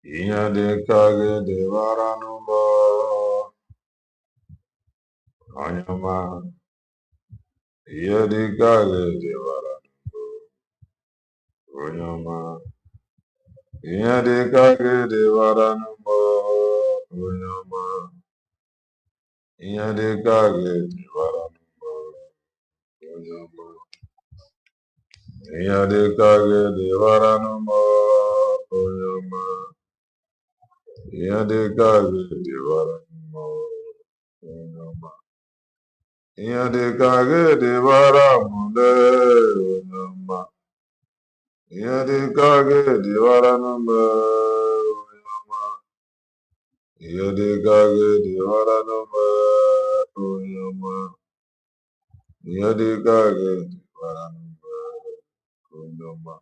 Inyadekage devaranumba Anyama Iyadekage devaranumba Anyama Iyadekage devaranumba Anyama Iyadekage devaranumba Anyama Iyadekage devaranumba Anyama Iyadekage devaranumba Anyama Iyadekage devaramule Anyama Iyadekage devaranumba Anyama Iyadekage devaranumba Anyama Iyadekage devaranumba Anyama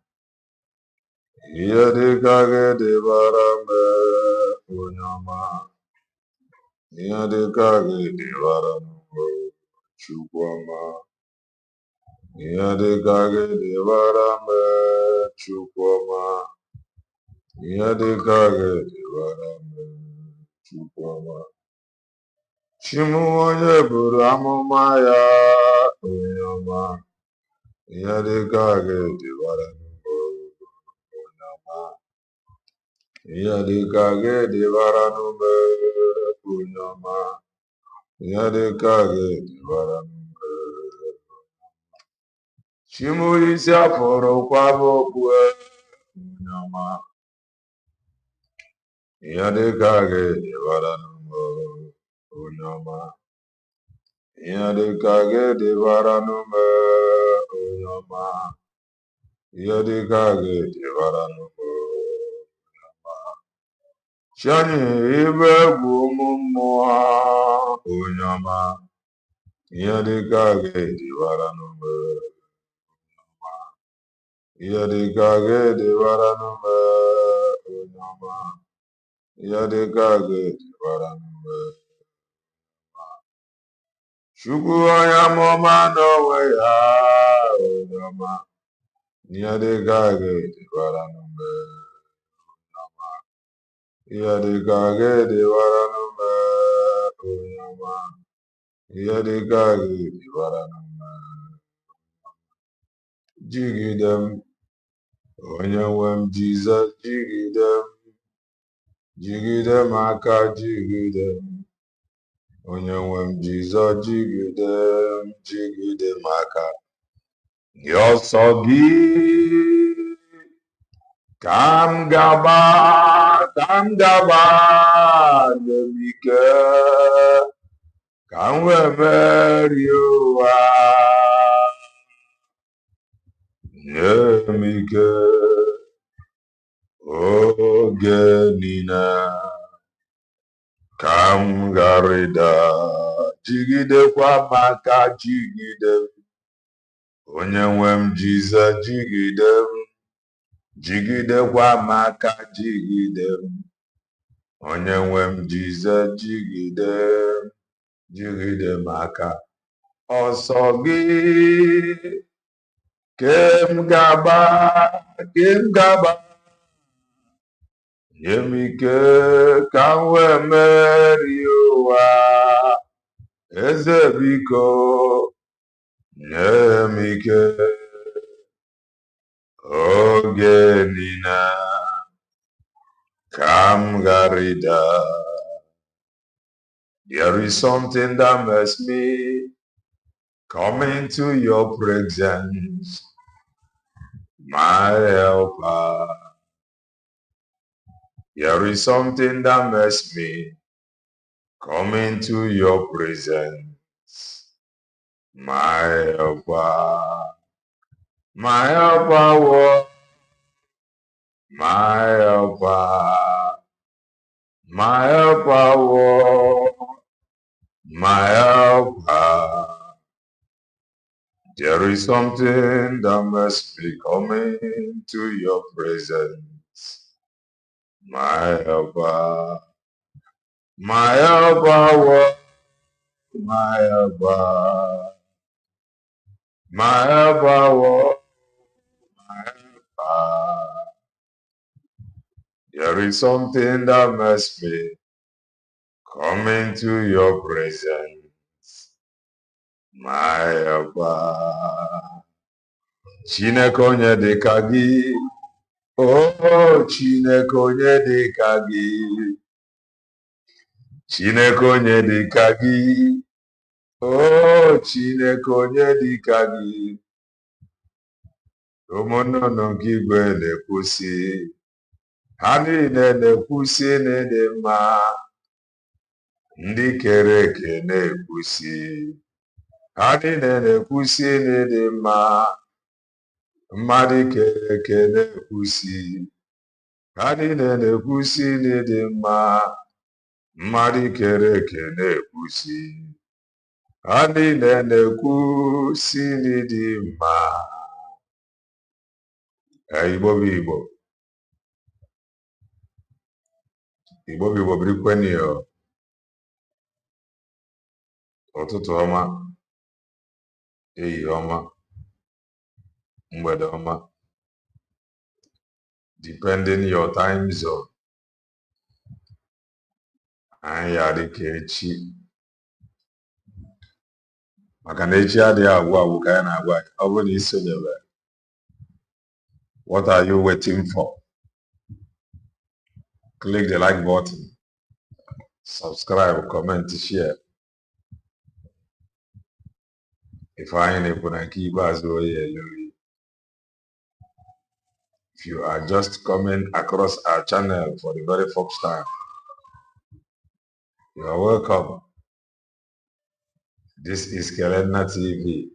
Iyadekage devarambe Anyama Iyadekage devaranumba Chukwama Iyadekage devarambe Chukwama Iyadekage devarambe Chukwama Chimu onye buru amụma ya Onyama Iyadekage devaranumba Onyama Iyadekage devaranumba Onyama Iyadekage devaranumba Chimu isi afọrọ kwaba okwe Onyama Iyadekage devaranumba Onyama Iyadekage devaranumba Onyama Iyadekage devaranumba Chani ibe egwu ụmụ mmụọ Onyama Iyadekage devaranumba Iyadekage devaranumba Onyama Iyadekage devaranumba Chukwu onye amụma n'onwe ya Onyama Iyadekage devaranumba Onyama Iyadekage devaranumba Onyama Iyadekage devaranumba Jigidem onye nwe m Jizọs jigidem Jigidem aka jigidem onye nwe m Jizọs jigidem Jigidem aka gị ọsọ gị ka m gaba nye m ike ka m wee merie ụwa nye m ike oge niile ka m garịda jigidekwa maka jigide onye nwe m Jizọs jigide m jigidekwa maka jigide onye nwe m Jizọs jigide m jigide maka ọsọ gị ke m gaba nye m ike ka m wee merie ụwa eze biko nye m ike oge niile ka m garịda. There is something that makes me come into your presence, my helper. There is something that makes me come into your presence, my helper. My helper, what? My helper. My helper, what? My helper. There is something that must be coming to your presence, my helper. My helper, what? My helper. My helper, what? My helper. There is something that must be come into your presence, my helper. Chineke onye dịka gị, oh Chineke onye dịka gị, Chineke onye dịka gị, oh Chineke onye dịka gị. Ụmụnnụnụ nke igwe na-ekwusi, ha niile na-ekwusi n'ịdị mma, ndị kere eke na-ekwusi, ha niile na-ekwusi n'ịdị mma, mmadụ kere eke na-ekwusi, ha niile na-ekwusi n'ịdị mma, mmadụ kere eke na-ekwusi, ha niile na-ekwusi n'ịdị mma. Igbo bụ Igbo, Igbo bụ Igbo birikweni o. Ụtụtụ ọma, ehihie ọma, mgbede ọma, depending your time zone. Anyị ya dịka echi, maka na echi adịghị agwụ agwụ ka anyị na-agwa anyị. Ọ bụrụ na isonyere, what are you waiting for? Click the like button, subscribe, comment, share. If anyị na-ekwu na nke ikpeazụ oyi elori. If you are just coming across our channel for the very first time, you are welcome. This is Kelenna TV.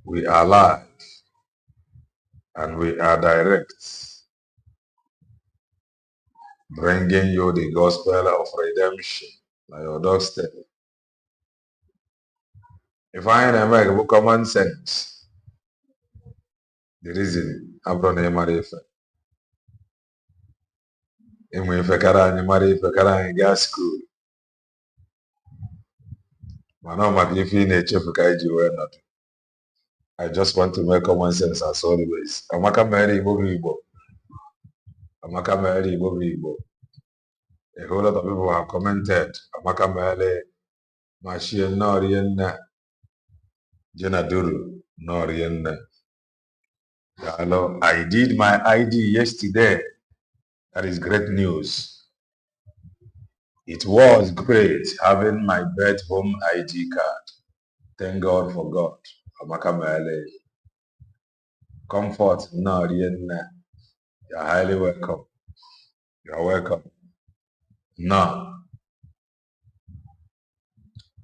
We are live and we are direct, bringing you the gospel of redemption by your doorstep. If I make a common sense, the reason I'm going to marry if I gas school. I just want to make common sense as always. Amaka Mary Igbo. Amaka Mary Igbo. A whole lot of people have commented. Amaka Mary Machine Norian Jenaduru Norian. Hello. I did my ID yesterday. That is great news. It was great having my birth home ID card. Thank God for God. Amaka Mele. Comfort, no, you're highly welcome. You're welcome. No.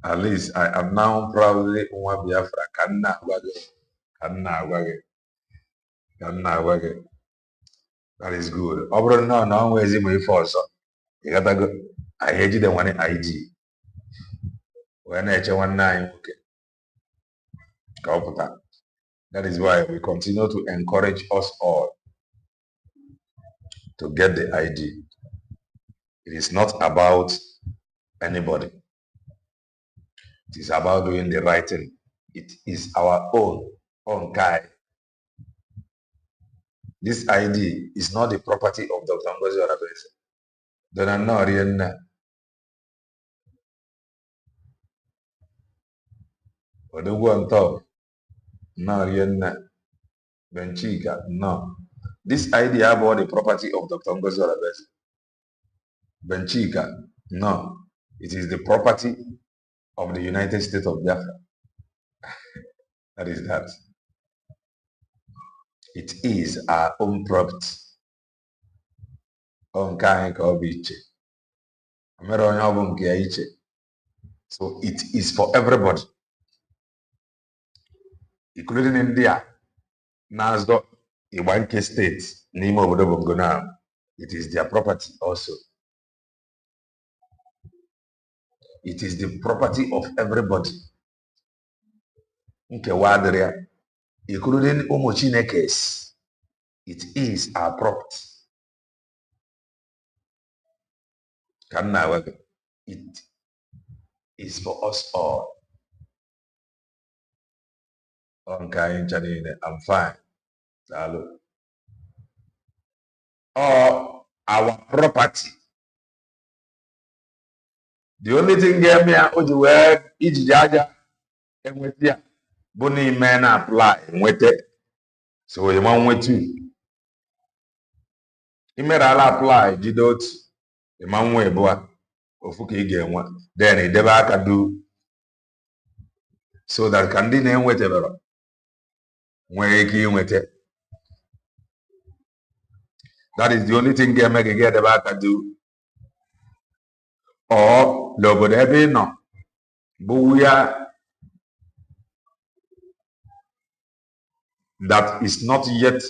At least I am now proudly Nwa Biafra. Kanna wage. That is good. Obro no where is it my force? You gotta go. I hate you the one ID. When I one nine, okay. That is why we continue to encourage us all to get the ID. It is not about anybody. It is about doing the right thing. It is our own guy. This ID is not the property of Dr. Ngozi Orabese. Dona Norienna. Odogwu on top. Norienna. Benchika. No. This ID about the property of Dr. Ngozi Orabese. Benchika. No. It is the property of the United States of Biafra. That is that. It is our own property. On kind of each. So it is for everybody, including India, Nasdo, Iwanke State, Nimo Bodobongona. It is their property also. It is the property of everybody. Including Umochinekes. It is our property. It is for us all. I'm fine. Oh, our property. The only thing game here is where each jaja and with ya bunny men apply with it. So you want with you. You may apply, you don't. The man way boy. Ofuke game one. Then he never can do so that can name whatever. Where you with it. That is the only thing game make get the back can do. Or logo there no. But that is not yet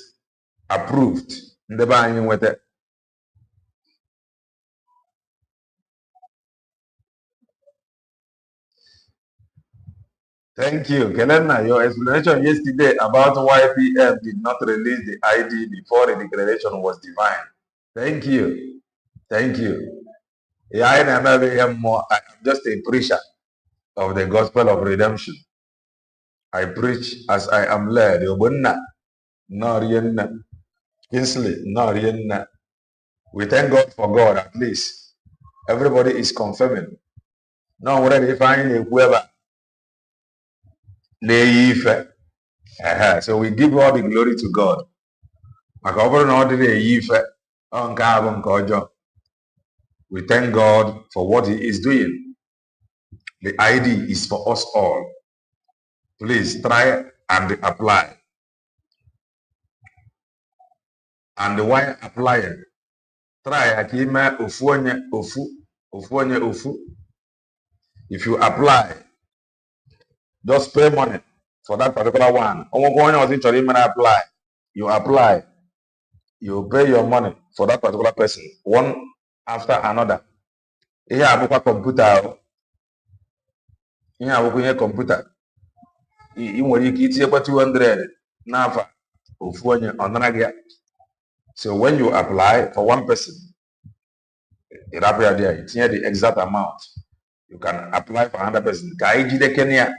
approved. Never with it. Thank you. Kelena, your explanation yesterday about why PM did not release the ID before the declaration was divine. Thank you. Thank you. Yeah, I never am more. I'm just a preacher of the gospel of redemption. I preach as I am led. Yobunna, Norienna, Kinsley, Norienna. We thank God for God at least. Everybody is confirming. No, whether they find a whoever they so we give all the glory to God. We thank God for what He is doing. The ID is for us all. Please try and apply. And why applying? Try akime ofu. If you apply, just pay money for that particular one. Apply. You apply. You pay your money for that particular person, one after another. Ihe abụkwa kọmputa. Ihe abụkwa ihe kọmputa. Ị nwere ike itinyekwa 200 n'afa ofu onye ọ nara gị. So when you apply for one person, it appears there, you tinye the exact amount. You can apply for another person. Ka anyị jide Kenya.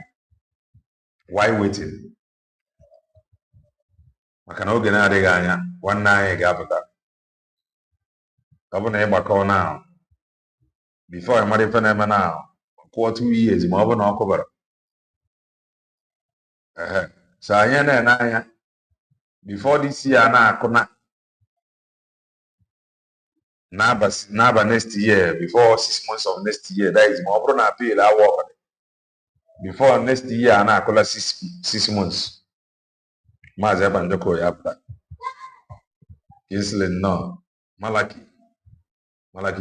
Why waiting? Maka na oge na-adịghị anya, nwanne anyị ga-apụta. Ọ bụ na ịgbakọ now. Before ịmara ife na-eme now, kwụọ 2 years ma ọ bụ na ọ kụbara. So anyị na-ene anya, before this year na-akụ Naba next year, before 6 months of next year, that is more na appeal I work. Before next year, na akola 6 months. Mazi Abanjoko yapta. Kinsley no. Malaki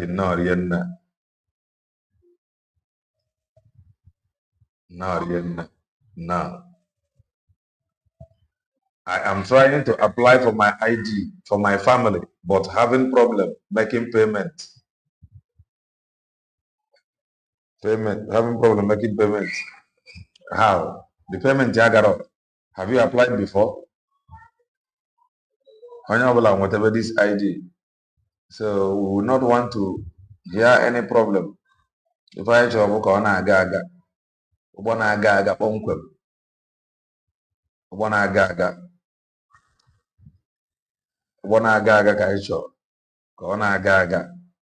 no rienna. No rienna. No. I am trying to apply for my ID for my family, but having problem making payment. Having problem making payment. How? The payment I got up. Have you applied before? Whatever this ID. So we will not want to hear any problem. If I job aga ponkwem. Aga.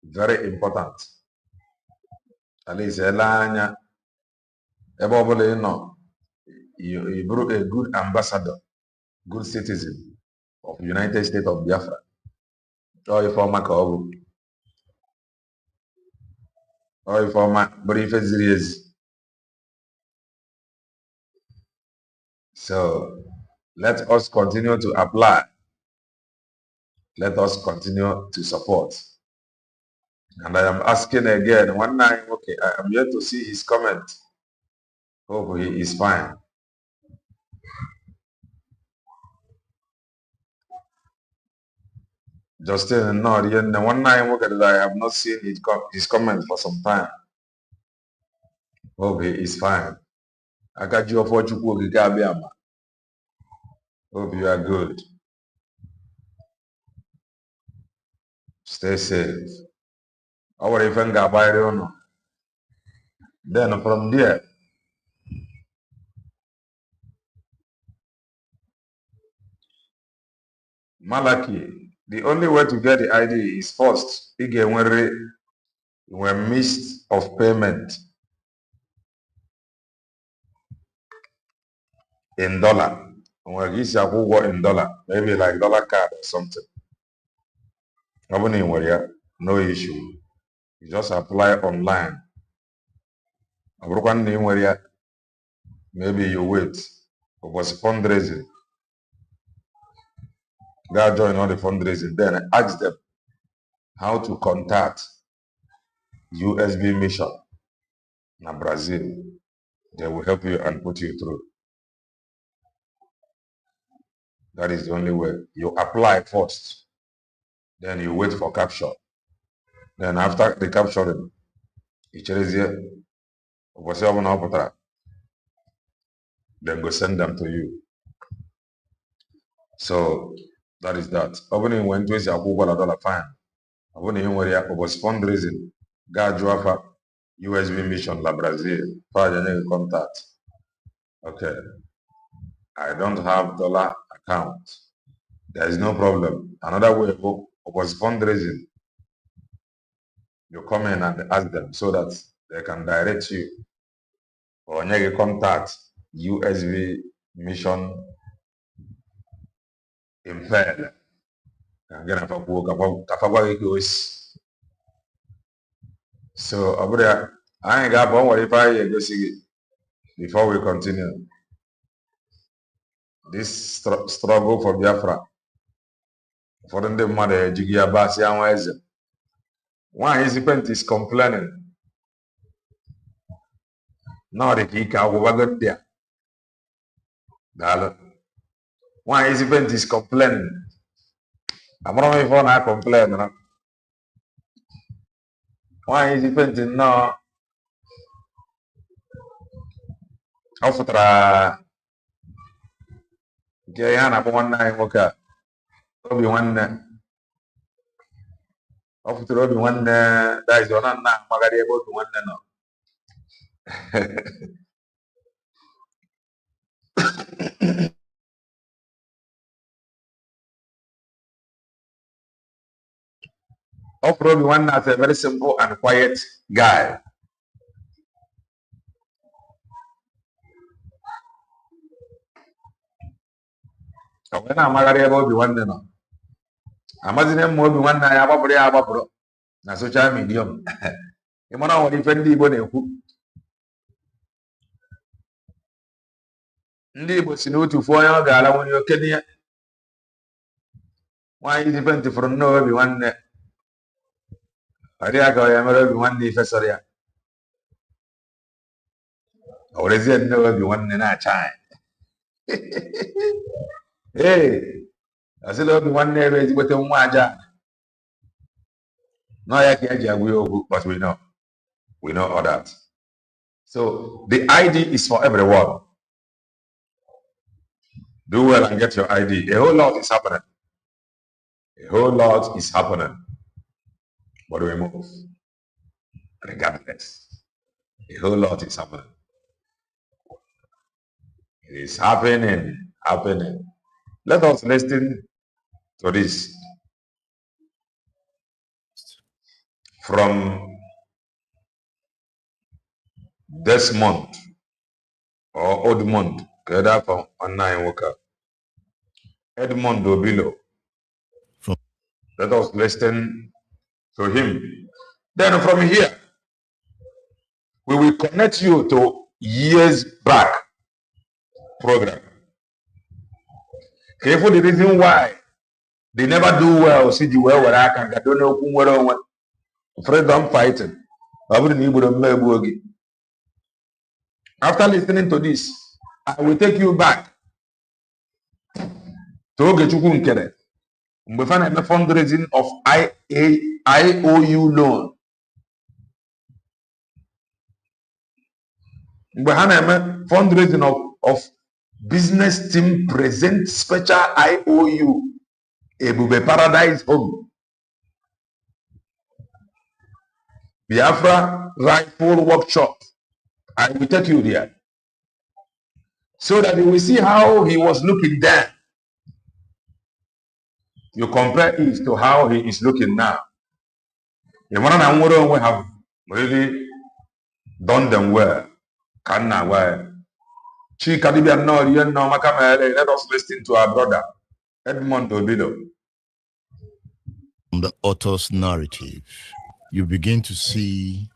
Very important. At least you brought a good ambassador, good citizen of United States of Biafra. Or if brief series. So let us continue to apply. Let us continue to support. And I am asking again, one night, okay, I am yet to see his comment. Hope he is fine. Justin, no, one night, okay, that I have not seen his comment for some time. Hope he is fine. I got you for Chukwu. Hope you are good. Stay safe. Our even got by then from there, Malachi, The only way to get the ID is first, when missed of payment in dollar. When you see in dollar, maybe like dollar card or something. No issue. You just apply online. Maybe you wait. It was fundraising. Go join all the fundraising. Then ask them how to contact USB mission in Brazil. They will help you and put you through. That is the only way. You apply first. Then you wait for capture. Then after the capturing, then go send them to you. So that is that. Opening when to is a $1 fine. Opening where it was fundraising. God Juafa USB mission La Brazil. Father contact. Okay. I don't have dollar account. There is no problem. Another way was fundraising. You come in and ask them so that they can direct you. Or you contact USB mission impaired. So I ain't got one if I go see it before we continue. This struggle for Biafra. For the mother, Jigia Basi and Wise. One husband is complaining. Now the Kika will there. One husband is complaining. I'm not even I complain. One husband is no. After Gayana, 1 night worker. Obi one after Obi one that is one Magadi about one no. After Obi one is a very simple and quiet guy. When I'm Magadi about one no. Imagine Obi one night about na social medium. You want to defend the body. Ndị Igbo si n'otu onye ọ ga-ala nwunye okenye ya nwaanyị dị penti fụrụ nnọọ obi nwanne ọ dịghị ka ọ ya mere obi nwanne ifesọrọ ya o werezie nnọọ obi nwanne na-acha anyị ee asịla obi nwanne ebe ezigbote nwa aja nọ ya ka ya ji agwa ya okwu but we know all that. So the ID is for everyone. Do well and get your ID. A whole lot is happening. A whole lot is happening. But we move. Regardless. A whole lot is happening. It is happening. Let us listen to this. From this month or odd month. Edmond Obilo. Let us listen to him. Then from here, we will connect you to years back program. Careful the reason why they never do well. See the well where I can I don't know who were afraid I'm fighting. After listening to this, I will take you back to Ogechukwu Nkere. We find a fundraising of IOU loan. We have a fundraising of business team present special IOU. Ebube Paradise Home. Biafra Rifle Workshop. I will take you there. So that you will see how he was looking there. You compare it to how he is looking now. The man and woman we have really done them well. Can now why? She can be no, you know, let us listen to our brother, Edmond Obido. From the author's narrative, you begin to see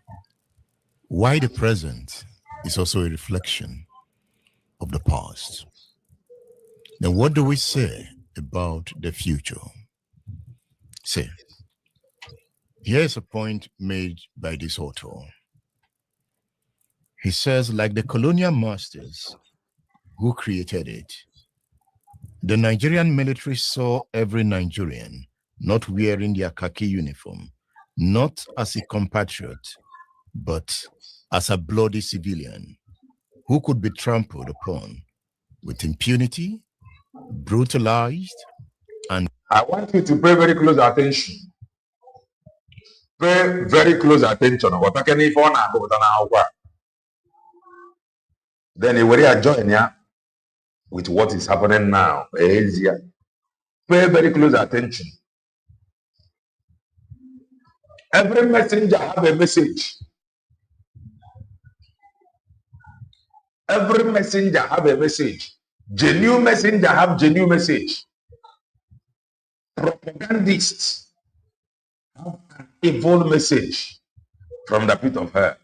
why the present is also a reflection of the past. Then what do we say about the future? Say, here's a point made by this author. He says, like the colonial masters who created it, the Nigerian military saw every Nigerian not wearing their khaki uniform, not as a compatriot, but as a bloody civilian who could be trampled upon with impunity, brutalized, and... I want you to pay very close attention. Pay very close attention. Then he will join with what is happening now. Pay very close attention. Every messenger have a message. Every messenger have a message. Genuine messenger have genuine message. Propagandists have an evil message from the pit of hell.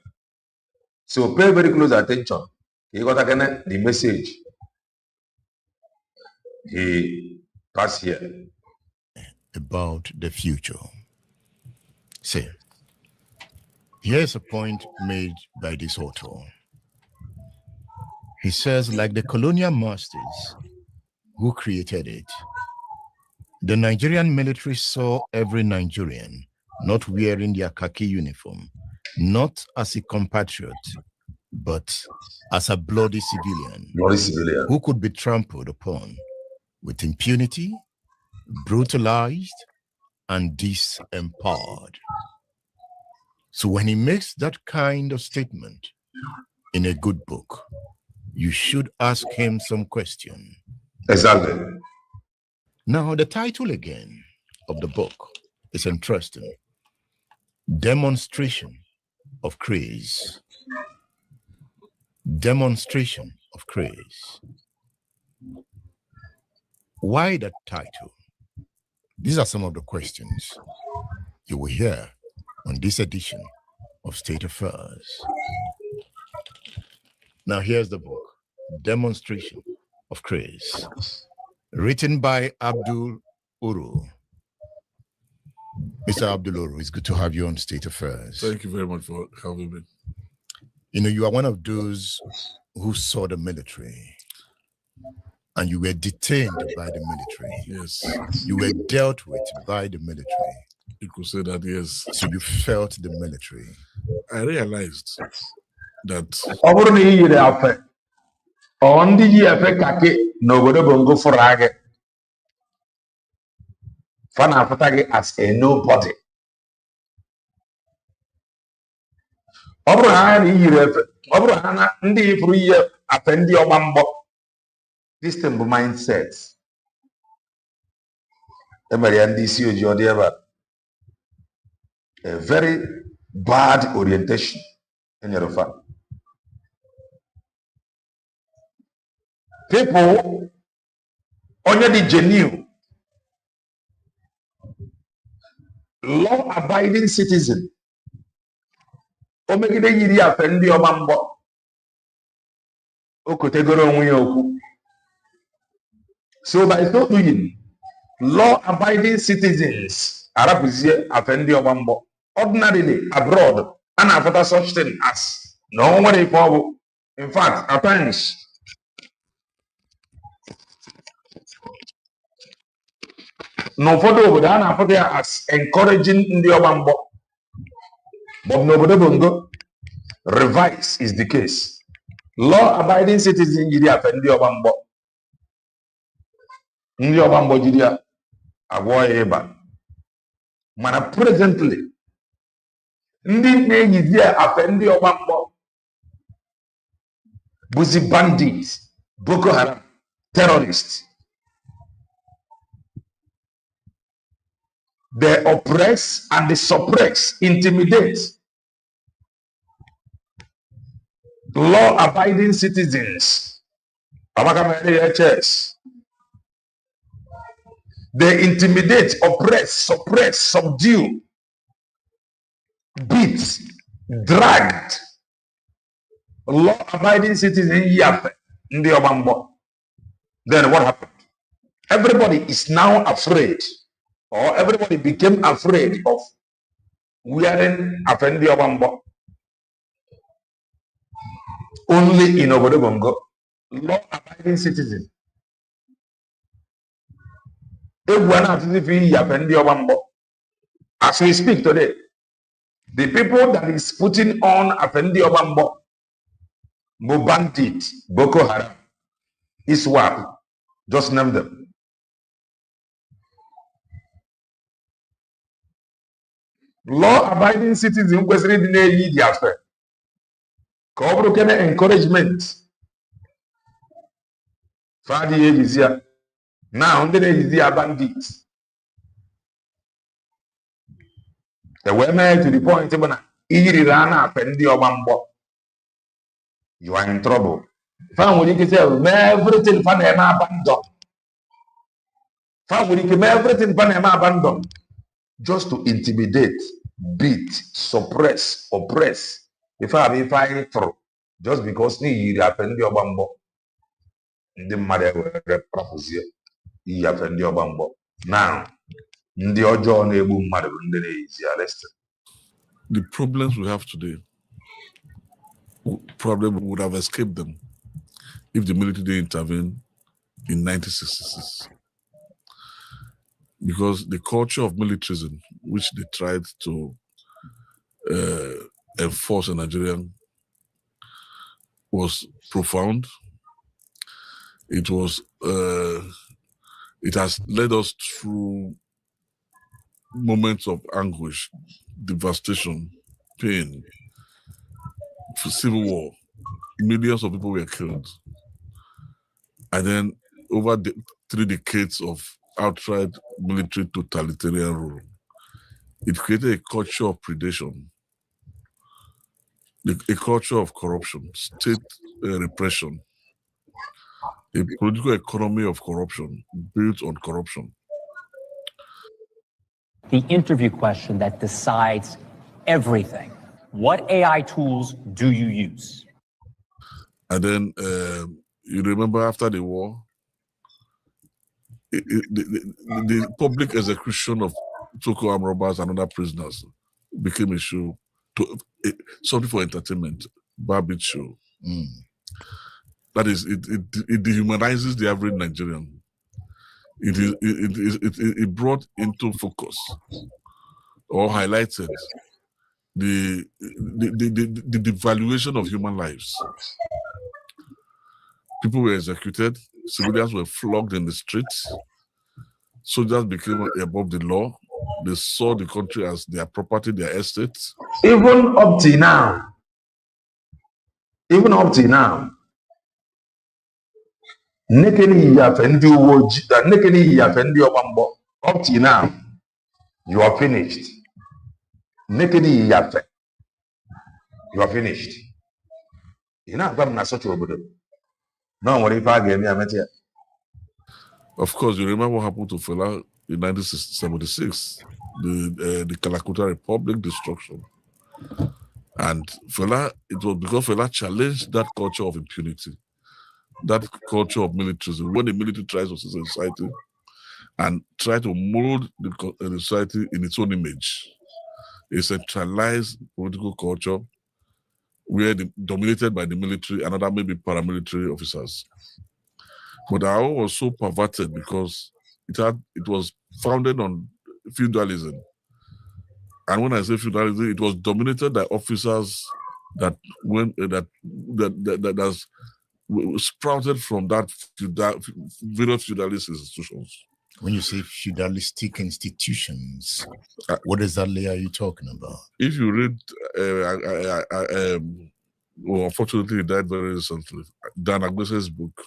So pay very close attention. He got again the message he passed here about the future. Say, here's a point made by this author. He says, like the colonial masters who created it, the Nigerian military saw every Nigerian not wearing their khaki uniform, not as a compatriot, but as a bloody civilian who could be trampled upon with impunity, brutalized, and disempowered. So when he makes that kind of statement in a good book, you should ask him some question. Exactly. Now, the title again of the book is interesting. Demonstration of Craze. Demonstration of Craze. Why that title? These are some of the questions you will hear on this edition of State Affairs. Now here's the book, Demonstration of Craze, written by Abdul Uru. Mr. Abdul Uru, it's good to have you on State Affairs. Thank you very much for having me. You know, you are one of those who saw the military and you were detained by the military. Yes. You were dealt with by the military. You could say that, yes. So you felt the military. I realized that as a nobody. This temple mindset. A very bad orientation in your family. People only the genuine, law-abiding citizen. Omegide yiri afendi omambo. Okotegoro onwe oku. So by so doing, law-abiding citizens Arabizie afendi omambo. Ordinarily abroad, and after such thing as no one informal. In fact, at times, no photo would have as encouraging in the omambo. But nobody bongo. Revise is the case. Law-abiding citizen jiri afendi omambo. Ndi omambo jiri agwo eba. Mana presently, ndị na-eyizi afendi omambo. Buzi bandits, Boko Haram, terrorists. They oppress and they suppress, intimidate law-abiding citizens. They intimidate, oppress, suppress, subdue, beat, dragged law-abiding citizens. Then what happened? Everybody is now afraid, or everybody became afraid of wearing Afendi Obambo. Only in Obodo Bongo, law-abiding citizen. As we speak today, the people that is putting on Afendi Obambo, Bandit, Boko Haram, ISWAP, just name them. Law-abiding citizen kwesịrị ịdị na-eyi dị afe ka ọ bụrụ kene encouragement fadị ya ejizi ya na ndị na-ejizi ya bandit wee mee to the point bụ na iyiriri a na-afe ndị ọgba mgbọ, you are in trouble. Fa nwere ike sị mee everything fa na-eme abandon. Fa nwere ike mee everything fa na-eme abandon just to intimidate, beat, suppress, oppress. If I fight through, just because you happen to Obambo, the mother will propose you happen to Obambo. Now, the Ojo Nebu mother is arrested. The problems we have today probably would have escaped them if the military didn't intervene in 1966. Because the culture of militarism, which they tried to enforce in Nigerian, was profound. It was, it has led us through moments of anguish, devastation, pain, civil war. Millions of people were killed. And then over the 3 decades of outright military totalitarian rule, it created a culture of predation, a culture of corruption, state repression, a political economy of corruption built on corruption. The interview question that decides everything. What AI tools do you use? And then you remember after the war, the public execution of Boko Haram robbers and other prisoners became a show, something for entertainment, Barbie show. That is, it dehumanizes the average Nigerian. It brought into focus or highlighted the devaluation of human lives. People were executed, civilians were flogged in the streets, soldiers became above the law. They saw the country as their property, their estates. Even up to now, up to now, you are finished. You are finished. You know, I'm not such a good. No, what if I get me? Of course, you remember what happened to Fela in 1976, the Kalakuta Republic destruction. And Fela, it was because Fela challenged that culture of impunity, that culture of militarism. When the military tries to see society and try to mold the society in its own image, a centralized political culture where dominated by the military and other maybe paramilitary officers. But our own was so perverted because it was founded on feudalism. And when I say feudalism, it was dominated by officers that sprouted from that various feudalist institutions. When you say feudalistic institutions, what exactly are you talking about? If you read, well, unfortunately, he died very recently, Dan Agbese's book.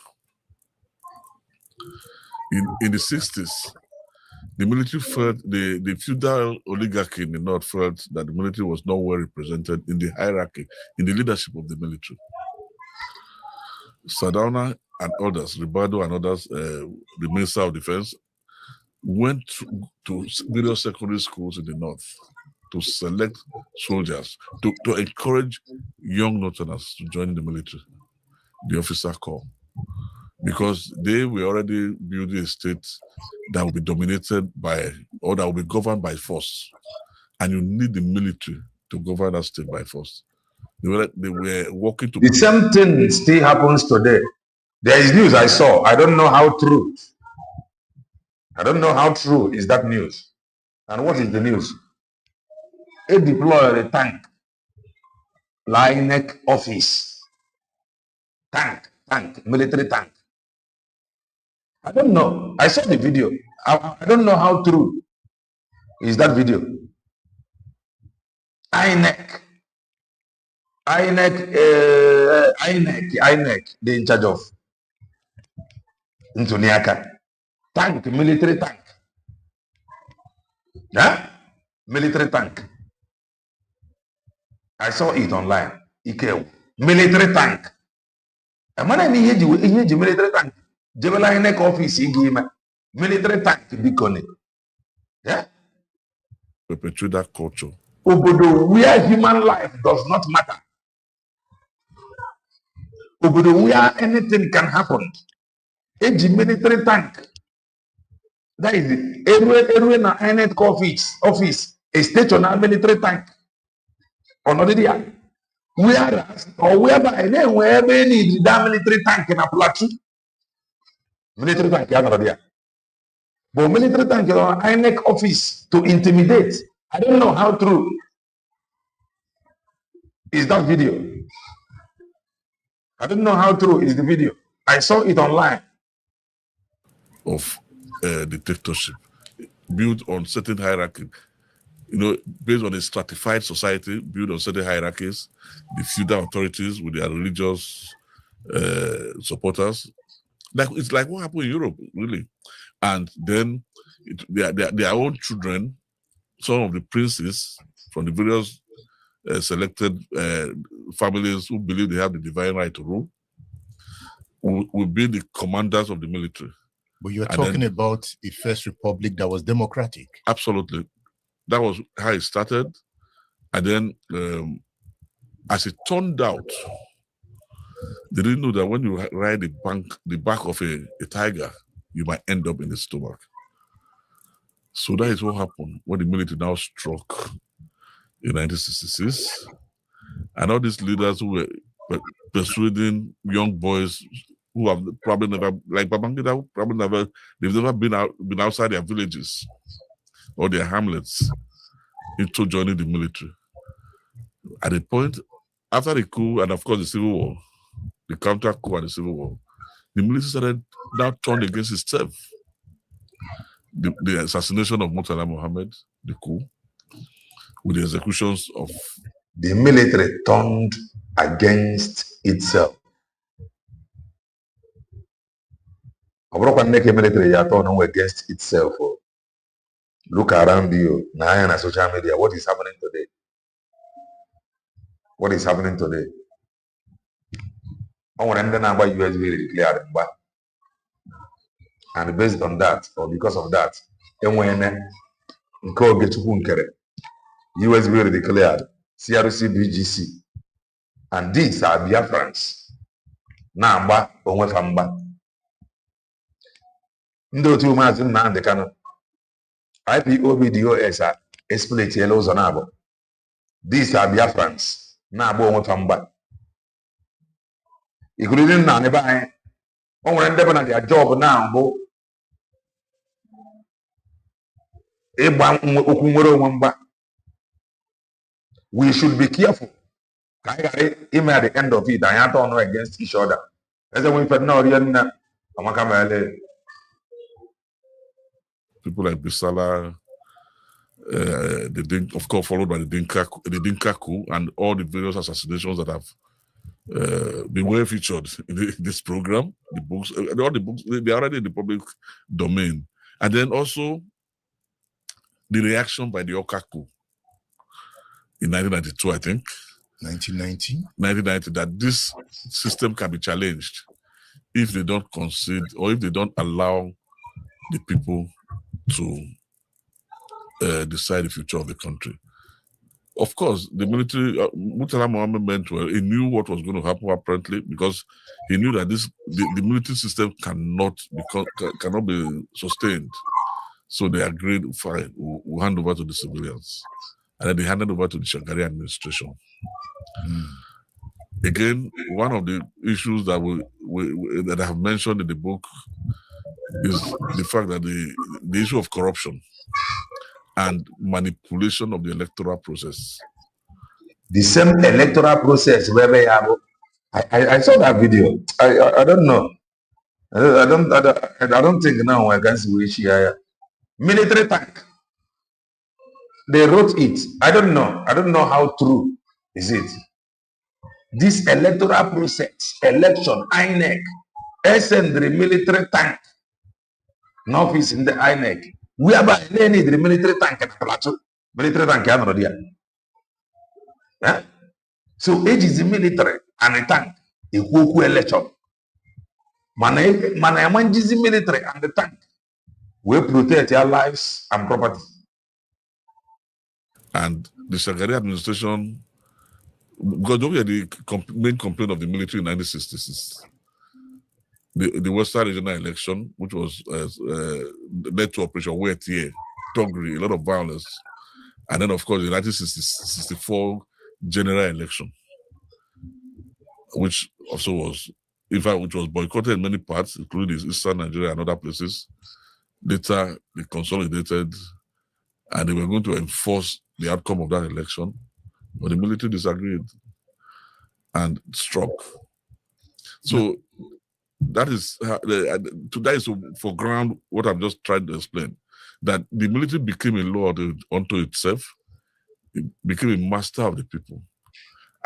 In the 60s, the military felt, the feudal oligarchy in the North felt that the military was not well represented in the hierarchy, in the leadership of the military. Sardauna and others, Ribado and others, the Minister of Defense, went to various secondary schools in the North to select soldiers, to encourage young Northerners to join the military, the officer corps, because they were already building a state that will be dominated by, or that will be governed by force. And you need the military to govern that state by force. They were working to... The same thing still happens today. There is news I saw. I don't know how true. I don't know how true is that news. And what is the news? They deployed a tank. Lineck office. Tank, military tank. I don't know. I saw the video. I don't know how true is that video. INEC, they're in charge of Ntuniaka. Tank, military tank. Yeah? Military tank. I saw it online. Ike, military tank. A man in the military tank. Jebela INEC office, military tank, Bikone. Yeah? Perpetuate that culture. Obodo where human life does not matter. Obodo where anything can happen. A military tank. That is it. Every na INEC office, a stationary military tank. Another day. Whereas, or whereby, wherever you need that military tank in a plateau. Military tank, another day. But military tank is an INEC office to intimidate. I don't know how true is that video. I don't know how true is the video. I saw it online. Of dictatorship, built on certain hierarchy, based on a stratified society, built on certain hierarchies, the feudal authorities with their religious supporters. It's like what happened in Europe, really. And then their own children, some of the princes from the various selected families who believe they have the divine right to rule, will be the commanders of the military. But you're talking about a first republic that was democratic. Absolutely. That was how it started. And then, as it turned out, they didn't know that when you ride the back of a tiger, you might end up in the stomach. So that is what happened when the military now struck in 1966. And all these leaders who were persuading young boys who have probably never, like Babangida, they've never been outside their villages or their hamlets into joining the military. At a point, after the coup and of course the civil war, the counter coup and the civil war, the military started now turned against itself. The assassination of Murtala Mohammed, the coup, with the executions of... The military turned against itself. Military against itself. Look around you now on social media. What is happening today? What is happening today? I want to know about USB declared. And based on that, or because of that, USB declared CRC BGC. And these are Biafrans. Namba onwe famba. Ndị otu Maazị Nnamdi Kanu IPOB DOS exploit yellow ụzọ na-abụ. These are Biafrans na-abụ onwe famba. Ikuru nna n'ebe anyị o nwere ndị bụ na their job now bụ ịgba okwu nwere onwe mgba. We should be careful. Ka anyị ghara ime at the end of it anyị atọ ọnụ against each other. Eze nwe ife na ọrịa nna amaka mele. People like Bisala, of course, followed by the Dinka coup and all the various assassinations that have been well featured in this program. The books, all the books, they are already in the public domain. And then also the reaction by the Okaku in 1992, I think. 1990? 1990, that this system can be challenged if they don't concede or if they don't allow the people to decide the future of the country. Of course, the military, Murtala Mohammed meant well. He knew what was going to happen apparently, because he knew that the military system cannot be sustained. So they agreed, fine, we'll hand over to the civilians. And then they handed over to the Shagari administration. Again, one of the issues that that I have mentioned in the book is the fact that the issue of corruption and manipulation of the electoral process. The same electoral process where they have. I saw that video. I don't know. I don't think now I can see which military tank. They wrote it. I don't know. I don't know how true is it. This electoral process, election, INEC, send the military tank. No office in the INEC. Whereby they need the military tank at the plateau. Military tank cannot there. Yeah? So age is the military and the tank. A who election. Man, is the military and the tank. We protect your lives and property. And the Shagari administration, because don't get the main complaint of the military in 1966. The Western regional election, which was led to Operation Wetie, Togri, a lot of violence. And then, of course, the 1964 general election, which also was, in fact, which was boycotted in many parts, including Eastern Nigeria and other places. Later, they consolidated, and they were going to enforce the outcome of that election, but the military disagreed and struck. So that is to foreground what I'm just trying to explain, that the military became a law unto itself. It became a master of the people.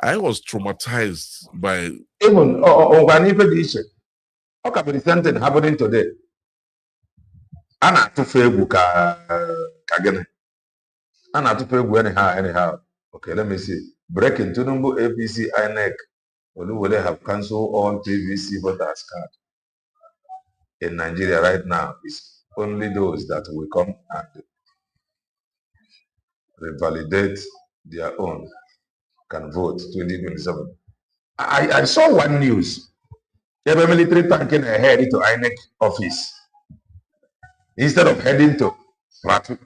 I was traumatized by even when even how can be the same thing happening today? Anna to Facebook again. Anna to Facebook anyhow. Okay, let me see. Breaking Tunumbu APC INEC. Oluwole have cancelled all PVC voters card in Nigeria right now. It's only those that will come and revalidate their own can vote 2027. I saw one news. They have a military tank head to INEC office instead of heading to Plateau.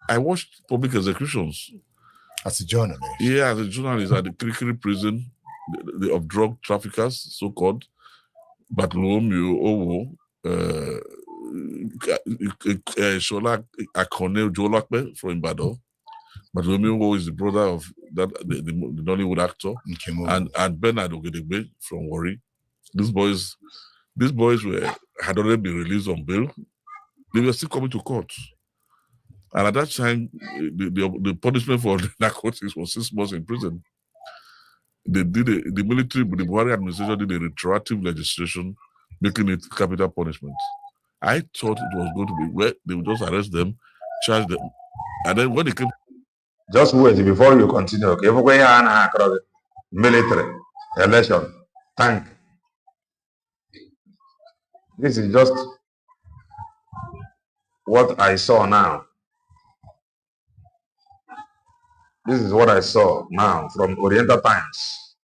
I watched public executions. As a journalist? Yeah, as a journalist at the Kirikiri prison of drug traffickers, so-called, Bartholomew Owo, Shola Akone Jolakbe from Ibadan. Bartholomew Owo is the brother of the Nollywood actor, and Bernard Ogedegbe from Warri. These boys had already been released on bail. They were still coming to court. And at that time, the punishment for the narcotics was 6 months in prison. The military, the Buhari administration did a retroactive legislation making it capital punishment. I thought it was going to be where they would just arrest them, charge them, and then when they came. Just wait before you continue. Okay, military, election, tank. This is just what I saw now. This is what I saw now from Oriental Times.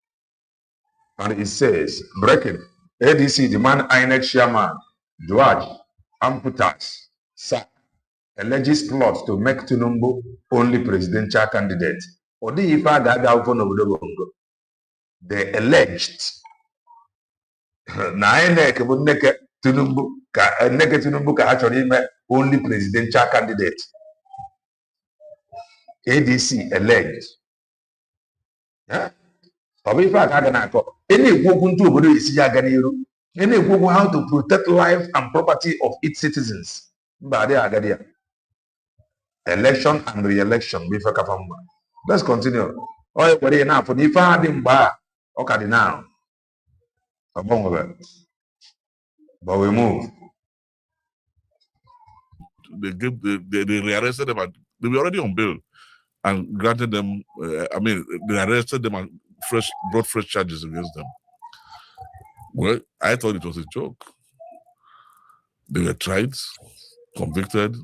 And it says, breaking, ADC demand INEC chairman, George Amputas, sack, alleges plot to make Tinubu only presidential candidate. They alleged na INEC Tinubu ka actually only presidential candidate. ADC alleged. Any how to protect life and property of its citizens. Election and re-election. Let's continue. But we move. they rearrested them, and they were already on bail, and granted them. They arrested them and brought fresh charges against them. Well, I thought it was a joke. They were tried, convicted,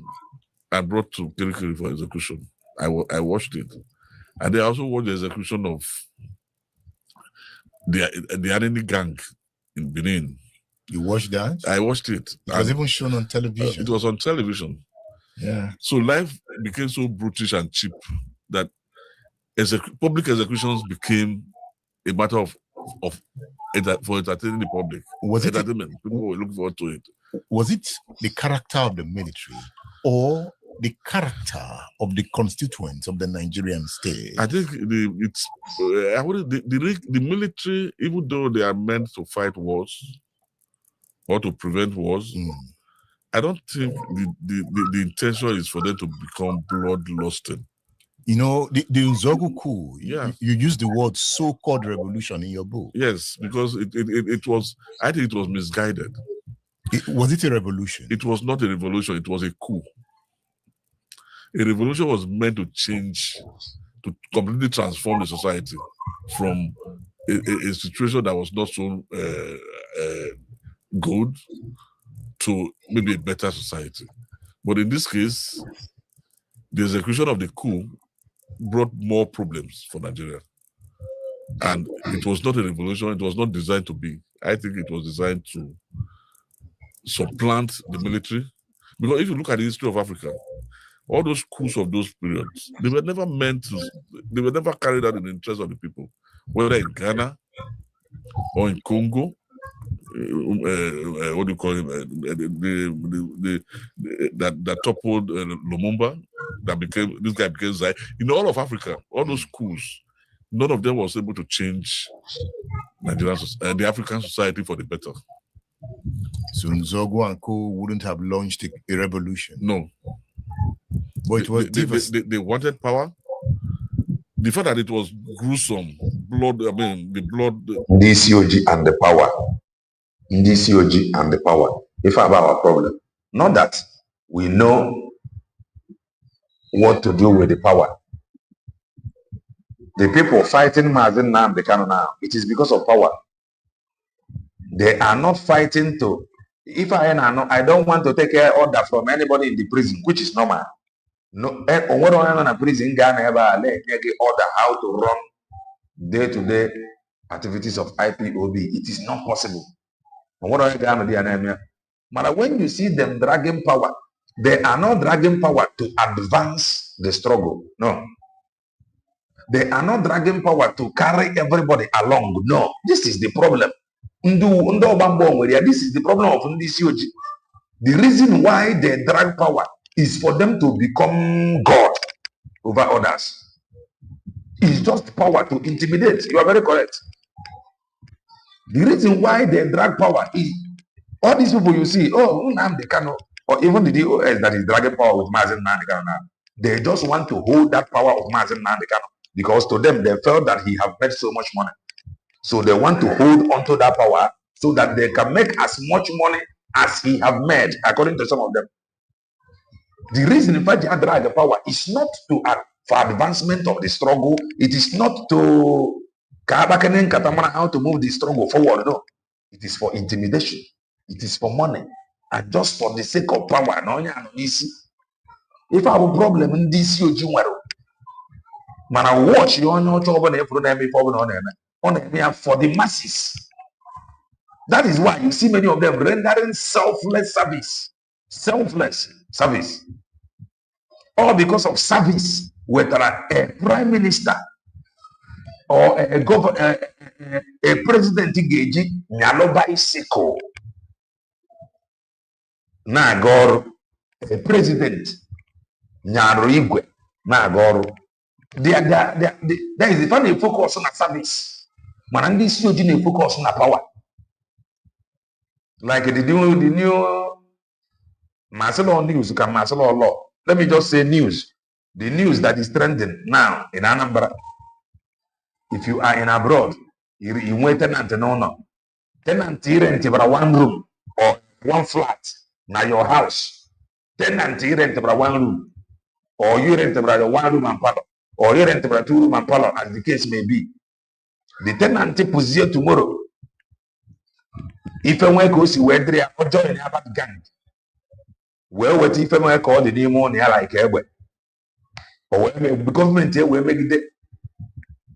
and brought to Kirikiri for execution. I watched it, and they also watched the execution of the enemy gang in Benin. You watched that? I watched it. It was even shown on television. It was on television. Yeah. So life became so brutish and cheap that public executions became a matter for entertaining the public. Entertainment. People were looking forward to it. Was it the character of the military or the character of the constituents of the Nigerian state? I think the military, even though they are meant to fight wars or to prevent wars, I don't think the intention is for them to become bloodlusting. You know, the Nzogu coup, yeah. you used the word so-called revolution in your book. Yes, because it was, I think it was misguided. Was it a revolution? It was not a revolution, it was a coup. A revolution was meant to change, to completely transform the society from a situation that was not so good to maybe a better society. But in this case, the execution of the coup brought more problems for Nigeria. And it was not a revolution, it was not designed to be. I think it was designed to supplant the military. Because if you look at the history of Africa, all those coups of those periods, they were never carried out in the interest of the people, whether in Ghana or in Congo. What do you call him? That toppled Lumumba, this guy became Zai. In all of Africa, all those coups, none of them was able to change the African society for the better. So Nzogu and Co wouldn't have launched a revolution. No. But it was they wanted power. The fact that it was gruesome, the blood. The COG and the power. The COG and the power. If I have our problem, not that we know what to do with the power. The people fighting Mazen Nnamdi Kanu now, it is because of power. They are not fighting to. If I don't want to take order from anybody in the prison, which is normal. No, what on a prison Ghana ever order how to run day-to-day activities of IPOB. It is not possible. But when you see them dragging power, they are not dragging power to advance the struggle. No. They are not dragging power to carry everybody along. No. This is the problem. This is the problem of COG. The reason why they drag power is for them to become God over others. It's just power to intimidate. You are very correct. The reason why they drag power is all these people you see, Nnamdi Kanu, or even the DOS that is dragging power with Mazen Nnamdi Kanu now, they just want to hold that power of Mazen Nnamdi Kanu because to them they felt that he have made so much money. So they want to hold onto that power so that they can make as much money as he have made, according to some of them. The reason why they drag the power is not for advancement of the struggle. It is not to how to move the struggle forward. No, it is for intimidation. It is for money, and just for the sake of power. No, if I have a problem in this, you man, I watch you on for the masses. That is why you see many of them rendering selfless service. Selfless service. All because of service, whether a prime minister or a governor, a president Geji, Nyaloba Isiko, Nagoro, a president, Nyaro Igwe, Nagoro. There is a funny focus on a service. Man, this COG focus on a power. Like the new Marcelo news, Marcelo law. Let me just say news. The news that is trending now in Anambra. If you are in abroad, you wait tenant no. Tenant rent about one room or one flat. Now your house. Tenant rent about 1 room, or you rent about a 1 room and parlor, or you rent about 2 room and parlor, as the case may be. The tenant position tomorrow. If I want to see whether they are joining about gang, well, what if I want to call the name on here like Ebwe? Or the government here will make it,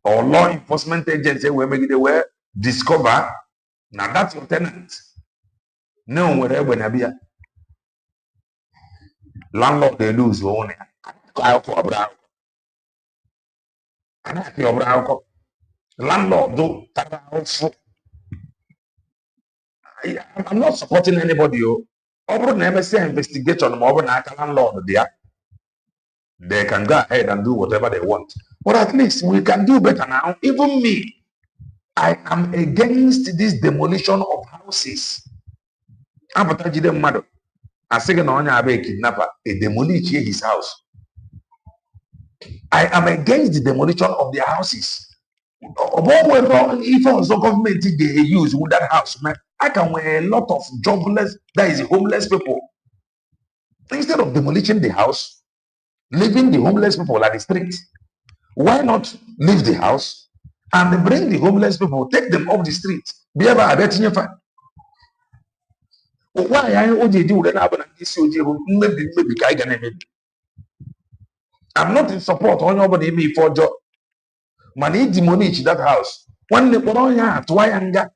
or law enforcement agency will make it where discover now that's your tenant. No, wherever Nabia landlord they lose own. Landlord do I'm not supporting anybody. Over never say investigation over landlord there. They can go ahead and do whatever they want. But at least we can do better now. Even me, I am against this demolition of houses. I'm mad. I say a kidnapper, a demolish his house. I am against the demolition of their houses. If also government they use with that house, man, I can wear a lot of jobless, that is homeless people. Instead of demolishing the house, leaving the homeless people at the street, why not leave the house and bring the homeless people, take them off the street? Be able to why I do maybe I'm not in support on nobody me for job. Money demolish that house. When the Poroya to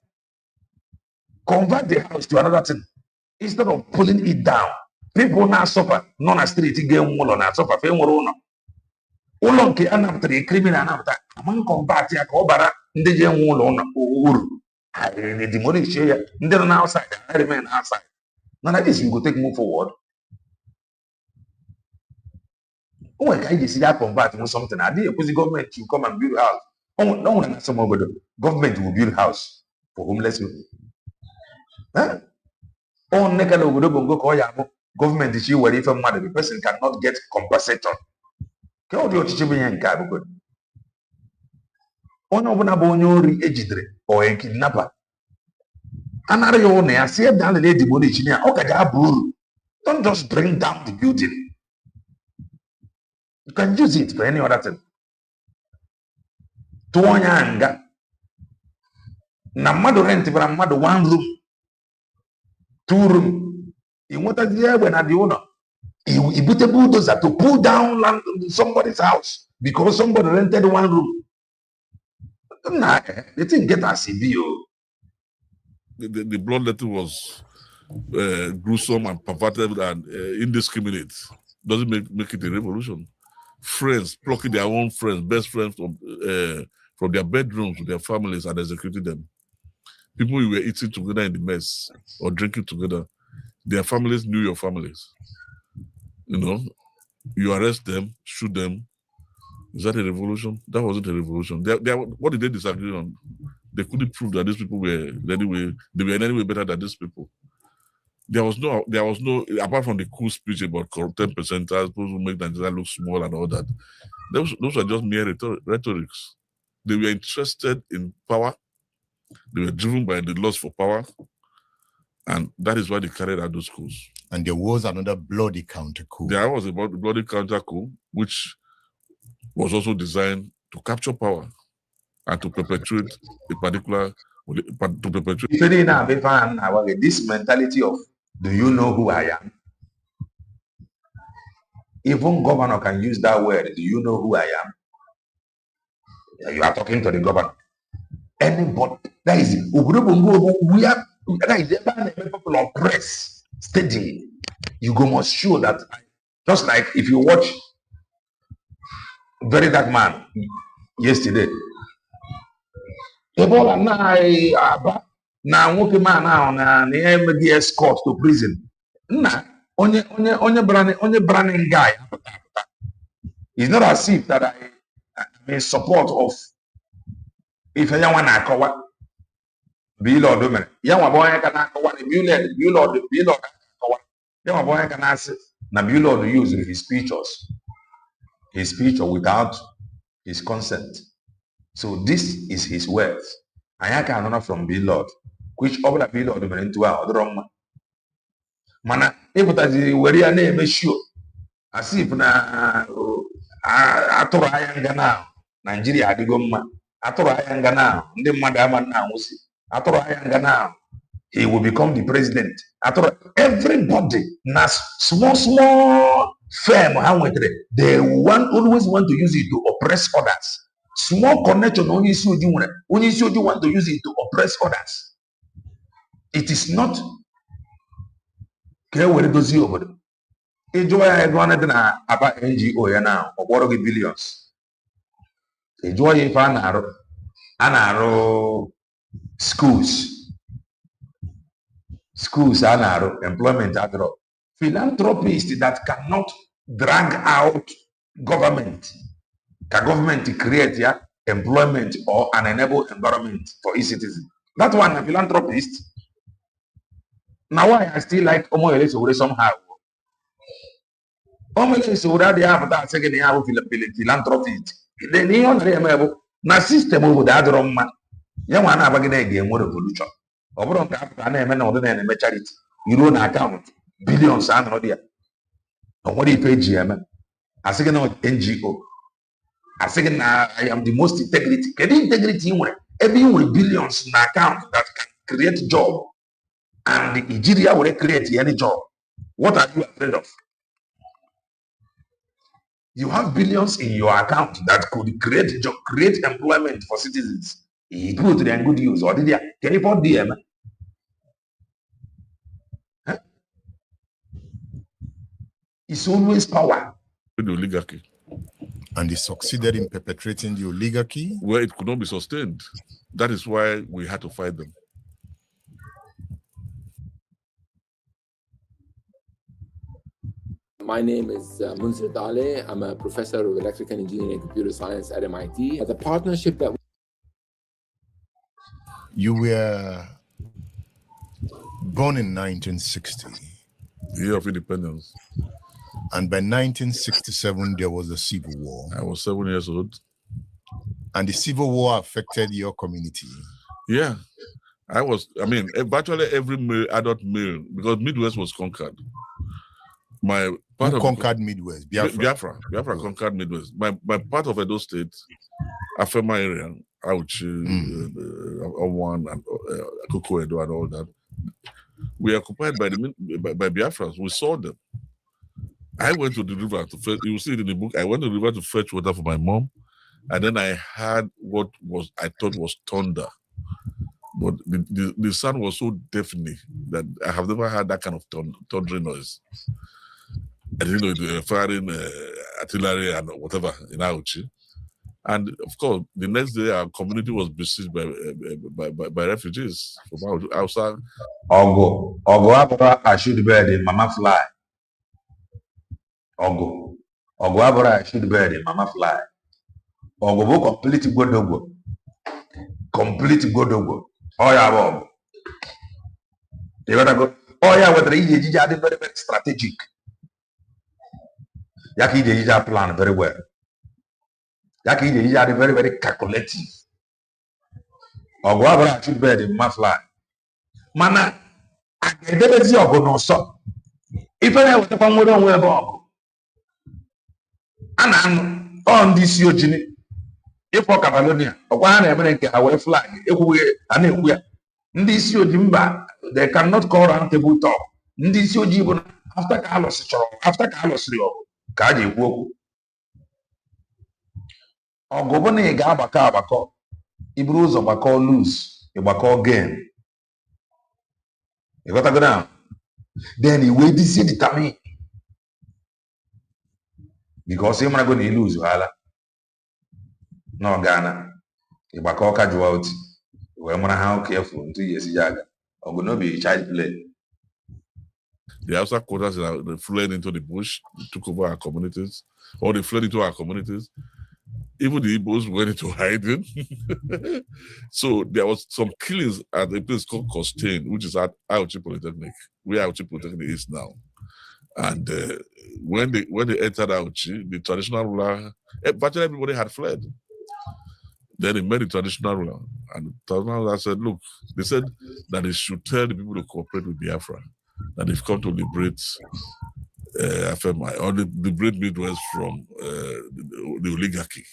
convert the house to another thing instead of pulling it down. People now suffer, non a street game wall on suffer. Ulonke anaptre criminal anapta. Among convert ya cobara, the game wall on Uru. I demolish here. Then outside, I remain outside. Now like this, you go take move forward. Oh, I can't see that convert with something. I did the government to come and build a house. Oh, no one some of the government will build house for homeless people. Huh? Oh, Nekalo would go call ya government is you where if a mother, the person cannot get compensation. Can you teach me in Kabu? On Obonabonyo ejidre or a kidnapper. Another own, I see down the lady Bonichina. Okay, don't just bring down the building. You can use it for any other thing. Tuonyanga. Na mado rent for a mado 1 room, 2 room. You want to hear when at the owner. He put a bulldozer to pull down land somebody's house because somebody rented 1 room. Nah, they didn't get a CBO. The bloodletting was gruesome and perverted and indiscriminate. Doesn't make it a revolution. Friends plucking their own friends, best friends from their bedrooms to their families and executing them. People who were eating together in the mess or drinking together, their families knew your families. You know, you arrest them, shoot them. Is that a revolution? That wasn't a revolution. What did they disagree on? They couldn't prove that these people were in any way better than these people. There was no, apart from the cool speech about 10%, those who make Nigeria look small and all that. Those are just mere rhetorics. They were interested in power. They were driven by the lust for power. And that is why they carried out those coups. And there was another bloody counter coup. There was a bloody counter coup, which was also designed to capture power and to perpetuate a particular, This mentality of, do you know who I am? Even governor can use that word, do you know who I am? You are talking to the governor. Anybody, that is people oppress steady. You go must show that, just like if you watch Very Dark Man yesterday. Ebola na nwoke man now na the escort to prison. Nah, onye branding guy. It's not as if that I'm in support of if anyone na akawa Bilod women. Yawa boy can akawa the Bilod akawa. Yawa boy can ask na Bilod use his picture without his consent. So this is his words. I can honor from Bilod, which other Bilod women into our drama. mana ịpụtazi were ya na-eme sure as if na atụrụ anya nga na Nigeria adịgo mma, atụrụ anya nga na ndị mmadụ ama na anwụsị, atụrụ anya nga na he will become the president. Atụrụ everybody na small firm ha nwetere, they always want to use it to oppress others. Small connection onye isi ojii nwere, onye isi ojii want to use it to oppress others. It is not ka e were dozie obodo. Ịjụọ ya ego ọnụ dị na aba NGO ya na ọgbọrọ gị billions. Ịjụọ ya ife a na-arụ schools a na-arụ, employment adịrọ. Philanthropists that cannot drag out government, ka government create ya employment or an enable environment for its citizens. That one a philanthropist. Now why I still like Omoyele Sowore somehow. Omoyele Sowore they have that second year of philanthropist. Then he on the na system obodo adịrọ mma. Ya nwa na-abagide ga-enwe revolution. Ọ bụrụ nke apụta na-eme na ọdịna na-eme charity. Iruo na account billions a nọrọ dị ya. O nwere ife eji eme. Asị gị na NGO. Asị gị na I am the most integrity. Kedu integrity ị nwere? Ebe ị nwere billions na account that can create job. And Nigeria will create any job. What are you afraid of? You have billions in your account that could create job, create employment for citizens. He put it in good use. Or did you? Can you put them? Huh? It's always power. The oligarchy. And they succeeded in perpetrating the oligarchy. Where it could not be sustained. That is why we had to fight them. My name is Munzir Dale. I'm a professor of electrical engineering and computer science at MIT. The partnership that You were born in 1960. Year of independence. And by 1967, there was a civil war. I was 7 years old. And the civil war affected your community. Yeah. Virtually every adult male, because Midwest was conquered. Who conquered Midwest? Biafra conquered Midwest. My part of Edo State, Afema area, Auchi, Owan, and Akoko Edo and all that, we occupied by Biafrans. We saw them. I went to the river to fetch, you see it in the book, I went to the river to fetch water for my mom, and then I heard what I thought was thunder. But the sound was so deafening that I have never heard that kind of thundering noise. I didn't know they were firing artillery and whatever in Auchi. And of course, the next day our community was besieged by refugees from outside. Ogo abura I should bear the mama fly. Ogo abura I should bear the mama fly. Ogo bo complete godogo. Oh yeah, Bob. You gotta go. Oh yeah, what the very, very strategic. Yaki the plan very well. Yaki the very, very calculative. Or whatever I should bear the mafly. Mana, I never see or no so. If I was the one we don't wear Bob. And on this Eugene. If for Catalonia, one American away flag, if we are this Jimba, they cannot call round table talk. This Jibun after Carlos Rio, Kaji Woku. Or Governor Gabaka, Ibru's of Bako lose, a Bako gain. You got to go down. Then he will determine. Because you're not going to lose, Hala. No Ghana. If I call casualty, we're gonna how careful 2 years yaga. Or gonna be child play. The outside quarters they fled into the bush, took over our communities, or they fled into our communities. Even the Igbos went into hiding. So there was some killings at a place called Costain, which is at Auchi Polytechnic, where Auchi Polytechnic is now. And when they entered Auchi, the traditional ruler, virtually everybody had fled. Then he met the traditional ruler, and the traditional ruler said, look, they said that they should tell the people to cooperate with Biafra. that they've come to liberate FMI or liberate Midwest from the oligarchy.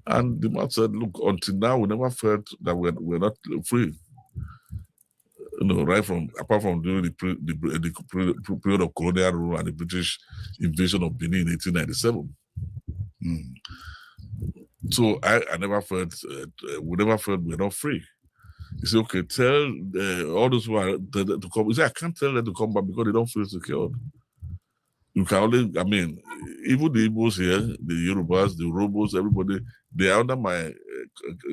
And the man said, look, until now, we never felt that we're not free. Right from, apart from during the period of colonial rule and the British invasion of Benin in 1897. So I never felt, we never felt we're not free. He said, okay, tell all those who are to come. He said, I can't tell them to come back because they don't feel secured. You can only, even the Igbos here, the Yorubas, the Robos, everybody, they are under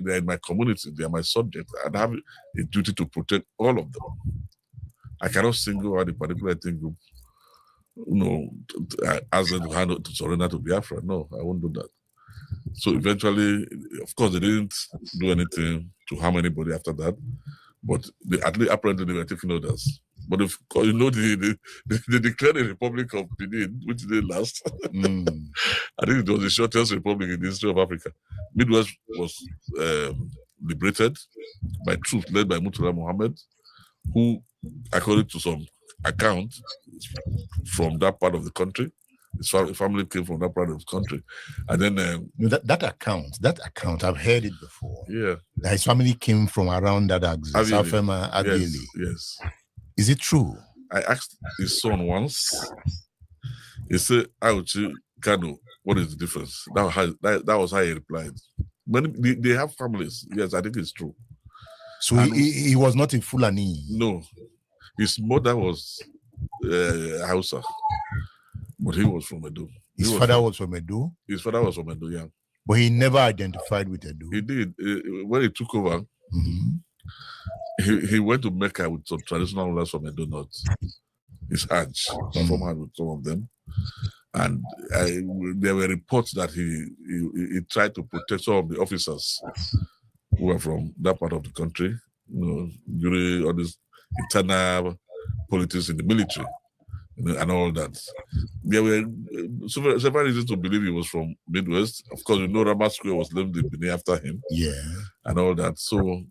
they're in my community, they are my subject, and I have a duty to protect all of them. I cannot single out a particular ethnic group, ask them to surrender to Biafra. No, I won't do that. So eventually, of course, they didn't do anything to harm anybody after that, but at least apparently they were taking orders. But they declared the Republic of Benin, which didn't last. I think it was the shortest republic in the history of Africa. Midwest was liberated by troops led by Murtala Mohammed, who, according to some accounts from that part of the country, his family came from that part of the country. And then that account, I've heard it before. Yeah. That his family came from around that axis, Yes, yes. Is it true? I asked his son once. He said, Auchi Kano, what is the difference? That was how he replied. When they have families, yes, I think it's true. So he was not a Fulani? No. His mother was Hausa, but he was from Edo. His father was from Edo? His father was from Edo, yeah. But he never identified with Edo? He did. When he took over, he went to Mecca with some traditional rulers from Edo North. His Hajj, performed Hajj with some of them. And there were reports that he tried to protect some of the officers who were from that part of the country, during all this internal politics in the military, and all that. There were several reasons to believe he was from Midwest. Of course, Ramat Square was named in Benin after him. Yeah. And all that. So,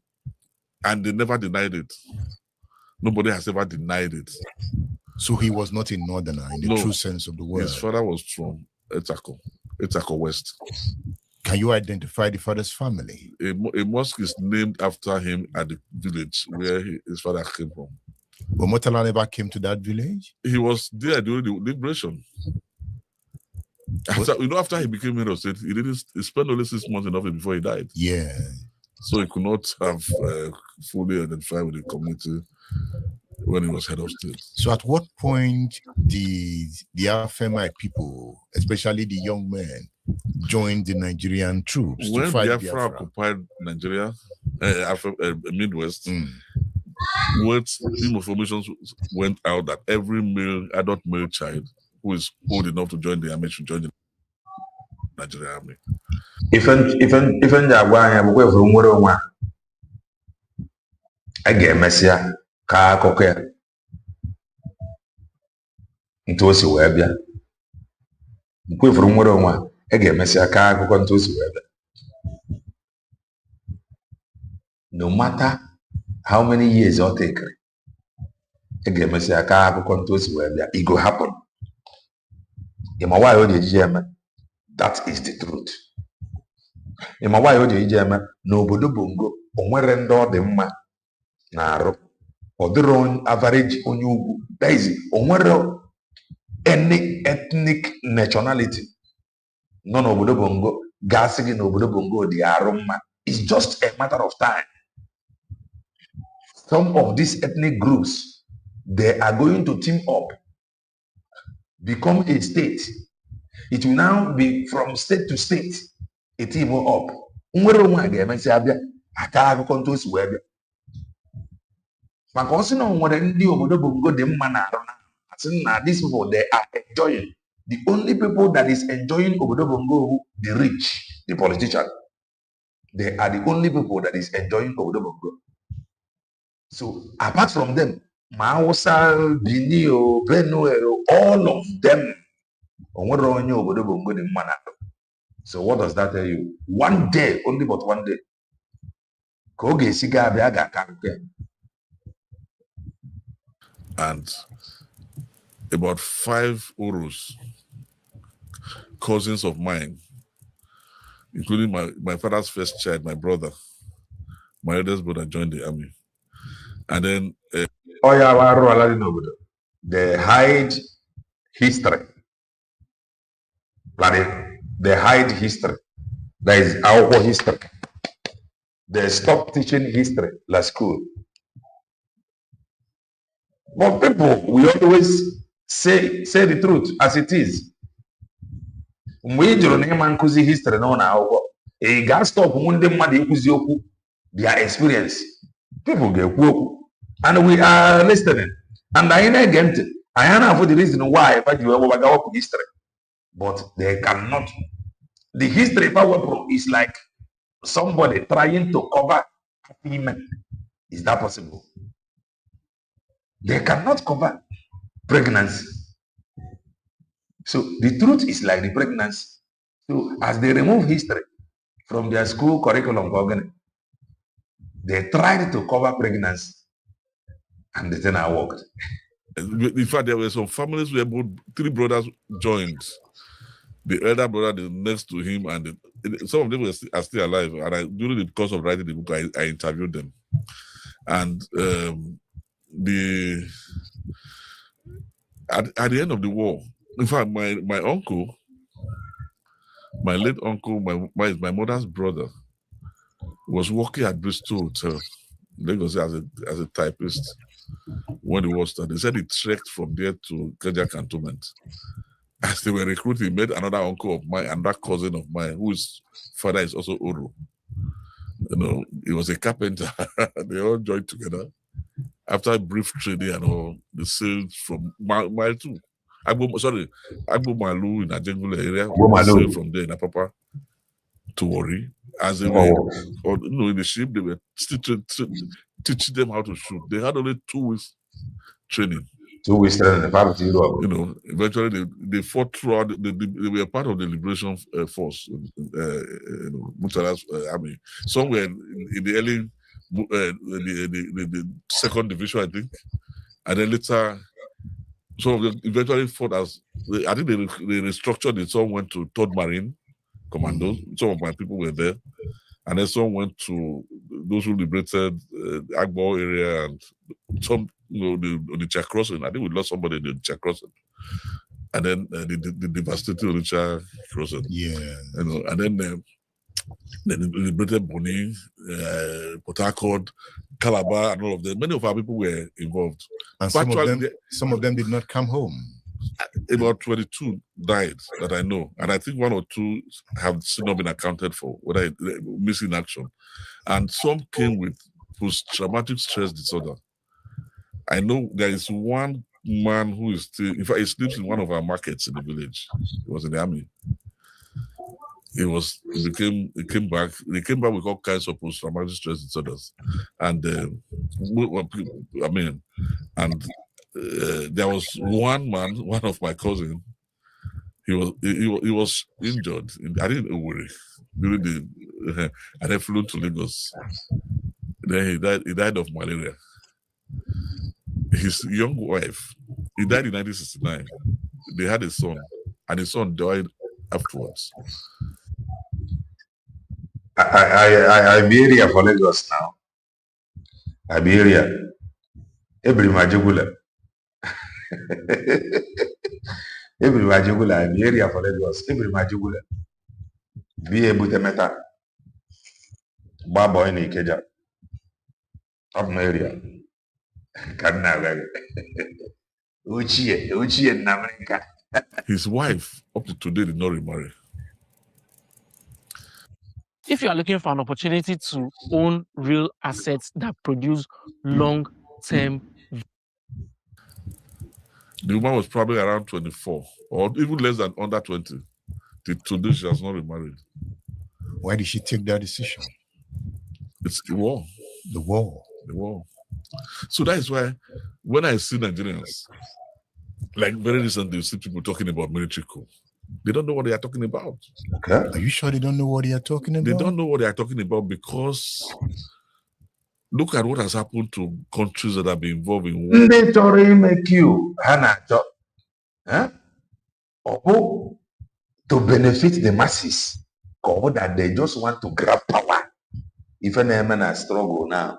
and they never denied it. Nobody has ever denied it. So he was not a northerner in the true sense of the word. His father was from Etako West. Can you identify the father's family? A mosque is named after him at the village where his father came from. But Murtala never came to that village? He was there during the liberation. After he became head of state, he spent only 6 months in office before he died. Yeah. So he could not have fully identified with the community when he was head of state. So at what point did the FMI people, especially the young men, join the Nigerian troops when to fight Biafra occupied Nigeria, Midwest, what information went out that every adult male child who is old enough to join the army should join the Nigerian army. Ife ndị agwa anya bụkwa efuru nwere onwe a ga-emesịa ka akụkọ ya ntu o si wee bịa. Nkwa efuru nwere onwe a ga-emesịa ka akụkọ ntu o si wee bịa. No matter how many years it take, a ga-emesịa ka akụkọ ntu o si wee bịa. It go happen. Ịma why o ji eji eme? That is the truth. Ịma why o ji eji eme n'obodo Bongo o nwere ndị ọ dị mma na-arụ, ọ dịrọ average onye ugwu. That is, o nwere any ethnic nationality nọ n'obodo Bongo ga-asị gị n'obodo Bongo dị arụ mma. It's just a matter of time. Some of these ethnic groups, they are going to team up, become a state. It will now be from state to state, a team up. Nwere onwe a ga-emesi abịa aka akụkọ ntu o si wee bịa. Maka ọ sị na nwere ndị obodo Bongo dị mma na-arụ na asị na these people they are enjoying. The only people that is enjoying obodo Bongo, the rich, the politician. They are the only people that is enjoying obodo Bongo. So apart from them, Hausa, Benin, Benue, all of them, so what does that tell you? One day, only but one day. and about 5 Oros, cousins of mine, including my father's first child, my brother, my eldest brother, joined the army. And then they hide history. They hide history. That is our history. They stop teaching history like school. But people, we always say the truth as it is. Mgbe ị jụrụ na ịma nkụzi history n'ụlọ akwụkwọ, ị ga-stop ndị mmadụ ikwuzi okwu their experience. People ga-ekwu okwu, and we are listening. And anyị na-ege ntị, anyị na-afụ the reason why ebe ji wee gawapụ history. But they cannot. The history power is like somebody trying to cover women. Is that possible? They cannot cover pregnancy. So the truth is like the pregnancy. So as they remove history from their school curriculum, they tried to cover pregnancy, and the thing worked. In fact, there were some families where 3 brothers joined. The elder brother, the next to him, and some of them are still alive. And during the course of writing the book, I interviewed them. And at the end of the war, in fact, my uncle, my late uncle, my mother's brother, was working at Bristol Hotel, Lagos, as a typist when the war started. They said he trekked from there to Keja Cantonment. As they were recruiting, he met another uncle of mine, another cousin of mine, whose father is also Oro. You know, he was a carpenter. They all joined together. After a brief training and all, they sailed from Mile 2. Agbo Malu in Ajengule area. They sailed from there in Apapa to Warri. As they were, in the ship, they were still teaching them how to shoot. They had only 2 weeks training. 2 weeks training. You know, eventually they fought throughout. They were part of the liberation force, Murtala's army. Some were in the early, the 2nd division, I think, and then later, some of them eventually fought as. I think they restructured it. Some went to 3rd Marine Commandos. Some of my people were there, and then some went to those who liberated Agbo area, and some. The Czech crossing. I think we lost somebody in the Czech crossing, and then the devastating Onitsha crossing. Yeah, you know, and then they liberated Boni, Port Harcourt, Calabar, and all of them. Many of our people were involved, and some of them did not come home. About 22 died that I know, and I think 1 or 2 have still not been accounted for, whether missing action, and some came with post-traumatic stress disorder. I know there is one man who is still, in fact, he sleeps in one of our markets in the village. He was in the army. He came back with all kinds of post-traumatic stress disorders. And there was one man, one of my cousins, he was injured. I didn't worry during and then flew to Lagos. Then he died of malaria. His young wife, he died in 1969. They had a son, and his son died afterwards. Iberia for Lagos now. Iberia. Every Majugula. Every Majugula, Iberia for Lagos. Every Majugula. Be able to meta. Baba in Ikeja. Up my area. His wife, up to today, did not remarry. If you are looking for an opportunity to own real assets that produce long-term, the woman was probably around 24, or even less than under 20. Till today, she has not remarried. Why did she take that decision? It's the war. The war. The war. So that is why when I see Nigerians, like very recently, you see people talking about military coup. They don't know what they are talking about. Okay. Are you sure they don't know what they are talking about? They don't know what they are talking about because look at what has happened to countries that have been involved in war. Ndị chọrọ ime Q ha na-achọ ọ bụ to benefit the masses ka ọ bụ that they just want to grab power. Ife na-eme na struggle now.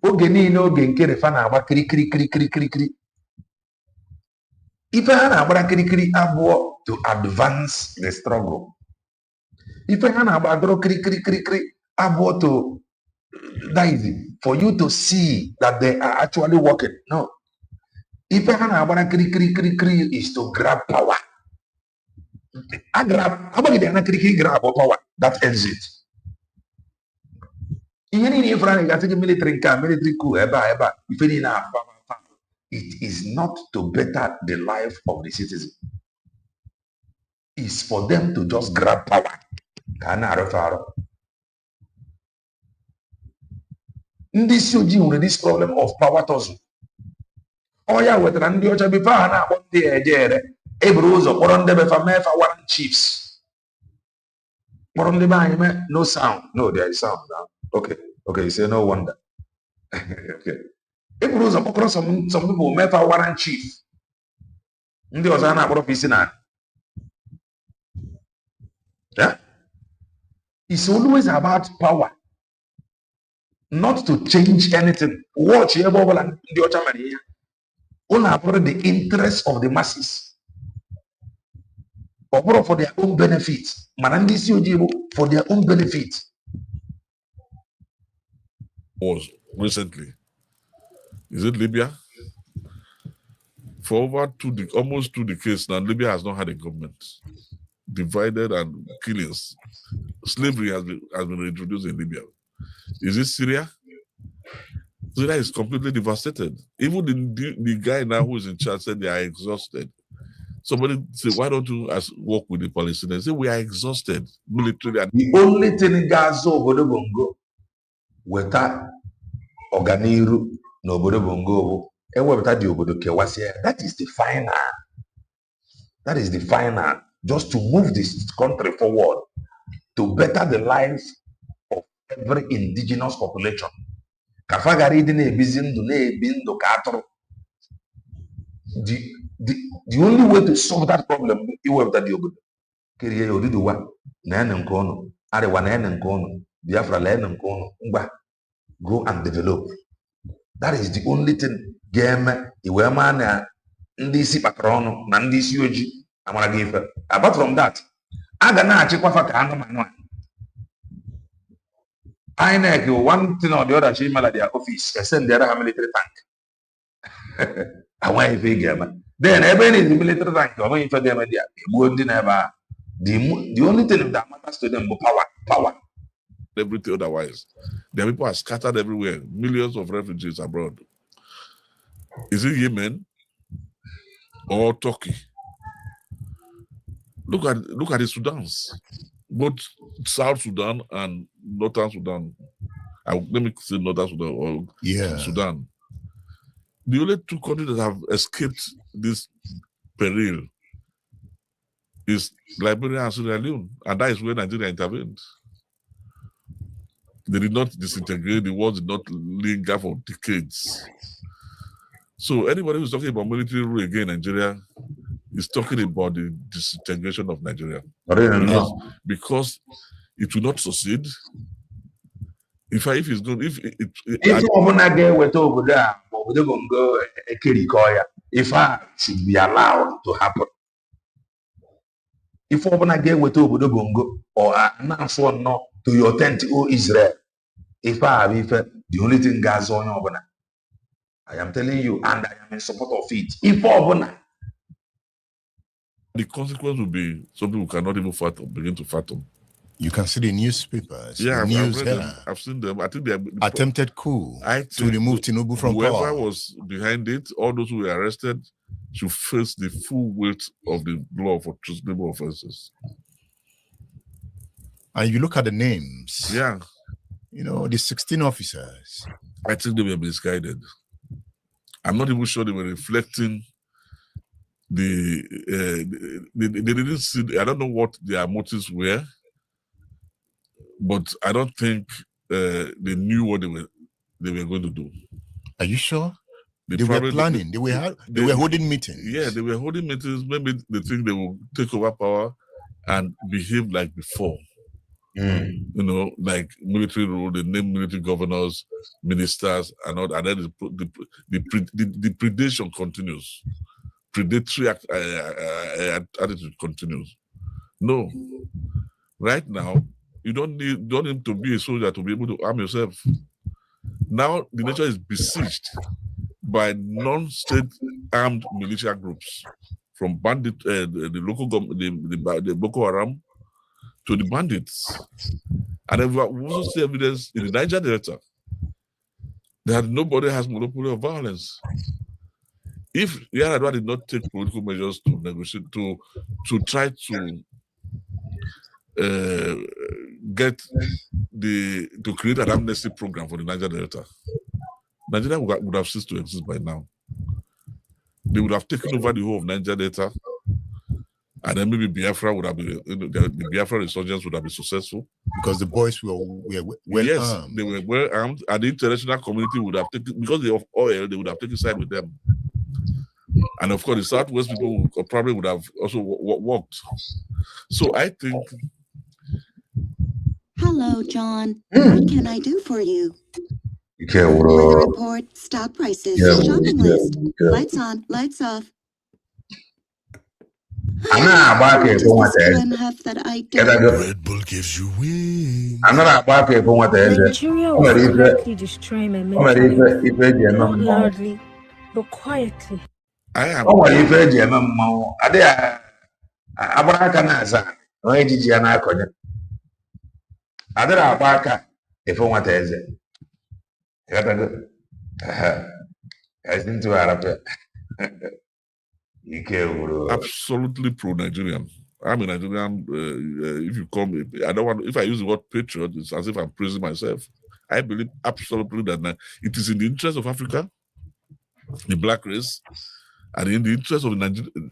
Oge niile oge nke refa na-agba kirikiri. Ife ha na-agbara kirikiri abụọ to advance the struggle. Ife ha na-agbadoro kirikiri abụọ to that is for you to see that they are actually working. No. Ife ha na-agbara kirikiri is to grab power. Agbagide na kirikiri grab power. That ends it. Ihe niile ife ha na-gasị military nka military coup ebe a ife niile na-afa. It is not to better the life of the citizen. It's for them to just grab power. Ka a na-arụfe arụ. Ndị isi ojii nwere this problem of power tussle. Ọ ya wetara ndị ọcha befe ha na-akpọ ndị ejere eburu ụzọ kpọrọ ndị befa mefa warrant chiefs. Kpọrọ ndị be anyị mee no sound. No, there is sound now. Okay, you say no wonder. Okay. Eburu ụzọ kpọkọrọ some people mefa warrant chief. Ndị ọzọ a na-akpọrọ isi na. Yeah? It's always about power. Not to change anything. Watch ebe ọbụla ndị ọcha mere ihe. All about the interest of the masses. Or for their own benefit. Manandi isi ojii bụ for their own benefit. Was recently. Is it Libya? For over almost 2 decades now, Libya has not had a government. Divided and killings. Slavery has been reintroduced in Libya. Is it Syria? Syria is completely devastated. Even the guy now who is in charge said they are exhausted. Somebody said, why don't you work with the Palestinians? Say, we are exhausted militarily. The only thing Gaza obodo bongo weta ọganiru n'obodo bongo bụ ewepụta dị obodo kewasịa. That is the final. That is the final. Just to move this country forward to better the life of every indigenous population. Kafa gara ịdị na-ebizi ndụ ka atụrụ. The only way to solve that problem is iwepụta dị obodo. Kerie Oduduwa na ene nke ọnụ, Arewa na ene nke ọnụ, Biafra na ene nke ọnụ. Ngwa, go and develop. That is the only thing ga-eme iwe ma na ndị isi kpakọrọ ọnụ na ndị isi ojii amara gị ife. Apart from that, a ga na-achịkwafa ka anụmanụ a. INEC, one thing or the other, she email at their office, send the other military tank. I want if they get then every is the military tank, I want for them the only thing that matters to them is power. Everything otherwise. Their people are scattered everywhere, millions of refugees abroad. Is it Yemen or Turkey? Look at the Sudans. Both South Sudan and Northern Sudan. Let me say Northern Sudan or Sudan. The only 2 countries that have escaped this peril is Liberia and Sierra Leone, and that is where Nigeria intervened. They did not disintegrate, the wars did not linger for decades. So anybody who's talking about military rule again in Nigeria is talking about the disintegration of Nigeria. Because it will not succeed. If it's good, if should be allowed to happen. If or announce one no to your authentic Israel, the only thing Gaza on I am telling you, and I am in support of it. The consequence will be some people cannot even begin to fathom. You can see the newspapers. Yeah, I've seen them. I think they attempted coup to remove Tinubu from power. Whoever was behind it, all those who were arrested, should face the full weight of the law for treasonable offenses. And you look at the names. Yeah. The 16 officers. I think they were misguided. I'm not even sure they were reflecting they didn't see. I don't know what their motives were, but I don't think they knew what they were going to do. Are you sure? They were probably- planning. They were holding meetings. Yeah, they were holding meetings. Maybe they think they will take over power and behave like before. You know, like military rule. They name military governors, ministers, and all. And then the predation continues. Predatory attitude continues. No, right now you don't need to be a soldier to be able to arm yourself. Now the nation is besieged by non-state armed militia groups, from bandit, the local government, the Boko Haram, to the bandits. And then we also see evidence in the Niger Delta that nobody has monopoly of violence. If Yar'Adua did not take political measures to negotiate, to try to create an amnesty program for the Niger Delta, Nigeria would have ceased to exist by now. They would have taken over the whole of Niger Delta, and then maybe Biafra would have been, the Biafra resurgence would have been successful. Because the boys were well armed. They were well armed, and the international community would have taken, because they have oil, they would have taken side with them. And of course, the Southwest people probably would have also walked. So I think. Hello, John. What can I do for you? Weather report, stock prices, shopping list. Lights on, lights off. What does this time have that I don't? Red Bull gives you wings. Nigeria was likely destroying my mental health, not loudly, but quietly. I am. Absolutely pro-Nigerian. I'm a Nigerian. If you come, I don't want. If I use the word patriot, it's as if I'm praising myself. I believe absolutely that it is in the interest of Africa, the black race, and in the interest of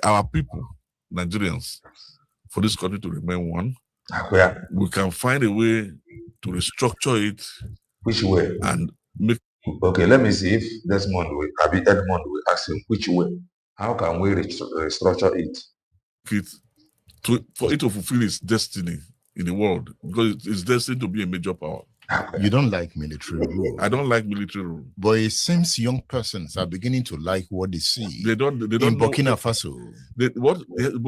our people, Nigerians, for this country to remain one. We can find a way to restructure it. Which way? And make. Okay, let me see if Edmond will ask him which way. How can we restructure it? For it to fulfill its destiny in the world, because it's destined to be a major power. You don't like military rule. I don't like military rule. But it seems young persons are beginning to like what they see. They don't in Burkina Faso.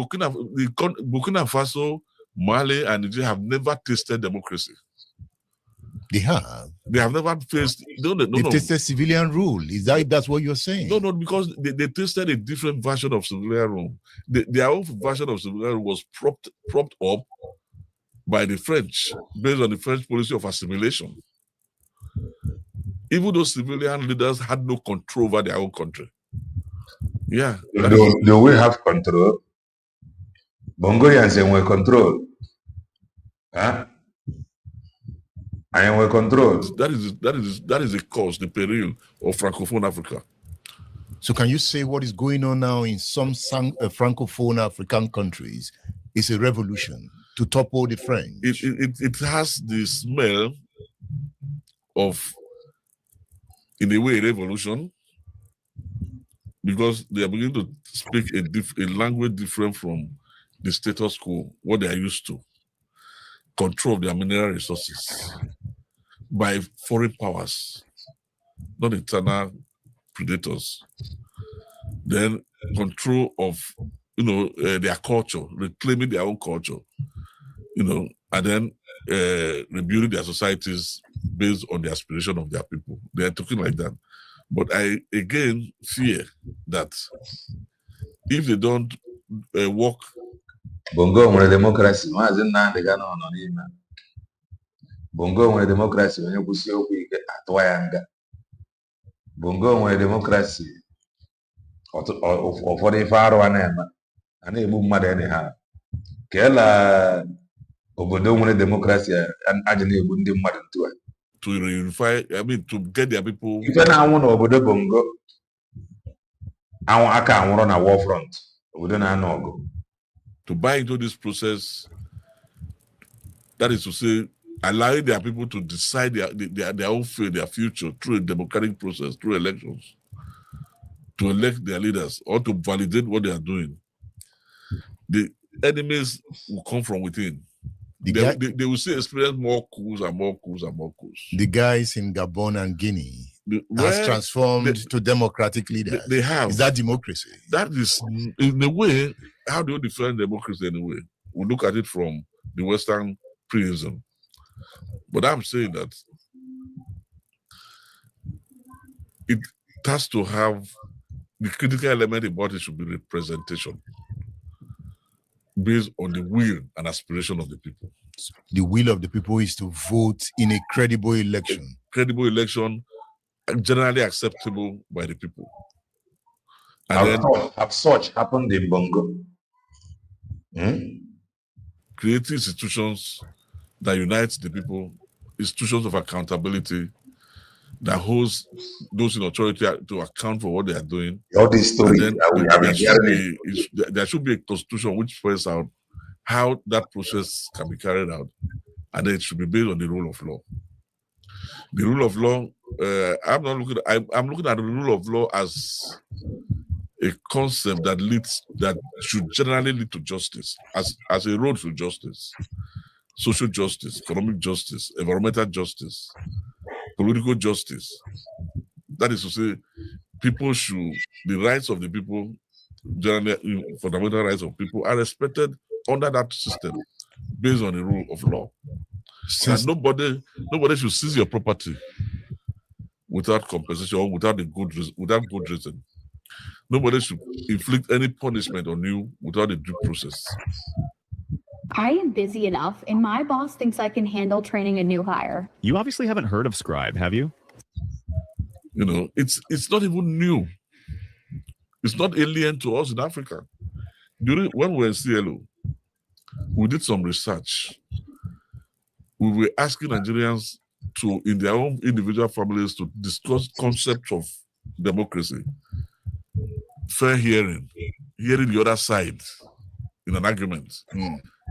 Burkina Faso, Mali, and Nigeria have never tasted democracy. They have. They have never faced. They've tasted civilian rule. Is that's what you're saying? No, because they tasted a different version of civilian rule. Their own version of civilian rule was propped up by the French, based on the French policy of assimilation. Even though civilian leaders had no control over their own country. Yeah. Do we have control? Bongorians have control. Huh? I am control. That is a cause, the peril of Francophone Africa. So can you say what is going on now in some Francophone African countries is a revolution to topple the French? It has the smell of, in a way, a revolution, because they are beginning to speak a language different from the status quo, what they are used to. Control of their mineral resources by foreign powers, not internal predators. Then control of, their culture, reclaiming their own culture, and then rebuilding their societies based on the aspiration of their people. They are talking like that. But I, again, fear that if they don't work. Bongo nwere democracy. Bongo nwere democracy. Onye kwụsị okwu ike atụwa ya nga. Bongo nwere democracy. Ụfọdụ ife arụ a na-eme. A na-egbu mmadụ anyhow. Keela obodo nwere democracy aja na-egbu ndị mmadụ ntu a. To reunify, to get their people. Ife na-anwụ n'obodo Bongo. Anwụ aka anwụrụ na war front. Obodo na-anọ ọgụ. To buy into this process, that is to say, allowing their people to decide their own fate, their future through a democratic process, through elections, to elect their leaders or to validate what they are doing. The enemies will come from within. They will still experience more coups and more coups and more coups. The guys in Gabon and Guinea has transformed to democratic leaders. They have. Is that democracy? That is, in a way, how do you define democracy anyway? We look at it from the Western prism. But I'm saying that it has to have, the critical element about it should be representation based on the will and aspiration of the people. The will of the people is to vote in a credible election. A credible election, generally acceptable by the people. And have such happened in Bongo? Creating institutions that unite the people, institutions of accountability that holds those in authority to account for what they are doing. All this story, there should be a constitution which spells out how that process can be carried out, and then it should be based on the rule of law. The rule of law, I'm looking at the rule of law as a concept that should generally lead to justice, as a road to justice, social justice, economic justice, environmental justice, political justice. That is to say, the rights of the people, generally fundamental rights of people, are respected under that system based on the rule of law. And nobody should seize your property without compensation or without good reason. Nobody should inflict any punishment on you without a due process. I am busy enough, and my boss thinks I can handle training a new hire. You obviously haven't heard of Scribe, have you? You know, it's not even new. It's not alien to us in Africa. When we were in CLO, we did some research. We were asking Nigerians in their own individual families, to discuss concepts of democracy, fair hearing the other side in an argument.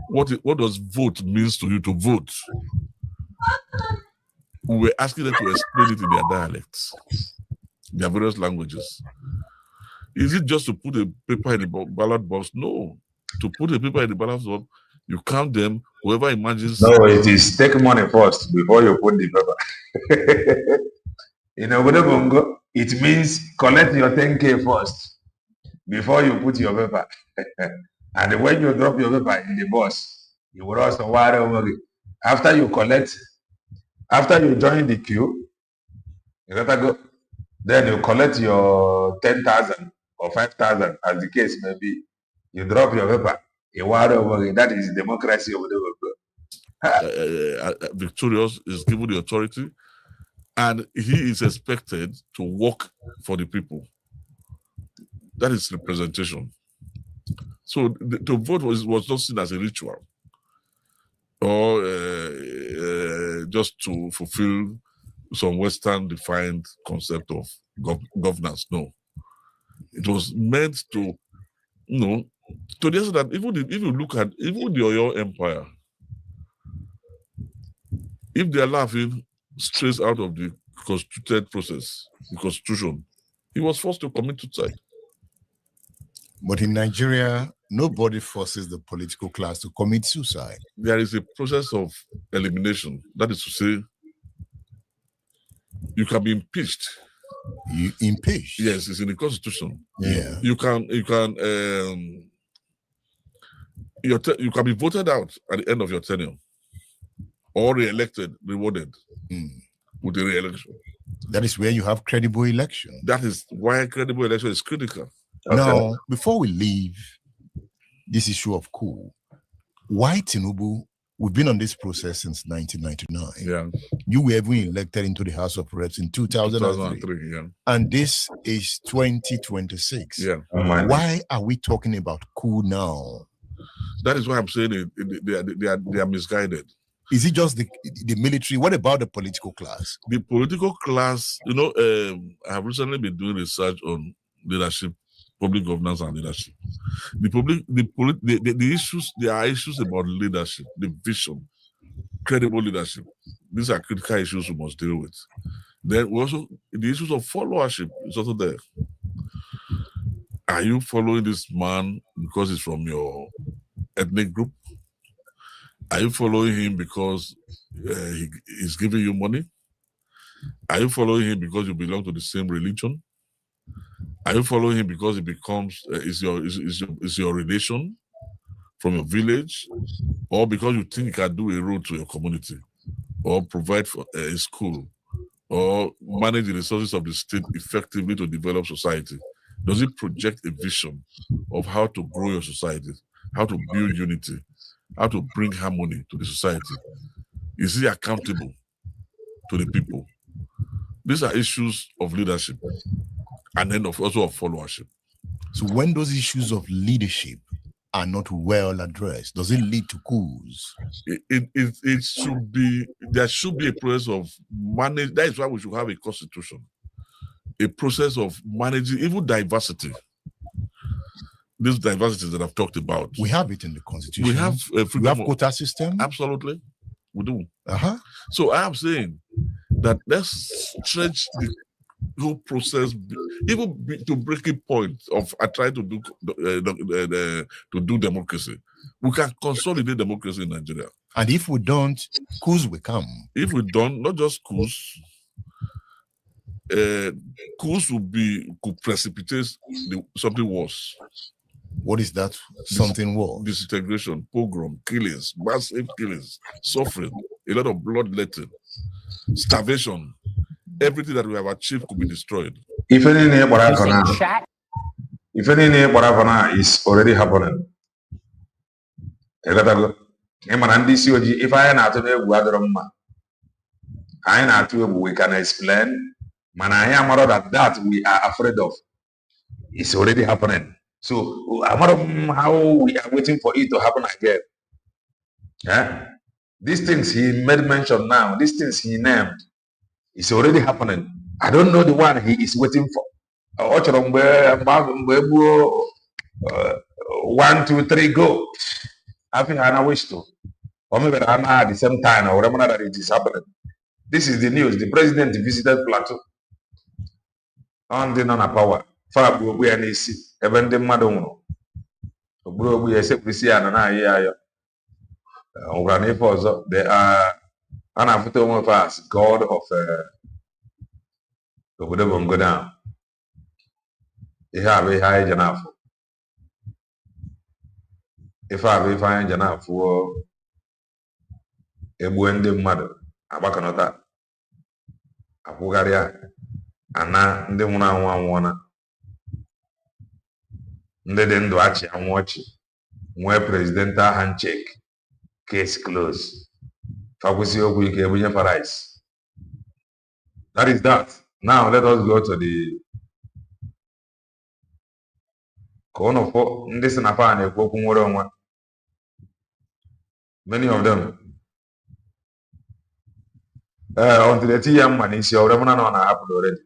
What does vote means to you to vote? We were asking them to explain it in their dialects, their various languages. Is it just to put a paper in the ballot box? No. To put a paper in the ballot box, you count them, whoever imagines. No, it is take money first before you put the paper. In Obodo, it means collect your 10K first before you put your paper. And when you drop your paper in the box, you will also worry over it. After you join the queue, you gotta go. Then you collect your 10,000 or 5,000, as the case may be. You drop your paper. You worry over it. That is democracy over there. Victorious is given the authority, and he is expected to work for the people. That is representation. So to vote was not seen as a ritual or just to fulfill some Western defined concept of governance. No, it was meant to, to the extent that if you look at even the Oyo Empire, if they are laughing straight out of the constituted process, the constitution, he was forced to commit suicide. But in Nigeria, nobody forces the political class to commit suicide. There is a process of elimination. That is to say, you can be impeached. You impeached? Yes, it's in the constitution. Yeah. You can be voted out at the end of your tenure, or re-elected, rewarded with the re-election. That is where you have credible election. That is why credible election is critical. Okay. Now, before we leave this issue of coup, why Tinubu? We've been on this process since 1999. Yeah. You were even elected into the House of Reps in 2003. Yeah. And this is 2026. Yeah. Why are we talking about coup now? That is why I'm saying they are misguided. Is it just the military? What about the political class? The political class, I have recently been doing research on leadership, public governance and leadership. The issues, there are issues about leadership, the vision, credible leadership. These are critical issues we must deal with. Then we also, the issues of followership is also there. Are you following this man because he's from your ethnic group? Are you following him because he's giving you money? Are you following him because you belong to the same religion? Are you following him because he becomes is your relation from your village, or because you think he can do a road to your community, or provide for a school, or manage the resources of the state effectively to develop society? Does it project a vision of how to grow your society, how to build unity, how to bring harmony to the society? Is he accountable to the people? These are issues of leadership, and then also of followership. So when those issues of leadership are not well addressed, does it lead to coups? It should be, there should be a process of manage. That is why we should have a constitution, a process of managing even diversity. These diversities that I've talked about. We have it in the constitution. We have we have quota system. Absolutely, we do. So I am saying that let's stretch the whole process, even to breaking point of trying to do democracy. We can consolidate democracy in Nigeria. And if we don't, coups will come. If we don't, not just coups, coups could precipitate something worse. What is that? Something worse? Disintegration, pogrom, killings, massive killings, suffering, a lot of bloodletting, starvation. Everything that we have achieved could be destroyed. If anything is already happening. If I we can explain. That we are afraid of. It's already happening. So how we are waiting for it to happen again. Yeah? These things he made mention now, these things he named, it's already happening. I don't know the one he is waiting for. 1, 2, 3, go. I think I wish to. Or maybe at the same time, or whatever that it is happening. This is the news. The president visited Plateau. On the power. Far we are easy. Even the madam. We are simply they are as God of the whatever go down. They have a high enough. If I have a fine enough for a buende mother, a bacanota, a Bugaria, and now the one. They didn't do actually, I'm watching. Where presidential handshake, case closed. That is that. Now let us go to the corner for this and many of them. Until the TM man is your remnant on happened already.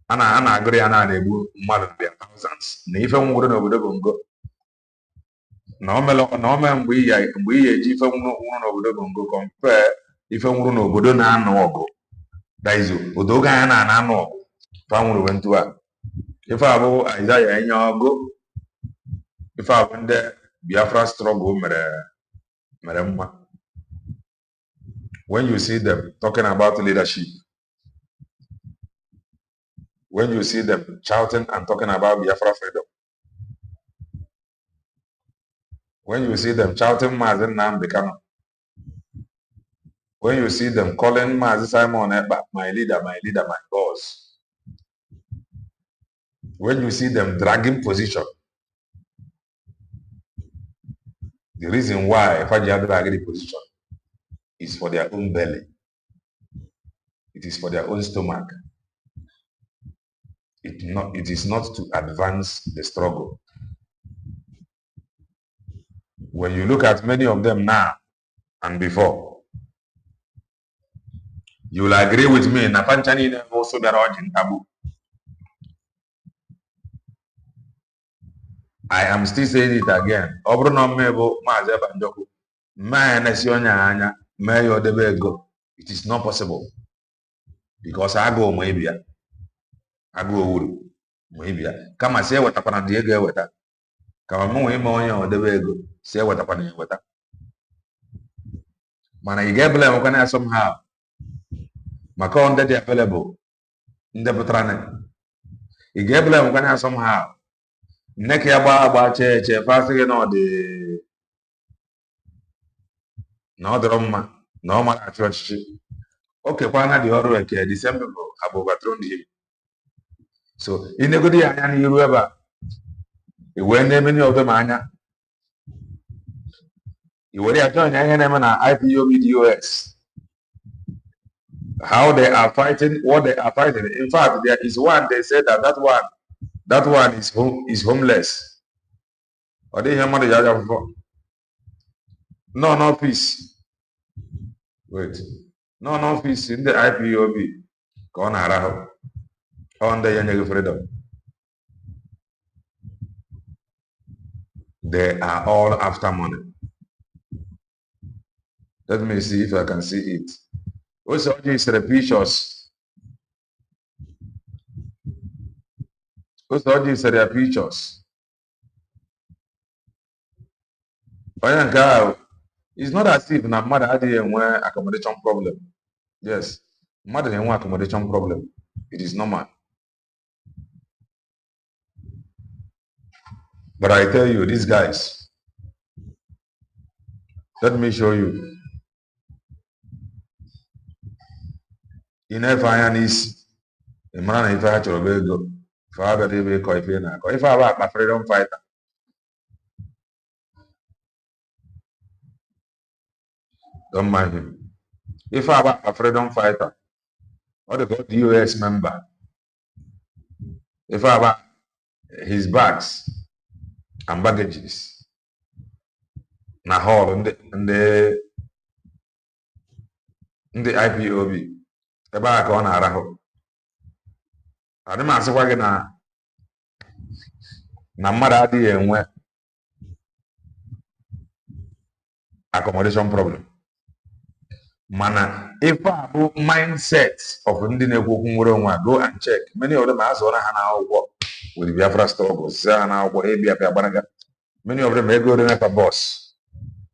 And I agree and I will mother their thousands. Even wouldn't over the bongo. Normal we if I over the bongo compare if I wouldn't over the no. That is Udoga and I know. Found went to her. If I go, Isaiah and your go. If I went there, Biafra struggle, madam. When you see them talking about leadership, when you see them shouting and talking about Biafra freedom, when you see them shouting Mazen Nambekano, when you see them calling Mazi Simon Eba, my leader, my boss, when you see them dragging position, the reason why Fajia dragging position is for their own belly. It is for their own stomach. It is not to advance the struggle. When you look at many of them now and before, you will agree with me. Napanchani also in Tabu. I am still saying it again. Obruno mebo mazebanjoku. Man esionya anya may or the go. It is not possible. Because I go maybe. I go maybe. Come and say what upon a dear with that. Come on, or the way go. Say what upon it with that. Man, I get blame somehow. My account that available. In the Petrane. You get blame somehow. Neck about church, passing on the no drama, normal at church. Okay, kwana the other like December have overthrown him. So in a good year, and you ever when many of them are you were joining IPOB US. How they are fighting, what they are fighting. In fact, there is one they said that one is homeless. Or they hear money for no peace. Wait. No peace in the IPOB. Gone on the young freedom. They are all after money. Let me see if I can see it. Also, these pictures. Also, these are pictures. It's not as if na mother had a accommodation problem. Yes, mother had one accommodation problem. It is normal. But I tell you, these guys, let me show you. In F.I.N. is a man if I had to go. Father, they will call if I have a freedom fighter. Don't mind him. If I have a freedom fighter, or the US member, if I have his bags and baggages, na hall in the IPOB, the back on Araho. I don't answer why na mother and where accommodation problem. Mana, if I have mindset of Indian go and check. Many of them has on a work with Biafra struggles. Many of them go to a boss.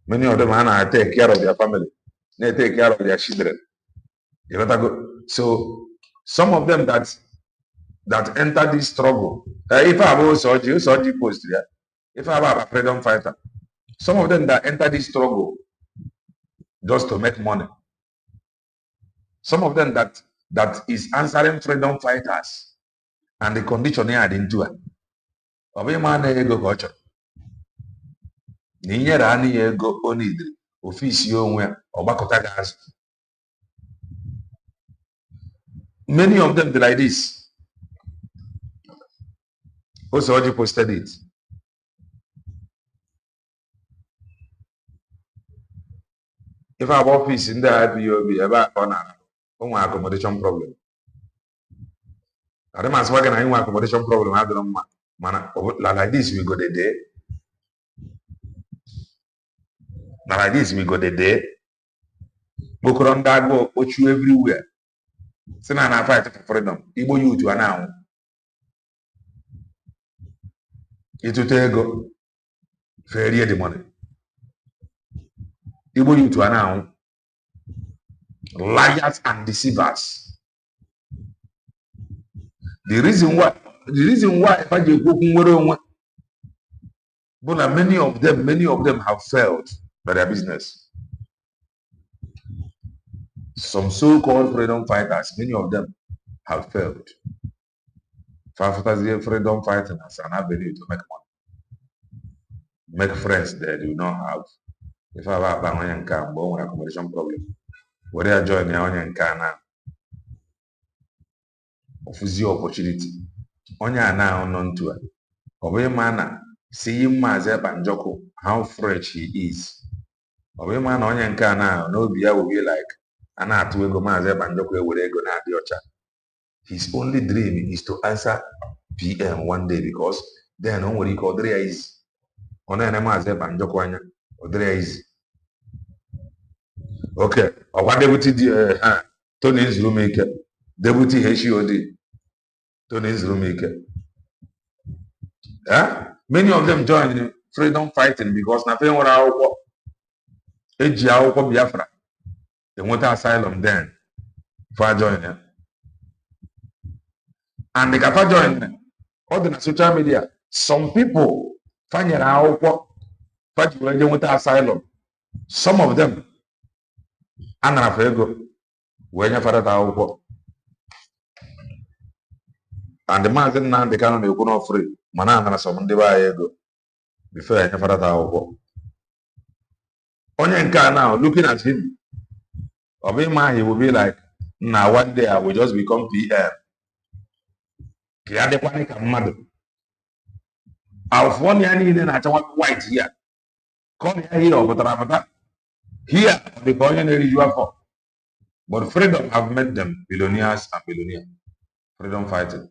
Many of them take care of their family. They take care of their children. So some of them that enter this struggle. If I have also post here, if I have a freedom fighter, some of them that enter this struggle just to make money. Some of them that is answering freedom fighters and the condition they are into it. Ego culture. Ninyere ani ego onidri ofisi onwe ogbakọta gas. Many of them like this. Also, you posted it. If I have office in the IPOB, ever on accommodation problem. I don't know why I have accommodation problem. I don't know. Man, like this we go the day. Like this we go the day. Go around that go put you everywhere. So now I fight for freedom. Igbo youth are now. It will take go fair the money. Igbo youth are now liars and deceivers. The reason why if I go but many of them have failed by their business. Some so-called freedom fighters, many of them have failed. Freedom fighting as an avenue to make money. Make friends they do not have. If I have a accommodation problem, where they join the onion can offers opportunity. Onya now known to it. Obey mana see him as a banjoko, how fresh he is. Obey man onion can now, no beer will be like an art will go as a banjoko with ego na diocha. His only dream is to answer PM one day because then on what he called there is on an as a banjoko or there is. Okay. Ọkwa deputy Tony Nzurumike. Deputy HOD. Tony Nzurumike. Yeah? Many of them joined freedom fighting because na nwere akwụkwọ eji akwụkwọ Biafra enweta asylum then for join ya. And the kafa join all the social media. Some people fanyere akwụkwọ faji wee je nweta asylum. Some of them anara fa ego wee nyefere ta akwụkwọ. And the man didn't know the canon you could free. Manana some ndị be anyị ego before nyefere ta akwụkwọ. Onye nke now looking at him, of him he will be like, now one day I will just become PM. Kiadekwane ka mmadụ. Alfoni ya niile na-achawa white here. Come here ọ pụtara apụta. Here the onye na-eriju afọ. But freedom have made them billionaires and billionaires. Freedom fighting.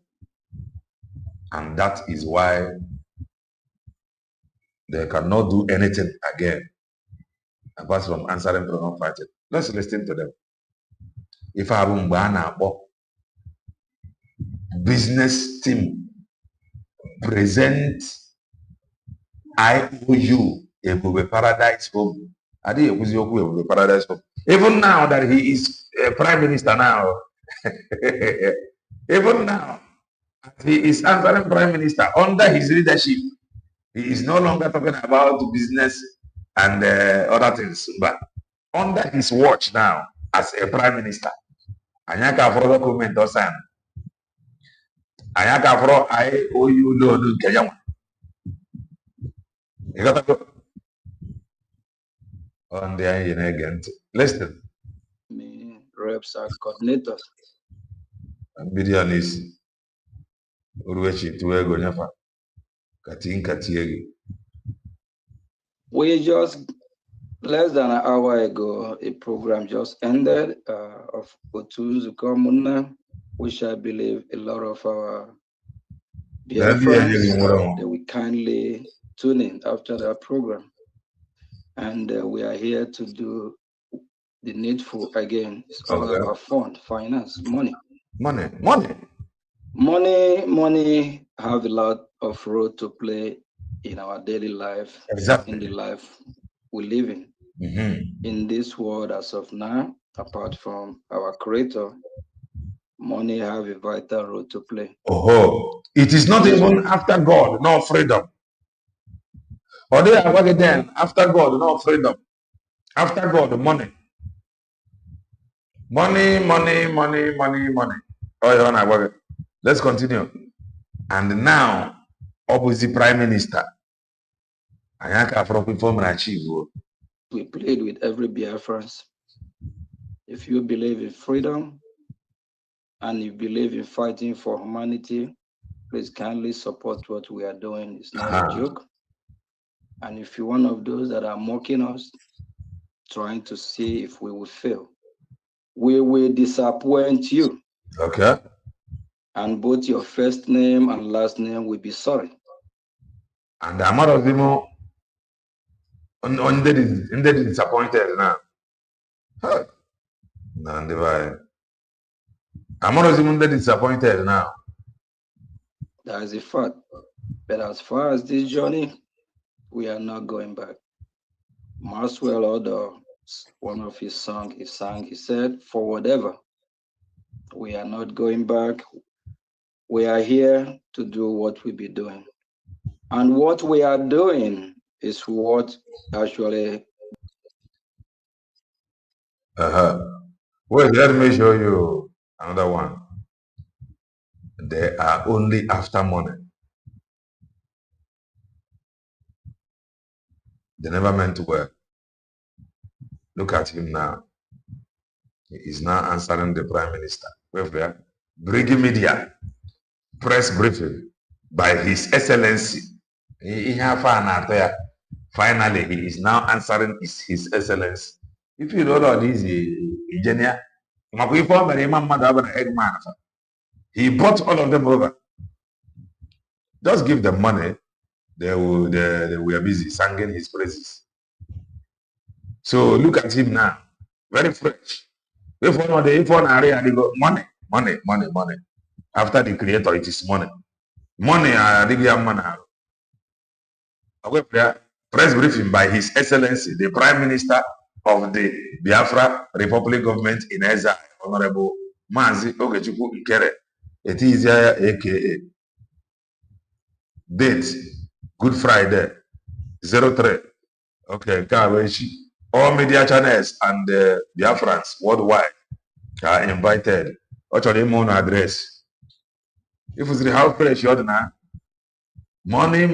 And that is why they cannot do anything again apart from answering freedom fighting. Let's listen to them. If I have a business team present IOU a paradise home. I did a paradise home. Even now that he is prime minister now, even now he is answering prime minister under his leadership. He is no longer talking about business and other things, but under his watch now as a prime minister. Anyaka for document or sign. Anyaka for IOU loan Kenya. You got to go on the again. Listen. Me reps and coordinators. And Bidian is Uruechi to Ego Nyafa. Katin Katiegi. We just less than an hour ago, a program just ended of Otuzu Komuna, which I believe a lot of our dear friends they will kindly tune in after that program. And we are here to do the needful again. It's all about fund, finance, money. Money have a lot of role to play in our daily life, exactly. In the life we live in. In this world as of now, apart from our creator, money have a vital role to play. Oh, it is not even after God, no freedom. Or they are working then after God, no freedom. After God, money. Oh, you're not working. Let's continue. And now, opposite prime minister. We played with every Biafran. If you believe in freedom and you believe in fighting for humanity, please kindly support what we are doing. It's not a joke. And if you're one of those that are mocking us, trying to see if we will fail, we will disappoint you. Okay. And both your first name and last name will be sorry. And I'm not of them on the disappointed now. Huh. I'm not even disappointed now. That is a fact. But as far as this journey, we are not going back. Maxwell Order, one of his songs he sang, he said, for whatever, we are not going back. We are here to do what we be doing. And what we are doing is what actually... Wait, let me show you another one. They are only after money. They never meant to work. Look at him now. He is now answering the prime minister. Bringing media, press briefing by His Excellency. Finally, he is now answering His Excellency. If you don't know this, engineer, he brought all of them over. Just give them money. They were busy singing his praises. So look at him now. Very fresh. If one area they go money. After the creator, it is money. Money press briefing by His Excellency, the Prime Minister of the Biafra Republic Government in exile, Honorable Mazi Ogechukwu Ikere. It is aka date Good Friday 03. Okay, all media channels and Biafrans worldwide are invited. What's your email address? If you see how fresh you're now, money.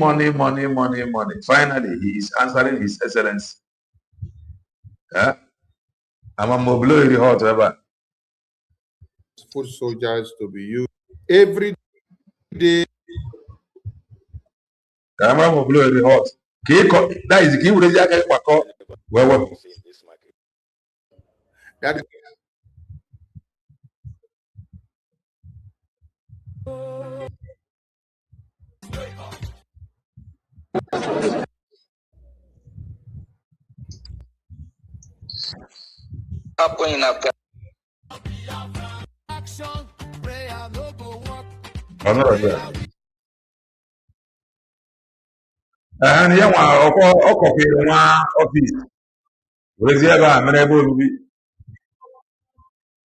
Finally, he is answering His Excellency. I'm a mobile the hot ever. Foot soldiers to be used every day. I'm a mobile the hot. That is the key with the jacket. Well, That is and yeah, office. Where's the other?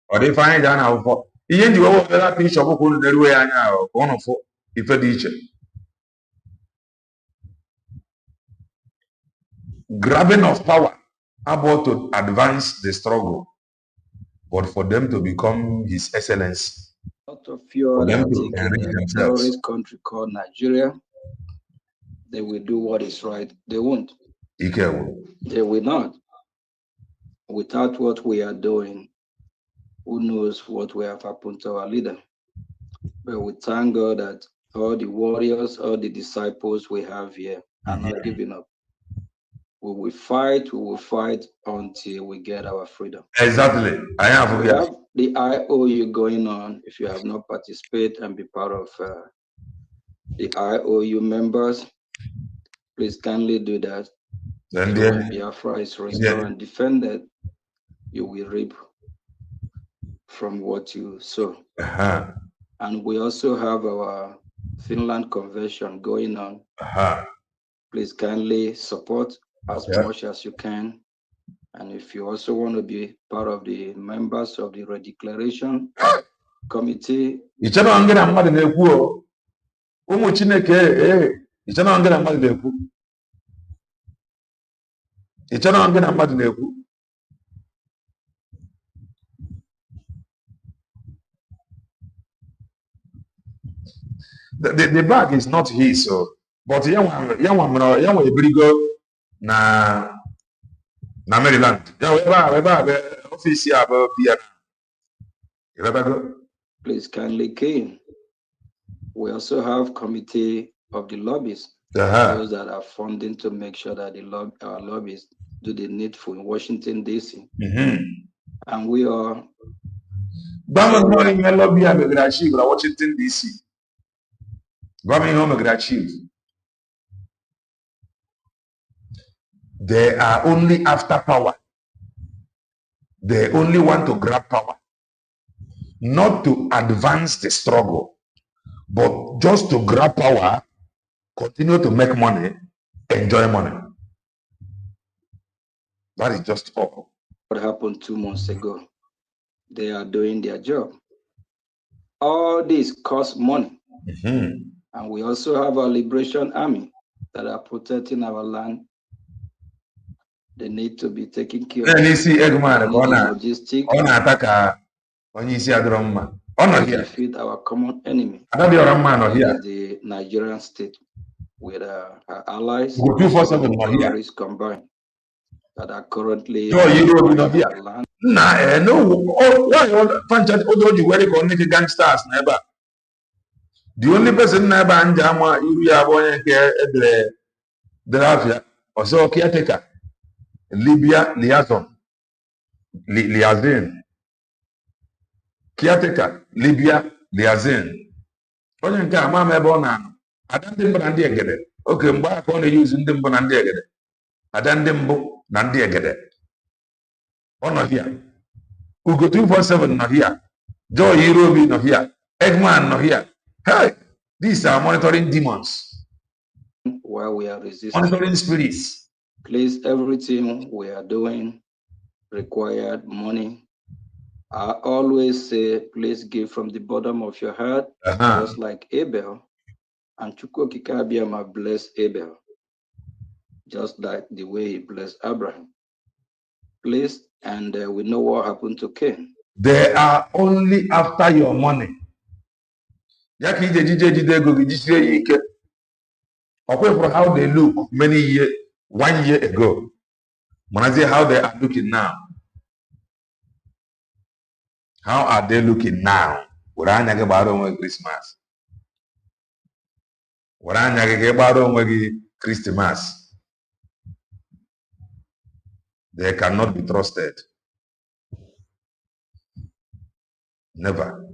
Or they find out for Ian you over that piece of the way I know, one of if a teacher. Grabbing of power about to advance the struggle, but for them to become His Excellency. A lot of fuel they are taking in a terrorist country called Nigeria. They will do what is right. They won't. They will not. Without what we are doing, who knows what will have happened to our leader. But we thank God that all the warriors, all the disciples we have here are not giving up. We will fight until we get our freedom. Exactly. I have the IOU going on. If you have not participated and be part of the IOU members, please kindly do that. And so when Biafra is restored and defended, you will reap from what you sow. And we also have our Finland convention going on. Please kindly support as much as you can. And if you also want to be part of the members of the Redeclaration Committee, the bag is not his, so but young na Maryland. Office please kindly came. We also have committee of the lobbies, those that are funding to make sure that our lobbies do the needful in Washington, D.C. And we are Washington, D.C. They are only after power. They only want to grab power, not to advance the struggle, but just to grab power, continue to make money, enjoy money. That is just all. What happened 2 months ago? They are doing their job. All this costs money. And we also have our Liberation Army that are protecting our land. They need to be taken care of. Logistics to defeat our common enemy. The Nigerian state with our allies combined that are currently land. Gangsters never. The only person never and Jama the also caretaker. Libya liaison. Liaison. Caretaker, Libya liaison. Onye nke ama m ebe ọ na-anọ. Ada ndị mbụ na ndị egede. Oke mgbe aka ọ na-eyuzu ndị mbụ na ndị egede. Ada ndị mbụ na ndị egede. not here. Ugo 247 not here. Joy Irobi not here. Eggman not here. Hey, these are monitoring demons. While we are resisting. Monitoring spirits. Please, everything we are doing required money. I always say, please give from the bottom of your heart, just like Abel. And Chukwokikabiama blessed Abel, just like the way he blessed Abraham. Please, and we know what happened to Cain. They are only after your money. For how they look 1 year ago. When I say how they are looking now. How are they looking now? Christmas. Christmas. They cannot be trusted. Never.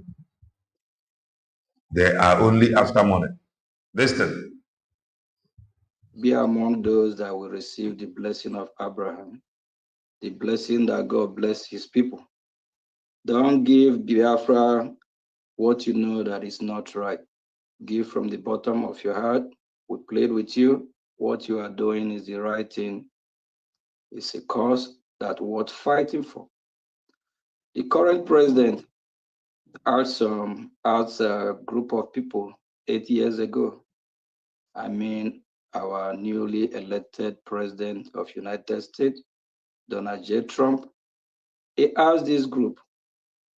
They are only after money. Listen. Be among those that will receive the blessing of Abraham, the blessing that God bless his people. Don't give Biafra what you know that is not right. Give from the bottom of your heart. We played with you. What you are doing is the right thing. It's a cause that worth fighting for. The current president asked a group of people 8 years ago. I mean, our newly elected president of United States, Donald J. Trump, he asked this group,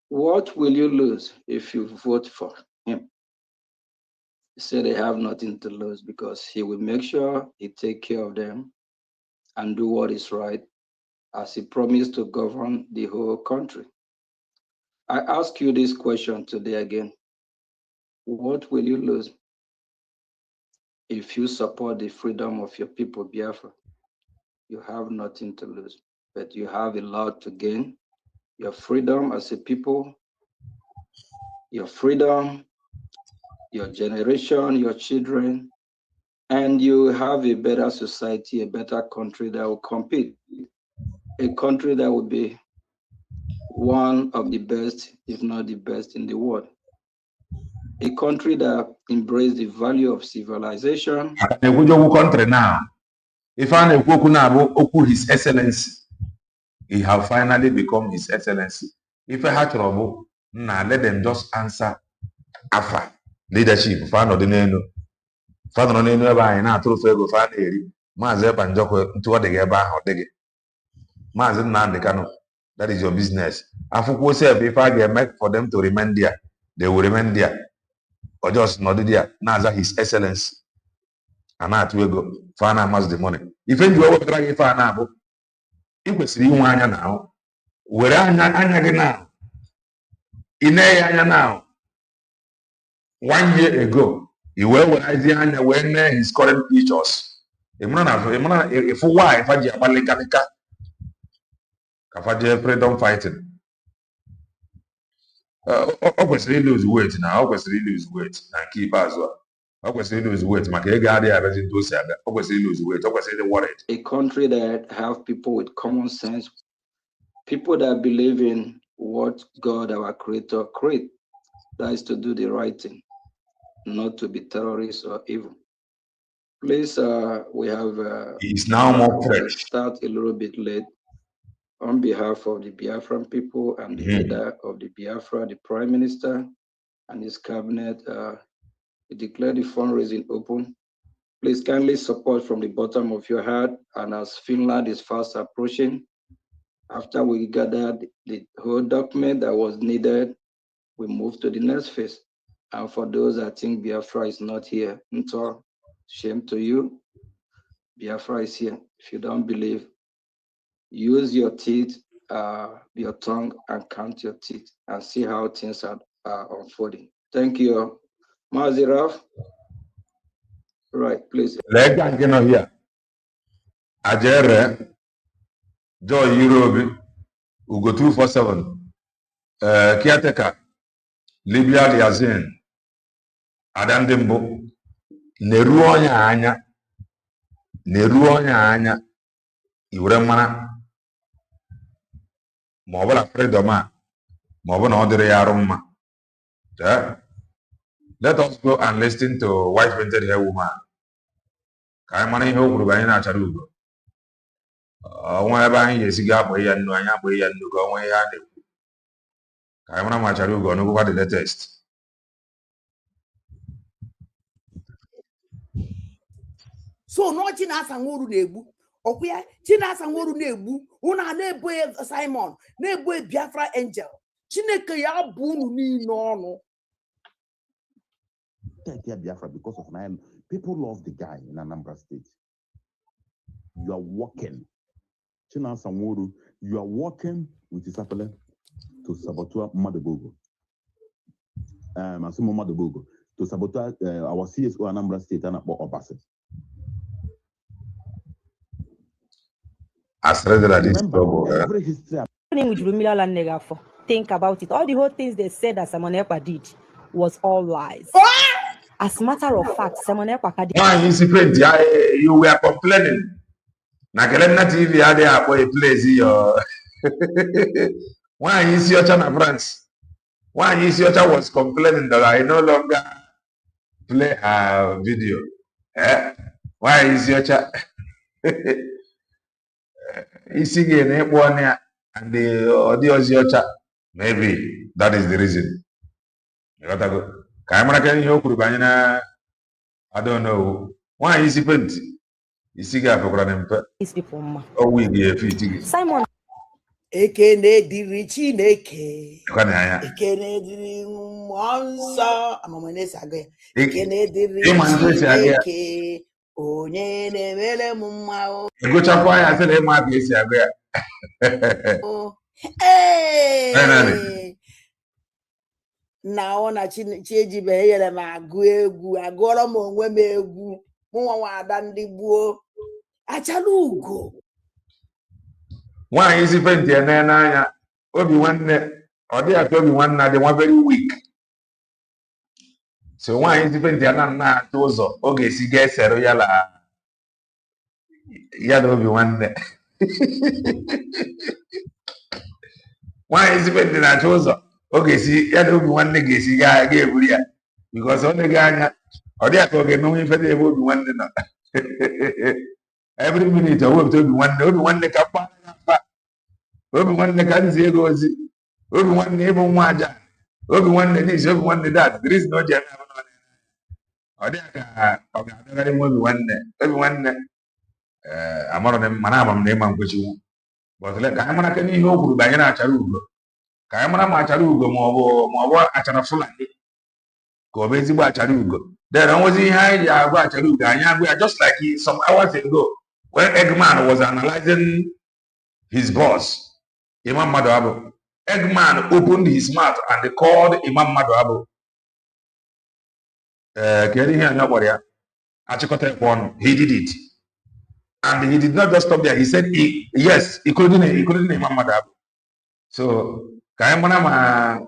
what will you lose if you vote for him? He said they have nothing to lose because he will make sure he take care of them and do what is right as he promised to govern the whole country. I ask you this question today again. What will you lose if you support the freedom of your people, Biafra? You have nothing to lose, but you have a lot to gain. Your freedom as a people, your freedom, your generation, your children, and you have a better society, a better country that will compete, a country that will be one of the best, if not the best in the world. A country that embraces the value of civilization. Country now. If I know His Excellency, he have finally become His Excellency. If I had trouble, now let them just answer Afa leadership. Fan of the name. Fan of the name by now through Fego Fan Eri. Mazep and Joko to what they get back or they Mazen Nandekano. That is your business. Afuku self, if I get met for them to remain there, they will remain there. Or just not there. Naza His Excellency. And now to go. Fana has the money. If you are trying to find it was 3 1 now. Where Anya now? In Anya now. 1 year ago, he were when Isaiah when his current pictures. If why if I get a Kafaje freedom fighting. Obviously lose weight now. Obviously lose weight and keep as well. Obviously lose weight. Obviously lose weight. Obviously worried. A country that have people with common sense, people that believe in what God, our Creator, created. That is to do the right thing, not to be terrorists or evil. Please, we have. It's now more fresh. Start a little bit late. On behalf of the Biafran people and the leader of the Biafra, the Prime Minister and his cabinet, we declare the fundraising open. Please kindly support from the bottom of your heart. And as Finland is fast approaching, after we gathered the whole document that was needed, we move to the next phase. And for those that think Biafra is not here, shame to you. Biafra is here. If you don't believe, use your teeth, your tongue, and count your teeth and see how things are unfolding. Thank you. Maziraf. Right, please. Leg and here. Ajere, Joy Eurobe, Ugo 247, Kiateka, Libya Liazin, Adandembo, Neruonya Anya, Iuremana, Mobile freedom, mobile order yaruma. Let us go and listen to white painted hair woman. Kaimani ho Grubana Charugo. Whenever he is Gabo and Noya Boy and go away. Kaimana Macharugo, no over the latest. So no Chinasa Nguru Nebu. Okay, Chinasa Nguru Nebu, Una Nebo Simon, Nebo Biafra Angel. Chineke ya bunu ni no. Take care Biafra because of my people love the guy in Anambra State. You are working. Chinasa Nguru, you are working with Isapele to saboteur Madabogo. Asumo Madabogo to saboteur our CSO Anambra State and Obase. As every history. Think about it. All the whole things they said that Simon Ekpa did was all lies. As a matter of fact, Simon Ekpa did. You were complaining. Nakelena TV had a boy plays your. Why is your channel France? Why is your child was complaining that I no longer play a video? Why is your child? He's singing and the audio is your child. Maybe that is the reason. I don't know. Why is he pent? Is he got for these people? Oh, we get Simon. Ekene diri Chineke. Ekene diri Mwansa. Amamanesa again. Ekene diri Chineke. Onye nemele mumma. Go chakwa ya say le ma be si agbe. Hey. Na ona chieji be yele ma agu egwu agoro mo onwe m egwu mụnwa nwa ada ndị gbuo achala ugo. Nwaanyị isi penti ene n'anya obi nwanne ọ dị atọ obi nwanne adị nwa very weak. So nwaanyị isi penti ana na-atụ ụzọ ọ ga-esi ga-esere ya obi nwanne. Nwaanyị isi penti na-atụ ụzọ ọ ga-esi ya na obi nwanne ga-esi ga-eburu ya because ọ na-ege anya ọ dị atọ oge n'onwe ife ebe obi nwanne nọ. Every minute ọ wepụta obi nwanne ka mkpa obi nwanne ka nzi ego ozi obi nwanne ịbụ nwa aja obi nwanne n'isi obi nwanne that there is no jam ọ dị ka ọ ga-adọgharị nwa obi nwanne amarọ na mana amam na ịma nkwechiwu bọtụle ka anyị mara ka n'ihe o kwuru banyere achara ugo ka anyị mara ma achara ugo ma ọ bụ achara Fulani ka ọ bụ ezigbo achara ugo there onwezi ihe anyị ji agwa achara ugo anyị agwa ya just like some hours ago when Eggman was analyzing his boss Imam Madu. Eggman opened his mouth and they called Imam Madu. He did it. And he did not just stop there. He said, yes, he couldn't Imam Madu. So, Kayamana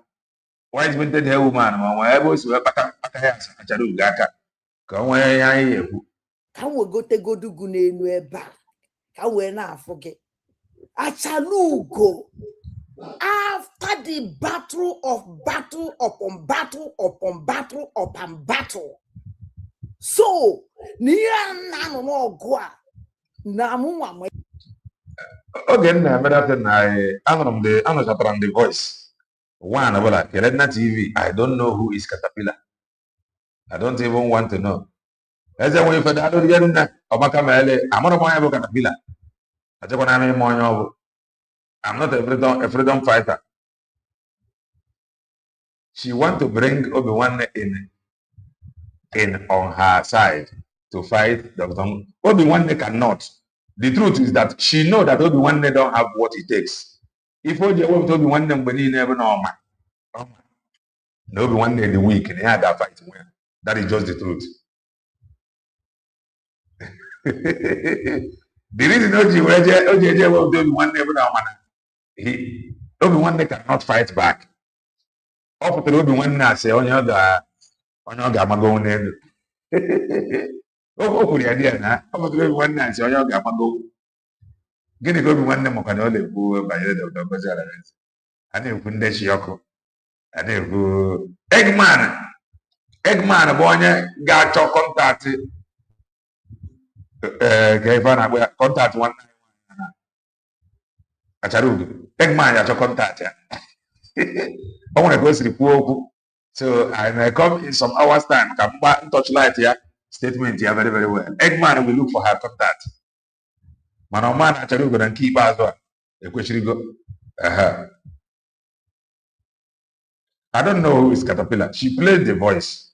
wise minted hair woman, wherever you were Patayas, Acharu Gaka. Come where Can we go to go to Gune back? Can we not forget? Achalugo. After the battle upon battle upon battle upon battle. So, near no gua. Namu again, I'm the voice. One about Keredna TV. I don't know who is Caterpillar. I don't even want to know. As I wait for the other Yeruna, Omakamele, I'm not a Caterpillar. I'm not a freedom fighter. She want to bring Obi-Wan in on her side to fight Dr. Obi-Wan cannot. The truth is that she know that Obi-Wan don't have what it takes. If Obi-Wan never know, Obi-Wan the weak and he had that fight. That is just the truth. The reason Obi-Wan never know, Obi-Wan cannot fight back. Up to Obi-Wan say on your gamago name. Oh, the idea now. Up to Obi-Wan say on your gamago. Gịnị ka obi nwanne m ka na ọ na-ekwu banyere Dr. Ngozi Alaeze? A na-ekwu ndị chi ọkụ, a na-ekwu Eggman bụ onye ga-achọ kọntaktị ka ife a na-akpọ ya kọntaktị nwanne anyị achara ugo. Eggman ya achọ kọntaktị ya o nwere ka o siri kwuo okwu. So I may come in some hours time ka mgba touchlight ya statement ya very very well. Eggman will look for her contact. Mana ọma na achara ugo na nke ikpeazụ a ekwechirigo. I don't know who is Caterpillar. She played the voice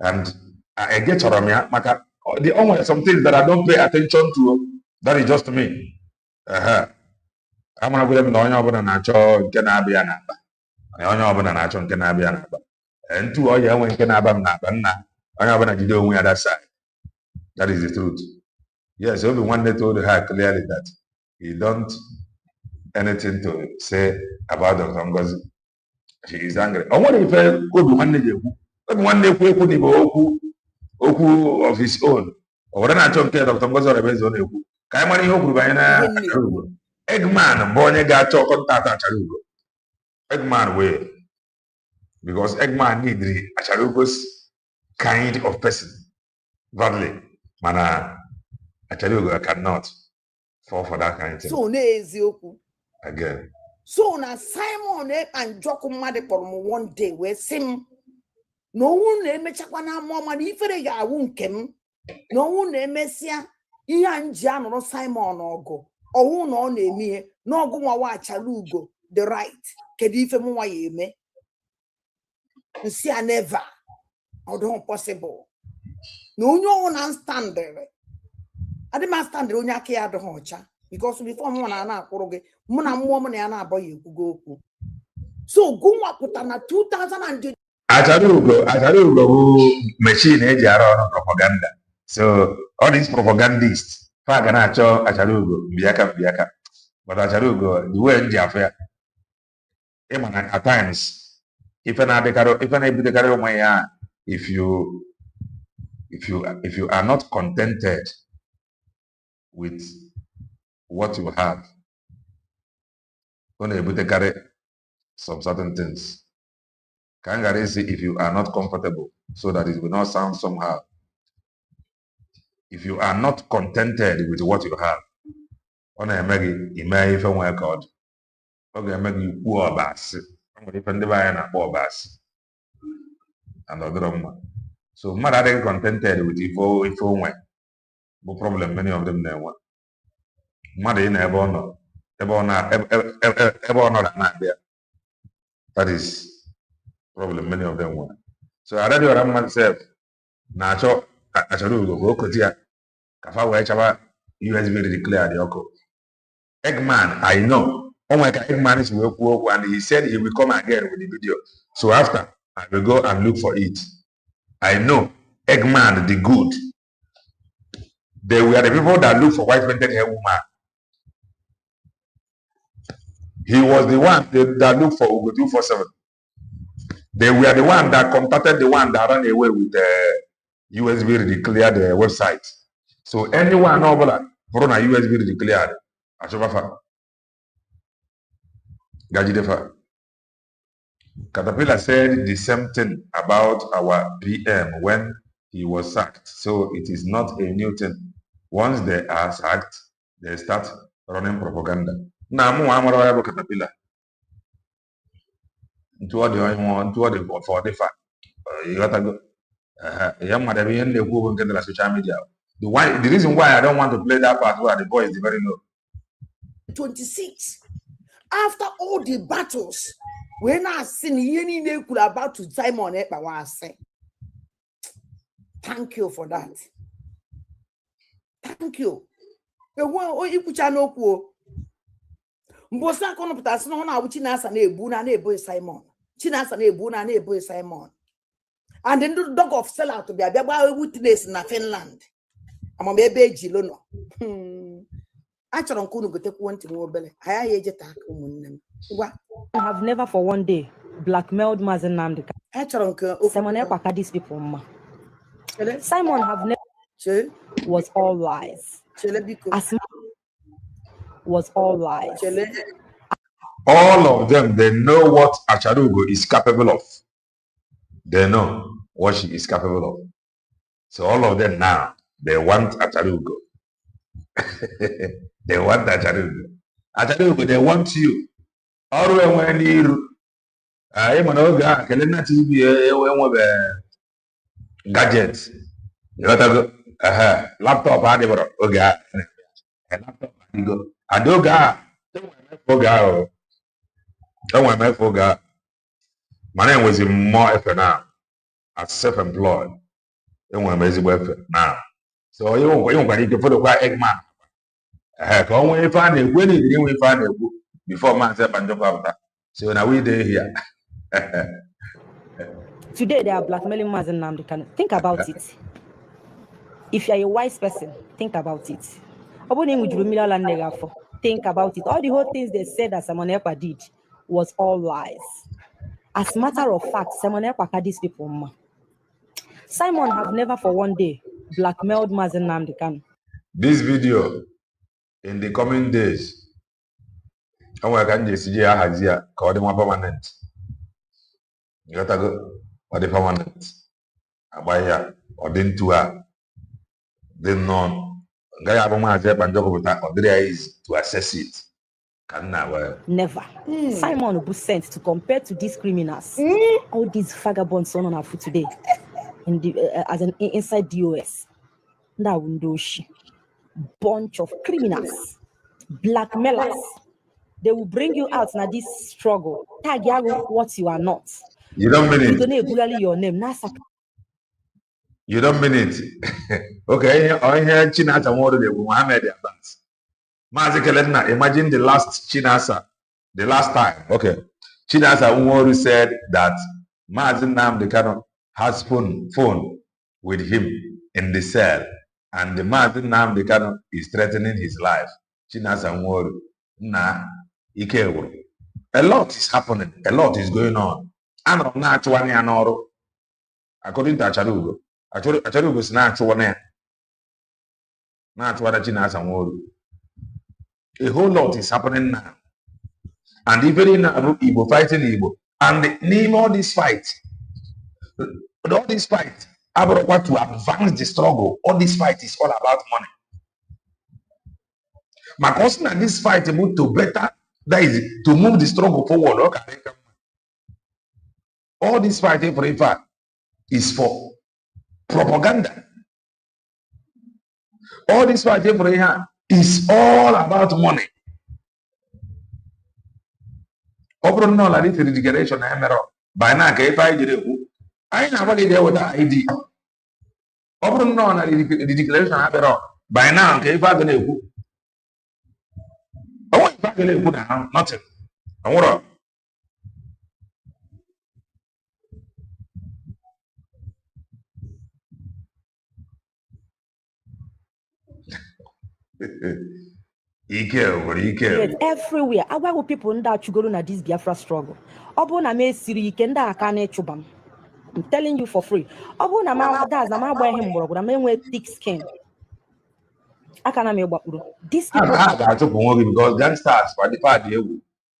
and I get from ya maka the only some things that I don't pay attention to. That is just me. I'm gonna go na onye ọbụla na-achọ nke na-abịa n'akpa. Onye ọbụla na-achọ nke na-abịa n'akpa. Ntu onye enwe nke na-aba m n'akpa nna onye ọbụla jide onwe ya that side. That is the truth. Yes, everyone told her clearly that he don't anything to say about Dr. Ngozi. She is angry. I wonder if everyone okwu of his own. Or when I talk to Dr. Ngozi Alaeze on okwu. Ka mani okwu banyere Acharugo. Eggman bonye ga chọ contact Acharugo. Eggman way. Because Eggman need Acharugo's kind of person. Badly. Mana Acharugo cannot fall for that kind of thing. So n'eziokwu. Again. So na Simon and Joko mmadụ kpọrọ m one day wee sị m na owu na-emechakwa na amụọ mana ifere ga-awụ nke m na owu na-emesịa ihe a nji anụrụ Simon ọgụ ọwụ na ọ na-eme ihe n'ọgụ nwawa Acharugo the right kedu ife m nwa ya eme nsi a never ọ dịghị possible na onye ọwụ na standere adị m standere onye aka ya adịghị ọcha because before m na-akwụrụ gị mụ na mmụọ m na ya na-abọ ya ekwugo okwu. So gụnwa pụta na 2000. Acharugo bụ machine eji arụ ọrụ propaganda. So all these propagandists fa ga na-achọ Acharugo mbịaka. But Acharugo the way nji afọ ya ịma na at times ife na-ebutekarị onwe ya if you are not contented with what you have. Gonna able to carry some certain things. Can say if you are not comfortable, so that it will not sound somehow. If you are not contented with what you have, on a may even work out. Okay, make you poor bass. I'm going to defend the buyer and poor bass. And other one. So mother contented with if way. No problem, many of them they want. Mother in ever not there. That is problem many of them want. So I already ram myself. Nacho Acharugo go kotia. Kafa we chaba USB declared the oko. Eggman, I know. Oh my God, Eggman is work and he said he will come again with the video. So after I will go and look for it. I know Eggman the good. They were the people that look for white painted hair woman. He was the one that looked for Ugo 247. They were the one that contacted the one that ran away with the USB declared the website. So anyone over that for a USB declared, Ashobafa, Gajidefa. Caterpillar said the same thing about our PM when he was sacked. So it is not a new thing. Once they are sacked, they start running propaganda. Now, I'm going to Caterpillar. Into what the for the fact. You got to go. Young mother, we only go and get the social media. The reason why I don't want to play that part where the voice is very low. 26. After all the battles, when I seen any could about to Simon I say, thank you for that. Thank you. You put your Mbosa kono putasi no na wuchi na asa na ebu na ebo Simon. Chinasa na ebu na ebo Simon. And then the dog of sell out to be a witness na Finland. I'm a baby jilo no. Actually, Kunu go take one to mobile. I have never for one day blackmailed Mazen Namdeka. Simon Epaka these people ma. Simon have never was all lies. was all lies. All of them, they know what Acharugo is capable of. They know what she is capable of. So all of them now, they want Acharugo. They want Acharugo. Acharugo, they want you. Always when you gadgets. You got to go. Laptop, laptop, go. Adoga. Don't want my foga. My name was more effort now. As self-employed. Don't want my effort now. So you want to put a quiet egg man. Come when you find it, when you find it before myself and jump after. So now we there here. Today they are blackmailing Mazen Namdekan. Think about it. If you are a wise person, think about it. Think about it. All the whole things they said that Simon Ekpa did was all lies. As a matter of fact, Simon Ekpa had these people. Simon have never for one day blackmailed Mazen Namdekan. This video in the coming days, I can just see Hazia called him permanent. You got to go or the permanent. Abaya or then to her. Then none. Guy is to assess it. Never. Simon will be sent to compare to these criminals. All these vagabonds on our foot today, in the as an inside DOS. That window, bunch of criminals, blackmailers. They will bring you out now this struggle. Tag you what you are not. You don't mean it. Your name. You don't mean it. Okay, I hear Chinasa more than Muhammad advance. Mazikelena, imagine the last Chinasa, the last time. Okay. Chinasa Umoru said that Mazin Namdekan has phone with him in the cell. And the Mazin Namdekan is threatening his life. Chinasa Umoru. A lot is happening. A lot is going on. And according to Acharugo. Acharugo is not one. Not what Chinasa Umoru. A whole lot is happening now. And even in Igbo fighting Igbo. And name all this fight. All this fight. About to advance the struggle. All this fight is all about money. My cousin and this fight move to better. That is to move the struggle forward. Okay. All this fighting for a is for propaganda. All this fighting for a is all about money. Open no like this declaration by now if I never get there with the ID. Open no like the declaration by now if I gonna who. Oh, if I gonna put down nothing. And what up? Everywhere. Why will people that you go to this Biafra struggle? I'm telling you for free. Thick skin. These people because gangsters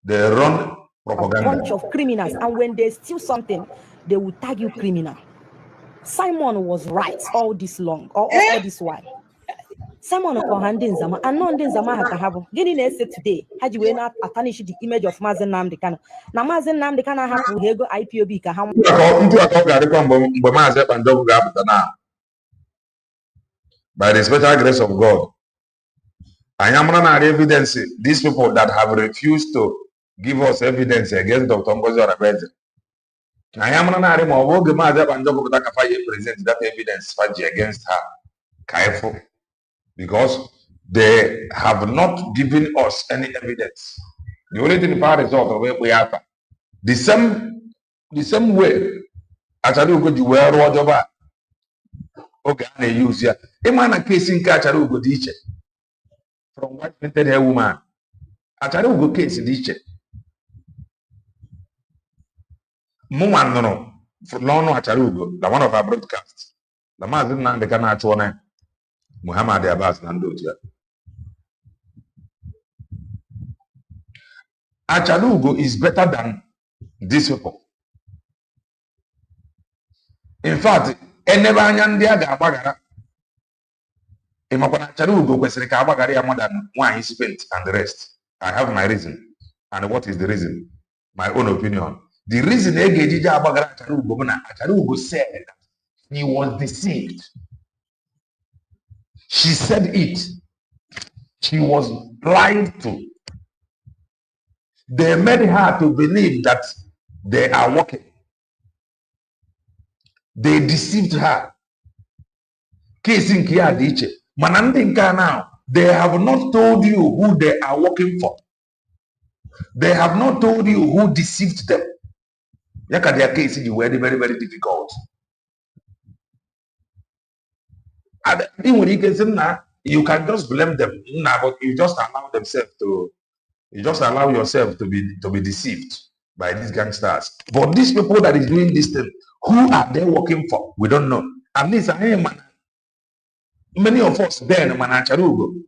they run propaganda. A bunch of criminals, and when they steal something, they will tag you criminal. Simon was right all this long, all this while. Simon Okohandin Zama, and non Zama Hakahabo. Getting essay today, had you not tarnish the image of Mazen Namdekan. Now Mazen Namdekan have to go IPOB Kaham. By the special grace of God, I am not evidence. These people that have refused to give us evidence against Dr. Ngozi Orabeze. I am not present that evidence against her. Careful. Because they have not given us any evidence. The only thing part is of where we are. The same way as I do go to where Roger okay, they use here. A man a case in Kacharugo teacher from white painted hair woman. Acharugo case teacher. Muman no for Lono Acharugo, the one of our broadcasts. The man didn't the Kanachone. Muhammad Abbas Nandoja. Achalugo is better than these people. In fact, enebe anya ndị a ga-agbagara ịmakwa na Achalugo kwesịrị ka agbagara ya more than nwaanyị spent and the rest. I have my reason. And what is the reason? My own opinion. The reason e ga-ejije agbagara Achalugo bụ na Achalugo said that he was deceived. She said it. She was lied to. They made her to believe that they are working. They deceived her. Case in Kia Diche. Manandinka now, they have not told you who they are working for. They have not told you who deceived them. Yaka their case is very, very, very difficult. And when you can say now, you can just blame them. Nah, but you just allow themselves to, you just allow yourself to be deceived by these gangsters. But these people that is doing this thing, who are they working for? We don't know. At least many of us then, Manacharugo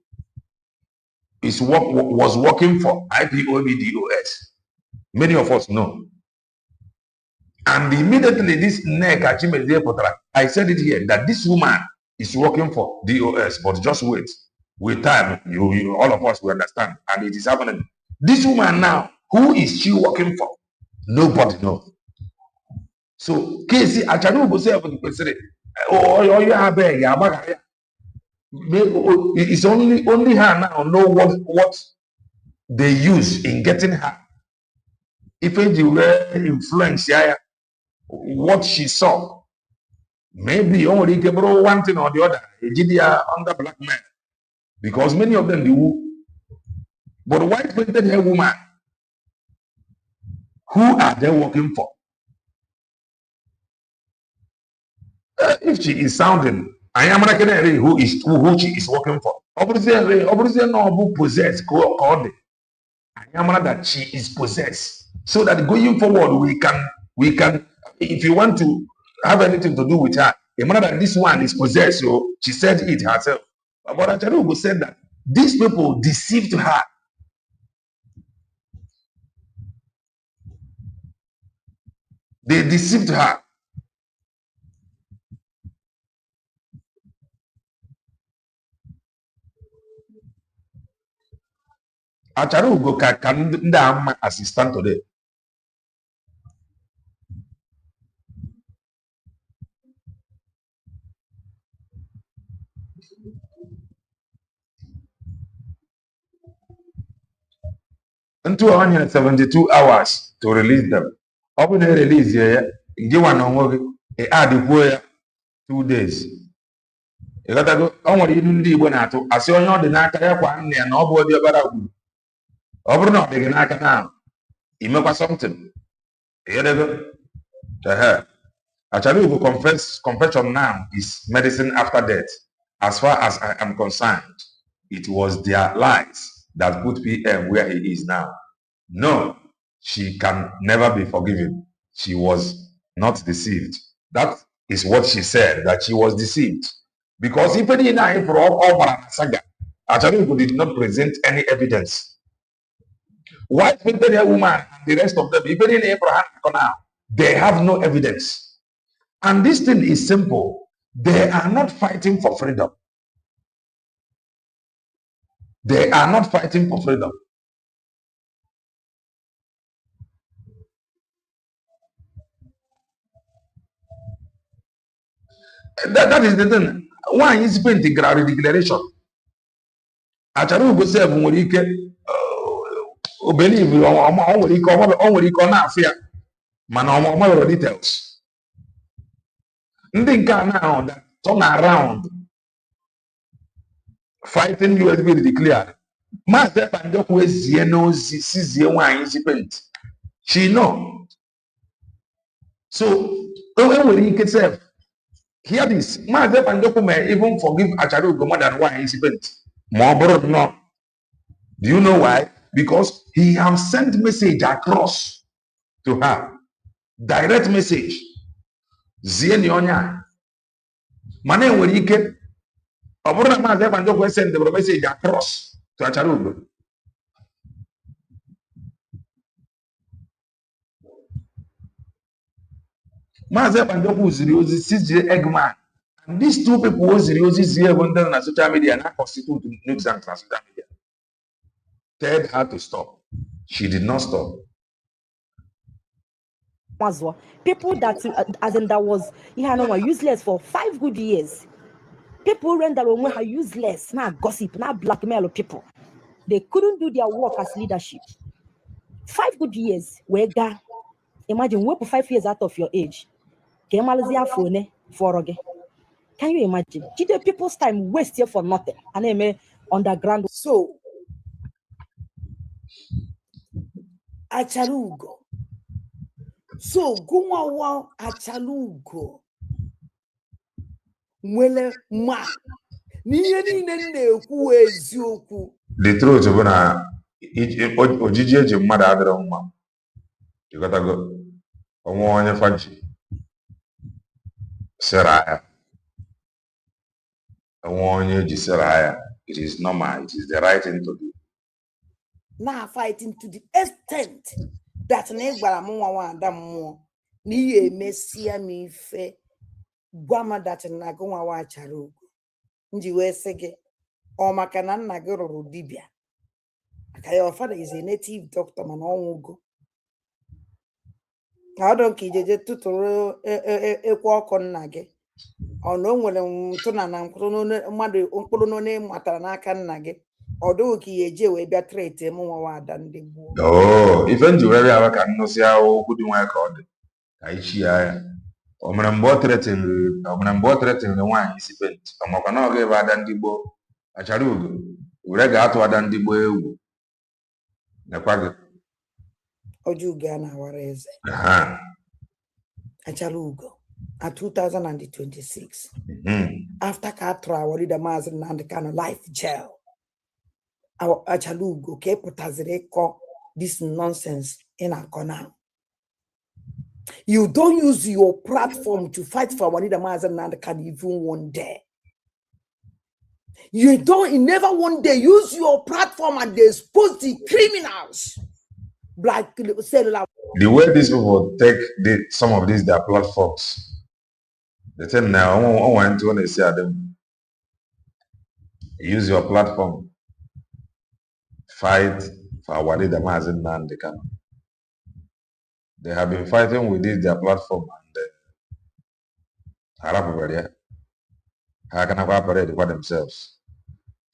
was working for IPOBDOS. Many of us know. And immediately this neck, I said it here, that this woman is working for DOS, but just wait. With time, you all of us will understand. And it is happening. This woman now, who is she working for? Nobody knows. So, Casey, Acharugo say, oh, you have a it's only her now know what they use in getting her. If you were influenced, what she saw, maybe only one thing or the other, under blackmail, because many of them do. But white painted hair woman, who are they working for? If she is sounding, I am not who she is working for. Obviously, no who possess called I am not that she is possessed. So that going forward, we can, if you want to have anything to do with her, remember that this one is possessed, so she said it herself. But Acharugo said that these people deceived her. They deceived her. Acharugo can assistant today. Into 172 hours to release them. Open the release here, give one on add the 2 days. You got to go on what you do when I told. I saw you the Naka one and nobody about Obrno begin now. You make something. Here they go. Actually, we confession now is medicine after death. As far as I am concerned, it was their lies that put PM where he is now. No, she can never be forgiven. She was not deceived. That is what she said, that she was deceived. Because even in our saga, actually, we did not present any evidence. White painted woman and the rest of them, even in Abraham now, they have no evidence. And this thing is simple. They are not fighting for freedom. They are not fighting for freedom. That is the thing. Why is painting declaration? Acharugo say believe details. Now that turn around fighting USB declared. Master Pandoku is she know. So when he can say, hear this, Master Pandoku may even forgive Acharugo more than one incident. More no. Do you know why? Because he has sent message across to her. Direct message. Zienionya. Mane when he can Obrona Master Pandoku send the message across to Acharugo. Maazị Ekpanjọkụ ziri ozi CJ Eggman. And these two people who ziri ozi zie ebe ndị na social media na constitute nuisance na social media. Told her to stop. She did not stop. People that, as in that was, were useless for 5 good years. People render her useless, now gossip, now blackmail people. They couldn't do their work as leadership. 5 good years, imagine, work for 5 years out of your age. Can you imagine? Did the people's time waste here for nothing? And I may underground. So, Achalugo. So, Gumawa Achalugo. Mwele ma. The truth bụ na ojiji eji mmadụ adịrọ mma. Ịghọtago onwe onye faji sere ahịa. Onwe onye eji sere ahịa. It is normal. It is the right thing to do. Now fighting to the extent that negbara mwa wanda mo ni ye mesia mi fe gwama that na gwa wa charo nji we sege o maka na nna gị rụrụ dibia aka your father is a native doctor man onwugo ka don ki jeje tuturu ekwa ọkụ nna gị ono nwere ntụ na mmadụ mkpụrụ no ne matara n'aka nna gị odo ki eje we bia trete mu nwa ada ndị gbo oh even you very aba kan no sia okwu dị nwa ka ọ dị ka ichi ya o mere mgbe ọ tretin nwaanyị isi pent ọmakwa na ọ ga-ebe ada ndị gbo achara ugo were ga-atụ ada ndị gbo egwu nekwa gị oju ga na awara eze achara ugo at 2026 after ka atụrụ the Maazị Nnamdi Kanu life jail Achalugo ke putazire ko this nonsense in a corner. You don't use your platform to fight for the Maazị Nnamdi Kanu even one day. You never one day use your platform and expose the criminals. The way these people take some of these their platforms, they tell now I want to say them use your platform. Fight for our leader Maazị Nnamdi Kanu. They have been fighting with their platform and how can I operate for themselves?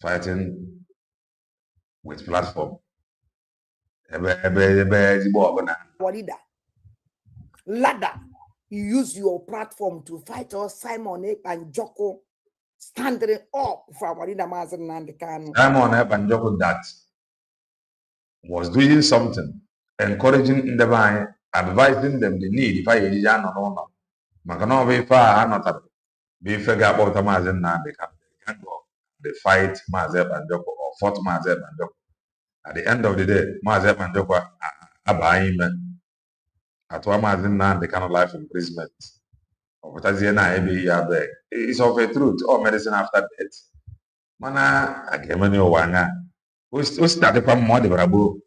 Fighting with platform. Ladder, you use your platform to fight us, Simon and Joko standing up for our leader Maazị Nnamdi Kanu. Simon and Joko that was doing something, encouraging them, advising them the need if I no. Makano be far not be figure about the Maazị Nnamdi Kanu. They can go. They fight Maazị Joko or fought Maazị Joko. At the end of the day, Maazị Joko abaime at one Maazị Nnamdi Kanu life imprisonment. It's of a truth or medicine after death. Mana agemani owanga. What's that from more brabo?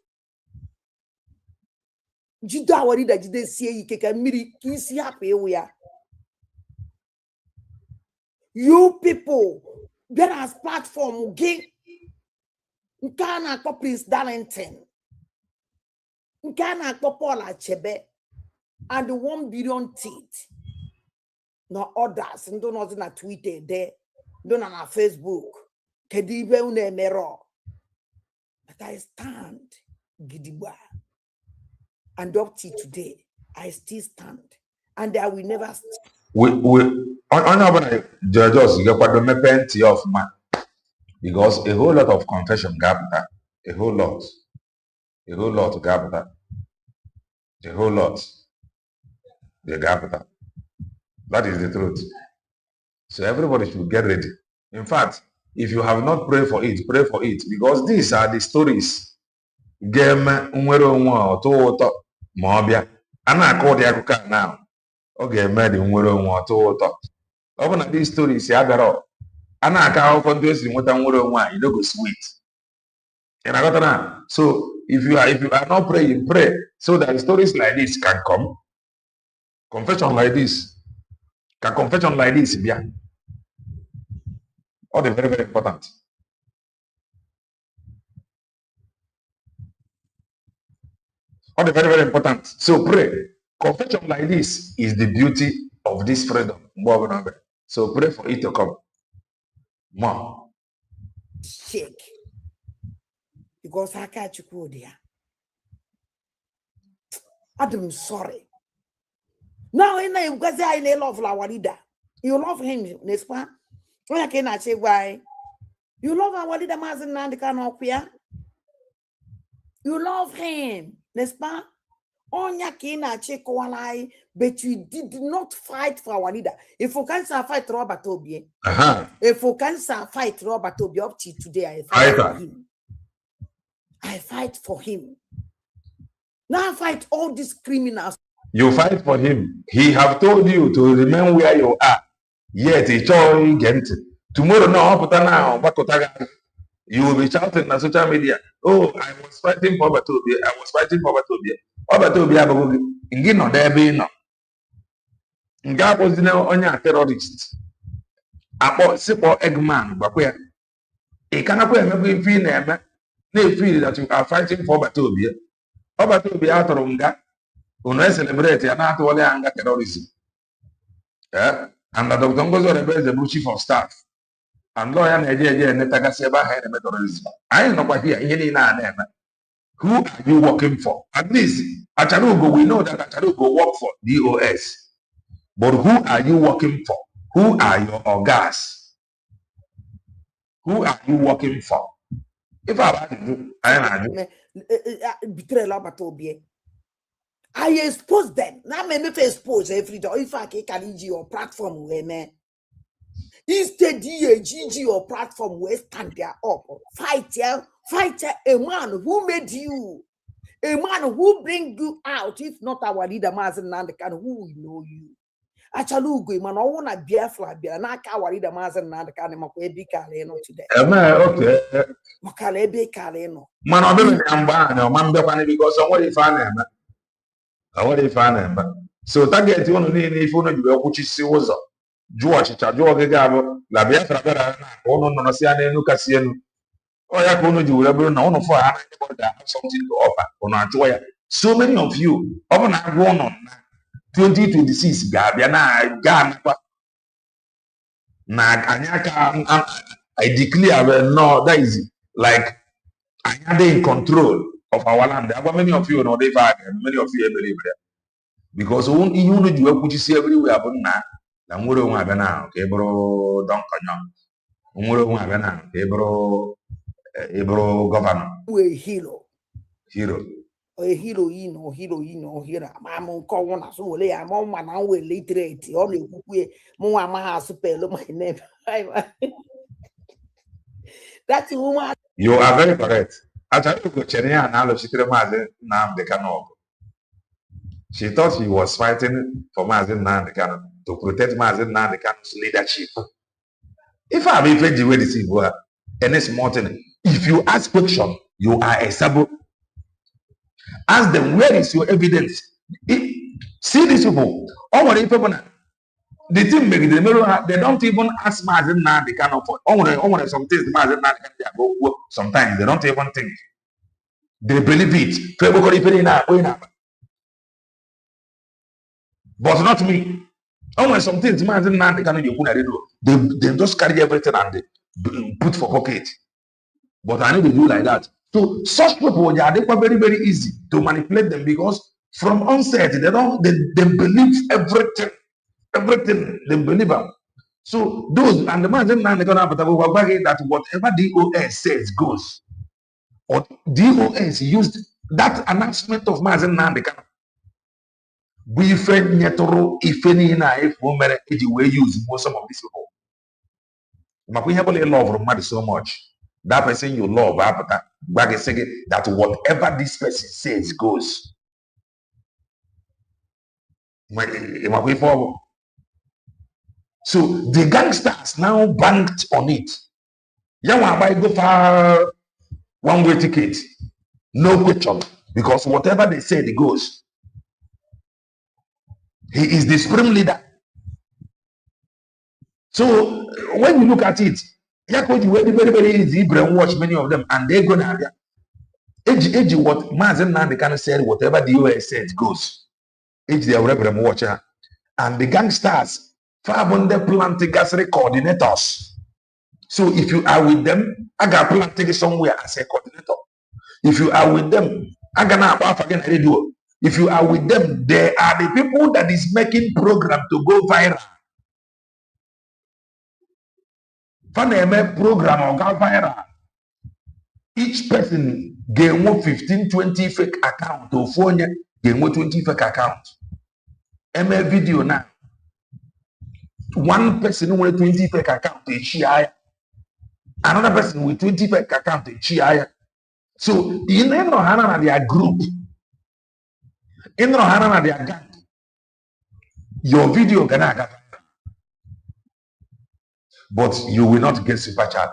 Juda wari da jide sie ike ka mmiri isi happy we are. You people, there as platform gay. Nkana ko Prince Darlington. Nkana ko Paul Achebe. And the 1 billion teeth. No others, and don't know na Twitter there, don't know na Facebook. Kedibe une mero. But I stand gidigba. And up to today, I still stand. And I will never stand. Just get what the plenty of man. Because a whole lot of confession gap that. A whole lot gap that. A whole lot. The gap that. That is the truth. So everybody should get ready. In fact, if you have not prayed for it, pray for it. Because these are the stories. Game unwero nwa to mobia. Ana call the akuka now. Okay, made unwero nwa to. Open these stories ya garo. Ana aka how countries in what unwero nwa, you go sweet. And I got now. So if you are not praying, pray so that stories like this can come. Confession like this. Can confession like this be? All the very, very important. All the very, very important. So pray. Confession like this is the beauty of this freedom. So pray for it to come. More. Shake. Because I catch you there. I'm sorry. Now, because I love our leader. You love him, n'est-ce pas? Why can I say why? You love our leader, Mazen Nandekanoquia. You love him, n'est-ce pas? Onya kina chekwalai, but you did not fight for our leader. If you can't fight Robert Obie, if you can't fight Robert Obie up to today, I fight for him. I fight for him. Now I fight all these criminals. You fight for him. He have told you to remain where you are. Yet he told you tomorrow now, you will be shouting on social media, oh, I was fighting for Batobia. I was fighting for Batobia. Batobia, you know, there be no. Nga was no on your terrorist. About simple Eggman, but where he cannot put every feel they feel that you are fighting for Batobia. Batobia out of Nga, who no celebrate and not only anger terrorism. Yeah, and the doctor goes on the chief of staff. And lawyer Nigeria Netagaseba had a terrorism. I know what here, who are you working for? At least at Charugo, we know that Charugo work for DOS. But who are you working for? Who are your orgas? Who are you working for? If I do, I expose them. Now me expose every day. If I can your platform where me. Instead, your platform will stand there up. Fight a man who made you, a man who bring you out. If not our leader, Mazen Nandekan, who will know you. Achalugu, man, I want to be a flag, and I can't worry the Mazen Nandekan, Makwebi Kaleno today. Okay. Makalebe Kaleno. Man, I've been Mamba because somebody found him. I want to find him. So, target you on the phone, you which is was up. George Gabo, La Biafra, no, Sian, Lucasian, or Yakuno, you will know for something to offer on our joy. So many of you, often have gone on 2026, Gabiana, Ghana, I declare, no, that is like I am in control of our land. There are many of you know they many of you believe that. Because you know you put see everywhere, but now. Na mwere nwa abịa na ka ịbụrụ Duncan, mwere nwa abịa na ka ịbụrụ gọvanọ. A hero. Hero. A heroine or hero. I'm calling us only. I'm on my own literate. Only we Mama has to pay my name. That's the woman. You are very correct. I tell you, Chenia and she She thought he was fighting for Mazen Nandekano to protect Mazen Nandekano's leadership. If I have the way this is and it's more thing, if you ask question, you are a sabo. Ask them, where is your evidence? See these people. The team make the mirror, they don't even ask Mazen Nandekano for some things Mazen Nandekano sometimes they don't even think. They believe it. But not me. When some things man they just carry everything and they put for pocket. But I need to do like that. So such people, they are very, very easy to manipulate them because from onset they believe everything they believe them. So those and the man they're gonna have that whatever DOS says goes. Or DOS used that announcement of Mazen Nandekano. We friend Nyetoro if any if woman way use most some of these people. But we have only love from so much. That person you love, that whatever this person says goes. So the gangsters now banked on it. Buy go for one-way ticket. No question. Because whatever they say, it goes. He is the supreme leader. So when you look at it, very easy brainwash many of them, and they're gonna age what Mazen Nandi kind of said, whatever the US said goes. Age their brainwasher. And the gangsters, Fabonde planting gas coordinators. So if you are with them, I got planted somewhere as a coordinator. If you are with them, I got again radio. If you are with them, they are the people that is making program to go viral. Fundraising program or go viral. Each person gain 15, 20 fake account or phone gain 20 fake account. ML video now. One person with 20 fake account they share. Another person with 20 fake account they share. So in their group, in their gang, your video gonna get, but you will not get super chat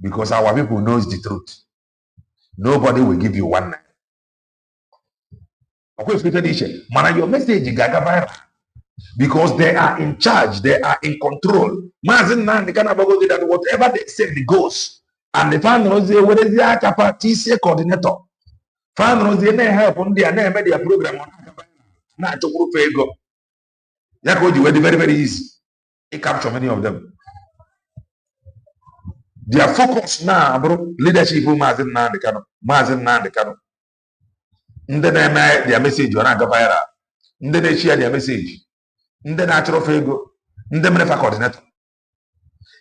because our people knows the truth. Nobody will give you one night. Man, your message gaga viral because they are in charge, they are in control. Mazin na that whatever they say it goes. And the fan knows what is the capacity coordinator. Fan knows they help on their name media program on not to group ego. That would be very, very easy. It capture many of them. Their focus now, bro, leadership Mazin na the cano, Mazin na the cano. Then their message you are viral. Then they share their message. Then natural fego. Then never coordinator.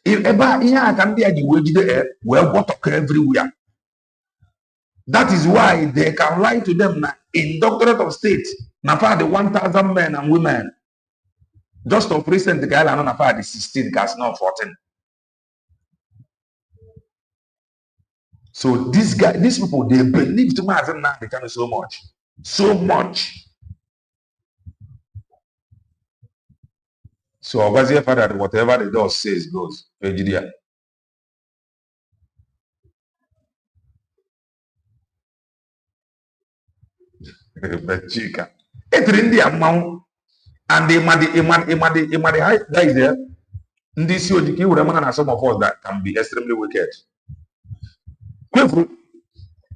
If ever here can be a wage there, well, what occur everywhere. That is why they can lie to them now in doctorate of state. Now for the 1,000 men and women. Just of recent, the guy and not for the 16 cast now 14. So these people, they believe to me as now they can so much. So much. So obviously, father, whatever the door says goes. Nigeria. But chica. It's in the amount. And they might high guys there. This year, are some of us that can be extremely wicked.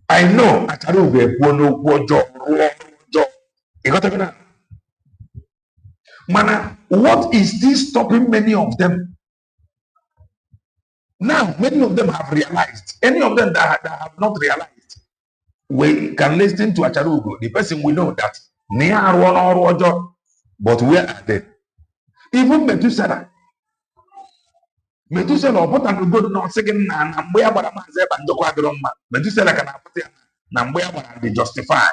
I know at Mana, what is this stopping many of them? Now, many of them have realized. Any of them that have not realized, we can listen to Acharugo, the person we know that but where are they? Even Methuselah, but I'm going to second and where but I'm Methuselah can have and where but they justify.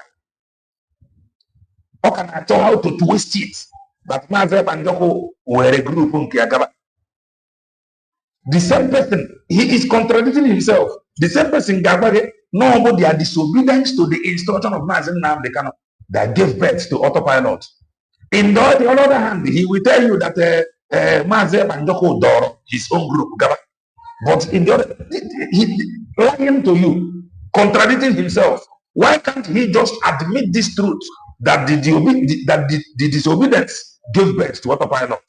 How can I tell how to twist it? But Mazeb and Joko were a group on Kiagaba. The same person, he is contradicting himself. The same person, Gabare, no, but they are disobedience to the instruction of Mazin Namdekano that gave birth to autopilot. In the other hand, he will tell you that Mazeb and Joko Doro, his own group, Gaba. But in the other, he lying to you, contradicting himself. Why can't he just admit this truth that the disobedience gave birth to autopilot?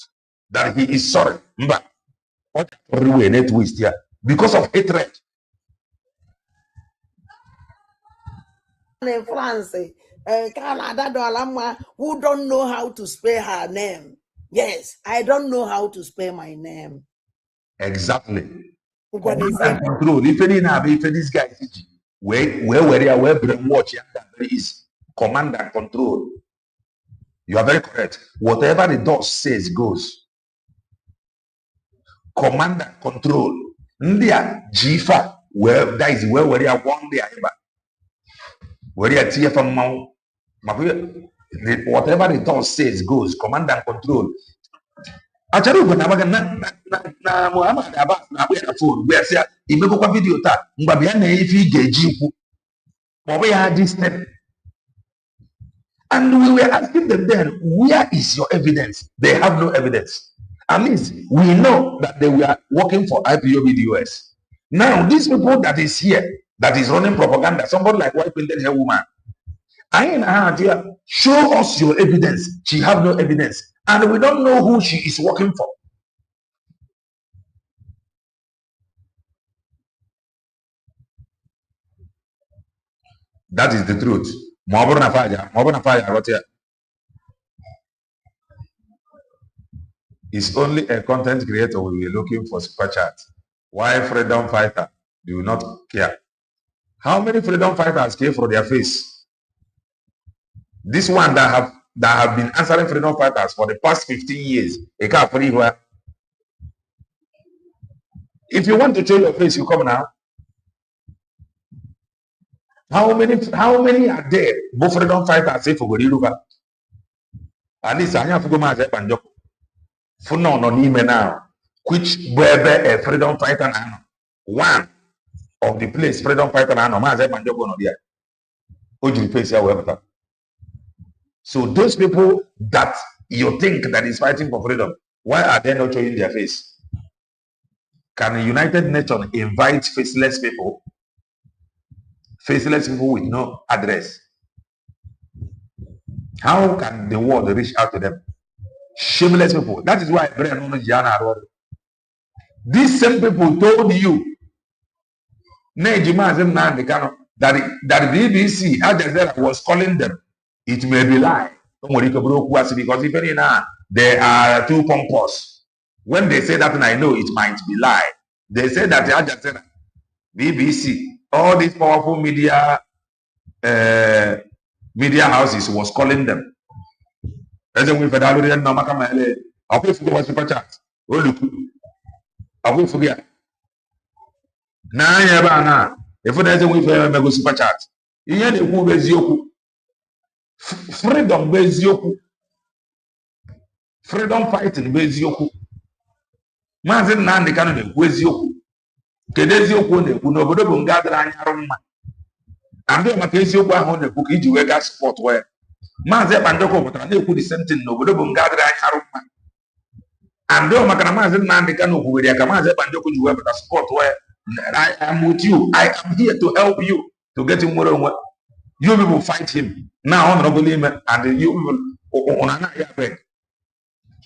That he is sorry. But what way net twist here? Because of hatred. In France, Canada, who don't know how to spell her name. Yes, I don't know how to spell my name. Exactly. Control. If this guy where brainwash is command and control. You are very correct. Whatever the dog says goes. Command and control. Ndia Jifa, where that is where you are one day. Where you are TFM, whatever the dog says goes. Command and control. Acharugo na Muhammad Abbas na abụọ na phone where say imekwa video taa ngwa bịa na ife ị ga-eji ikwu ma ọ bụ ya this step. And we were asking them then, where is your evidence? They have no evidence. At least we know that they were working for IPOB the US. Now these people that is here, that is running propaganda, somebody like white painted hair woman, I ain't idea. Show us your evidence. She have no evidence. And we don't know who she is working for. That is the truth. It's only a content creator will be looking for super chat. Why freedom fighter do not care? How many freedom fighters came for their face? This one that have been answering freedom fighters for the past 15 years. If you want to show your face, you come now. How many are there? Both freedom fighters say for Godiruba. At least I have to go my Panjok. For no now. Which were a freedom fighter now. One of the place freedom fighter now. Maze Panjok no there. Oju face here. So those people that you think that is fighting for freedom, why are they not showing their face? Can the United Nations invite faceless people? Faceless people with no address. How can the world reach out to them? Shameless people. That is why these same people told you that the BBC Al Jazeera was calling them. It may be lie. Because even now they are too pompous. When they say that, and I know it might be lie. They say that Al Jazeera, BBC, all these powerful media houses was calling them. As we federal no makamele, I will forget what super chat. Oh look, I will forget. Na if there's a way for me go super chat. Iye de ku bezioku. Freedom bezioku. Freedom fighting bezioku. Mazin na ndi kanu de ku ezioku. Kedezioku na ku no obodo bụ nga dara anya arụmma. Ande maka ezioku ahụ na ku ka iji wega support where. Maazị Pandoko pụtara na-ekwu the same thing n'obodo bụ nga adịrị anya arụ mma. Ando maka na Maazị Nnamdi Kanu kwuwere ya ka Maazị Pandoko ji wepụta support where I am with you. I am here to help you to get him where on. You people fight him. Now honorable him and you people on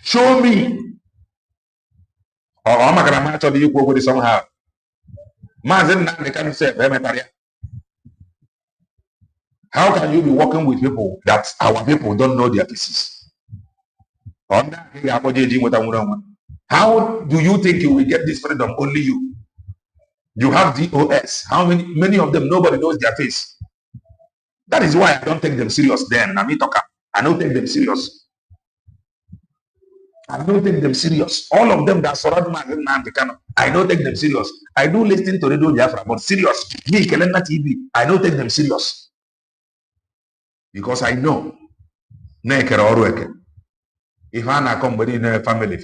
show me. Or I'm not gonna match you go with it somehow. Maazị Nnamdi Kanu said, how can you be working with people that our people don't know their pieces? How do you think you will get this freedom? Only you. You have DOS. How many of them, nobody knows their face. That is why I don't take them serious then. I don't take them serious. I don't take them serious. All of them that surround me, I don't take them serious. I do listen to Radio Biafra, but serious. Me, Kelena TV, I don't take them serious. Because I know if I come in a family,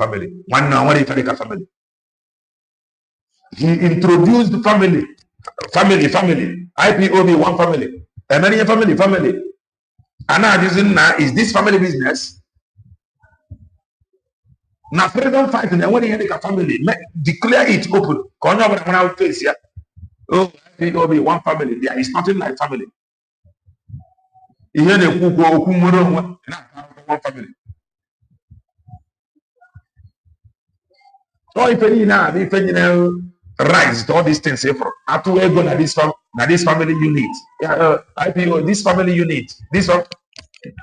one now what if I family? He introduced family, IPOB one family, and many family. And now is this family business? Now freedom fighting and when you have a family, declare it open. Oh, IPOB one family, there is nothing like family. One family. So if any rise to all these things, after we go na this family unit, IPO, this family unit, this one,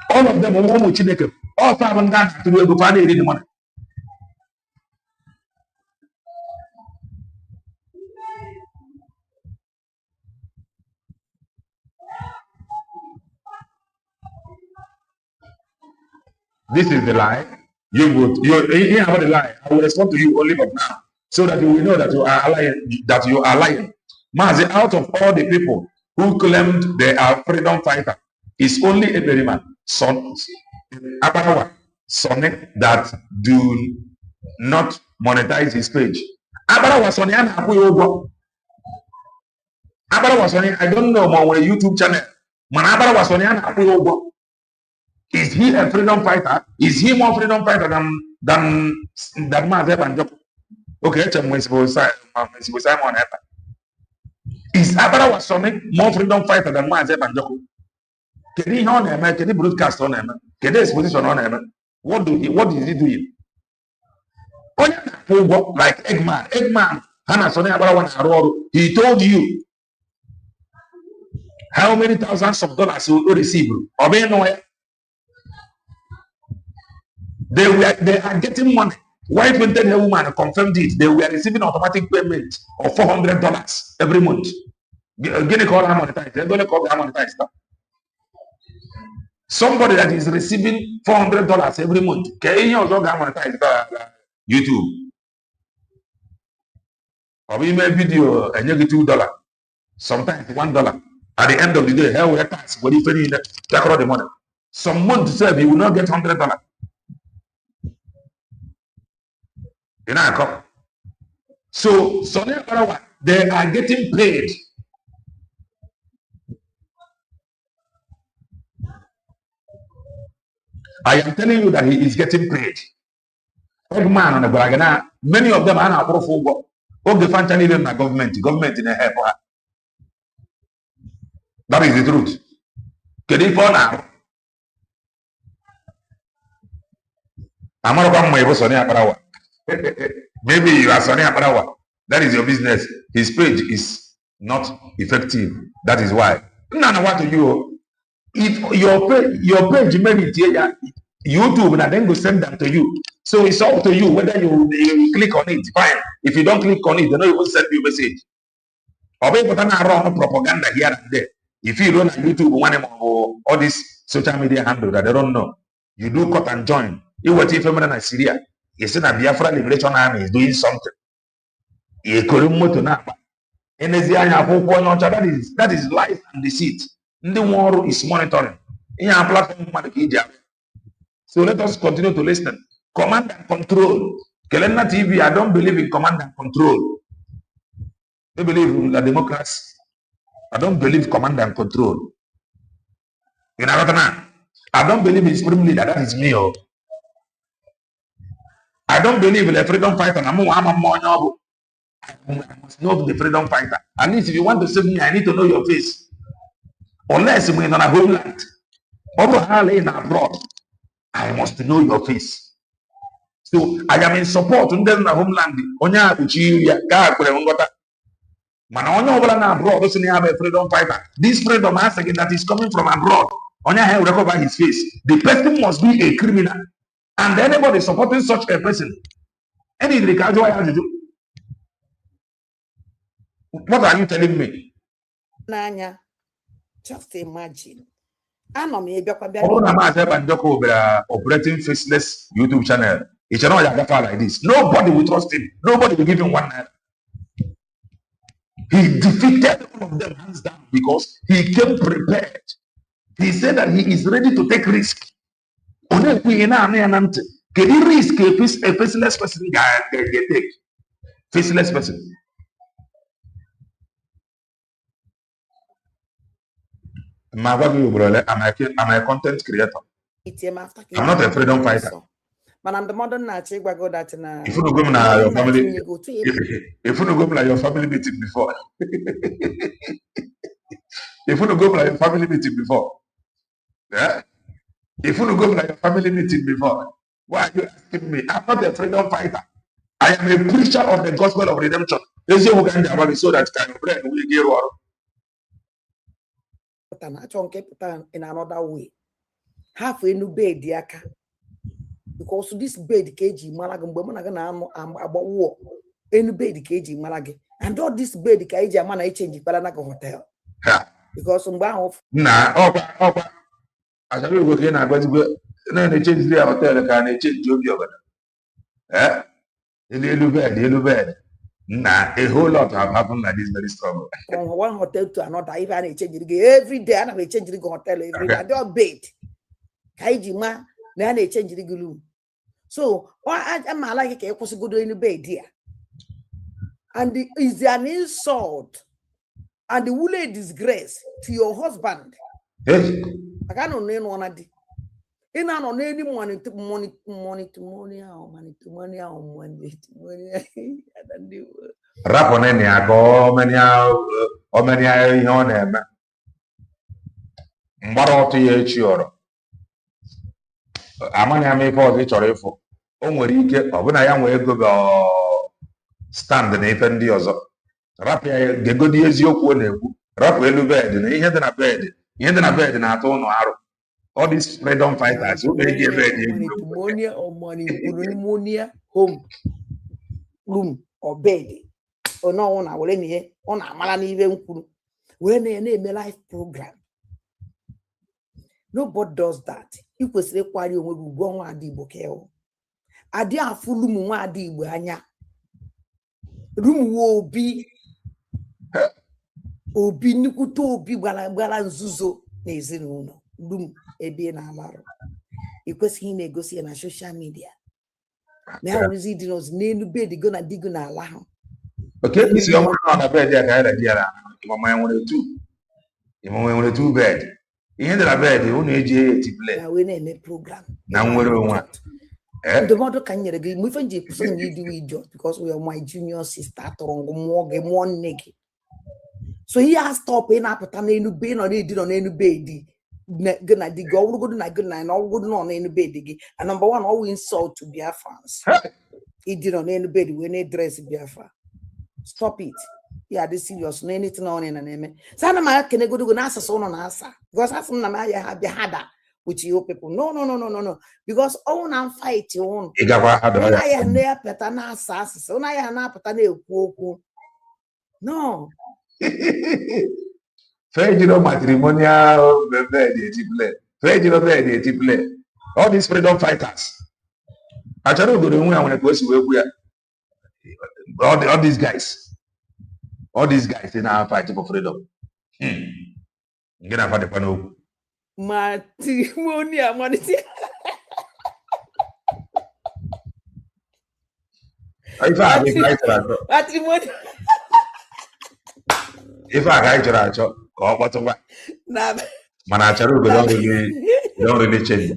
all of them all 5 and that to go find it in the money. This is the lie. You have the lie. I will respond to you only but now, so that you will know that you are lying. Mazi, out of all the people who claimed they are freedom fighter, is only a very man, son, Abarawa, Sonny, that do not monetize his page. Abarawa Sonny, Abarawa Sonny, I don't know my YouTube channel. Man, Abarawa Sonny, is he a freedom fighter? Is he more freedom fighter than Maazị Banjoko? Okay, Simon. Is Abara Wasoni more freedom fighter than Maazị Banjoko? Can he on him? Can he broadcast on him? Can he exposition on him? What is he doing? Like Eggman, Hannah Sonia Barawan, he told you how many thousands of dollars he will receive. They are getting money. Why when the woman confirmed it, they were receiving automatic payment of $400 every month. Guinea call monetized. They're going to call monetized. Somebody that is receiving $400 every month, can you also monetize YouTube? Or we make video and you get $2, sometimes $1. At the end of the day, hell, we tax when you finish take all the money. Some month to serve, you will not get $100. You know, come. So they are getting paid. I am telling you that he is getting paid. Eggman on the Baragana, many of them are not profitable. All the function even my government in a help. That is the truth. Can you fall now? I'm not going to Sonia Parawa. Maybe you are Sonia Parawa. That is your business. His page is not effective. That is why. No, what to you? If your page merit here, YouTube and then go send them to you. So it's up to you whether you click on it. Fine. If you don't click on it, they don't even send you a message. Or maybe wrong propaganda here and there. If you run on YouTube, one or all this social media handle that they don't know, you do cut and join. You what if in Syria? You see that Biafra Liberation Army is doing something. That is lies and deceit. The war is monitoring. So let us continue to listen. Command and control. Kelena TV, I don't believe in command and control. I believe in the democracy. I don't believe command and control. You know what I mean? I don't believe in supreme leader. That is me. I don't believe in a freedom fighter. I must know the freedom fighter. At least if you want to save me, I need to know your face. Unless we're in a homeland or in abroad, I must know your face. So I am in support in the homeland. Man, abroad doesn't have a freedom fighter. This freedom that is coming from abroad, Onya will recover his face. The person must be a criminal. And anybody supporting such a person, any regard what I have to do. What are you telling me? Nanya, just imagine. Operating faceless YouTube channel. It cannot like this. Nobody will trust him. Nobody will give him one night. He defeated all of them hands down because he came prepared. He said that he is ready to take risk. Can he risk a faceless person? Take faceless person. I'm a content creator. I'm not a freedom fighter. But I'm the modern nature. Go that in if you go to your family, if you go to your family meeting before, if you go to your family meeting before, yeah, if you go to your family meeting before, why are you asking me? I'm not a freedom fighter. I am a preacher of the gospel of redemption. Let's so that kind of bread will get water. In another way, halfway new bed, diaka. Because this bed KG Malaga, about war, any bed KG Malaga, and all this bed KG man I change Paranaga Hotel. Because some bound as I will go in, I'm going to go. Then they change the hotel, can they change your eh? A little bed. Nah, a whole lot have happened like this very strong. From one hotel to another, even I change it every day, and I change the hotel every day. I don't bed. KG man, then they change the glue. So, I'm like a was good in the bed here. And is an insult and the woolly disgrace to your husband. Hey. I can't name one of the. In an on any money to money. Rap on any go many on them. mgbara ọtụ ya echi ọrọ amana ya ma ife ọzọ ị chọrọ ịfụ o nwere ike ọbụna ya nwee ego stand na ife ndị ọzọ rapụ ya gegodi eziokwu ọ na-ekwu rapụ elu bedị na ihe dị na bedị na-atụ ụnụ arụ all these freedom fighters who make pneumonia home room or bed no na were na ọ na-amara n'ibe nkwuru were na-eme life program. Nobody does that. I kwesịrị ịkwari onwe gị ugwu ọnwa adị Igbo ka ewu adị afụlụ ụmụ nwa adị Igbo anya rumu obi nnukwute obi gbara nzuzo na ezinụlọ rum ebe na-alarụ ị kwesịghị na-egosi ya na social media na ya nwere ịdị n'ọzọ n'elu bed go na digo na ala ahụ isi ọnwụrụ na bed ya ka ya dị ya na nwere two bed ihe dị na bed unu eji etiple na wee na-eme program na nwere onwe ndụmọdụ ka nyere gị mgbe ife nji ekwusi na idu idiot because we are my junior sister atụrụ ngụ mụọ gị mụọ nne gị so ihe a stop ị na-apụta n'elu be nọ n'elu bed gị na di gị ọwụrụgodo na gị na ọwụrụgodo nọ n'elu bed gị and number one always insult to Biafrans ịdị nọ n'elu bed wee na-edress Biafra stop it ya dị serious na anything on na na-eme sa na ma kenegodogo na asụsụ ụnọ na asa because asụ na ma ya ha bịa hada with you people no because all na fight on na ya na peta na asa asụsụ na ya na apụta na-ekwu okwu no fejiro matrimonial bed etiple all these freedom fighters achọrọ obodo onwe ya nwere ka o si wee kwu ya all these guys na fight for freedom nke na afadekwa n'okwu matrimonial ife a ka anyị chọrọ achọ ka ọ kpọtụkwa mana achọrọ obodo ọrụ na-echenji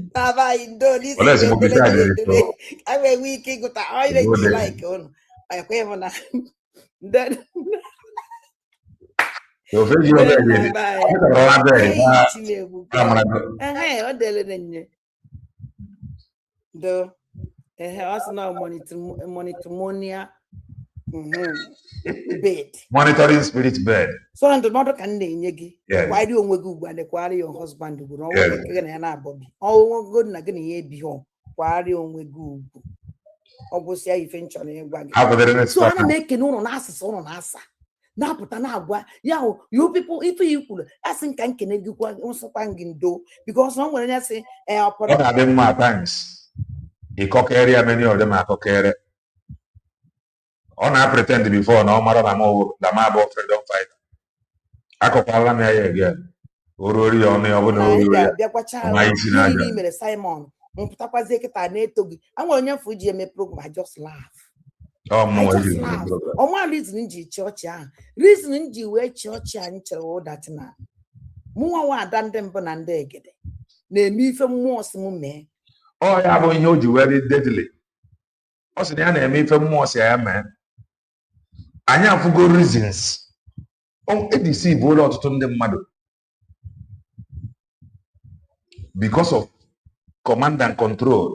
ole ezigbo bite a enwe ike ịgụta ofe ji obe monitoria bed monitoring spirit bed so ndụmọdụ ka m na-enye gị kwari onwe gị ugbu a kwari your husband ugbu na ọnwụ na ya na-abọbi ọnwụgo na gị na ya ebighọ kwari onwe gị ugbu ọ gwụsịa ife nchọrọ ịgwa gị so ana m ekene ụlọ n'asụsụ ụlọ na-asa na-apụta na-agwa ya you people ife ya kwuru asị nka nkene gị kwa nsụkwa gị ndo because ọ nwere ya sị ọ na-adị mma times ịkọkere ya many of them akọkere ọ na-pretend before na ọ mara na m abụ freedom fighter akọkwala m ya ege orori ya ọnụ ya ọbụla orori ya ma isi n'aja mere Simon mpụtakwazie kịta na-eto gị anwere onye mfu ji eme program I just laugh ọnwa reason ji chi ọchị ahụ reason ji wee chi ọchị anyị chere ụdati na mụnwa nwa ada ndị mbụ na ndị egede na-eme ife mmụọ si m mee ọ ya bụ ihe o ji wee dị deadly ọ sị na ya na-eme ife mmụọ si ya mee anyị afụgo reasons edeceive ụlọ ọtụtụ ndị mmadụ because of command and control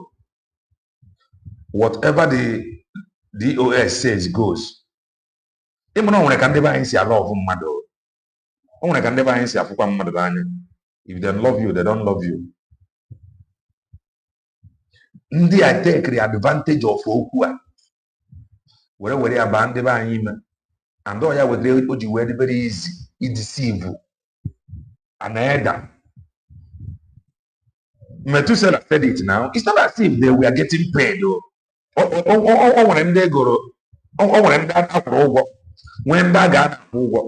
whatever the DOS says goes. Ịmụ na o nwere ka ndị be anyị si ala ọfụ mmadụ o nwere ka ndị be anyị si afụkwa mmadụ anya if they love you they don't love you ndị a take advantage of okwu a were ya baa ndị be anyị ime and ọ ya wetara o ji wee dị very easy ideceive an elder. Methuselah said it now. It's not as if they were getting paid though. O nwere ndị egoro o nwere ndị akwụrụ ụgwọ nwee ndị a ga-akwụ ụgwọ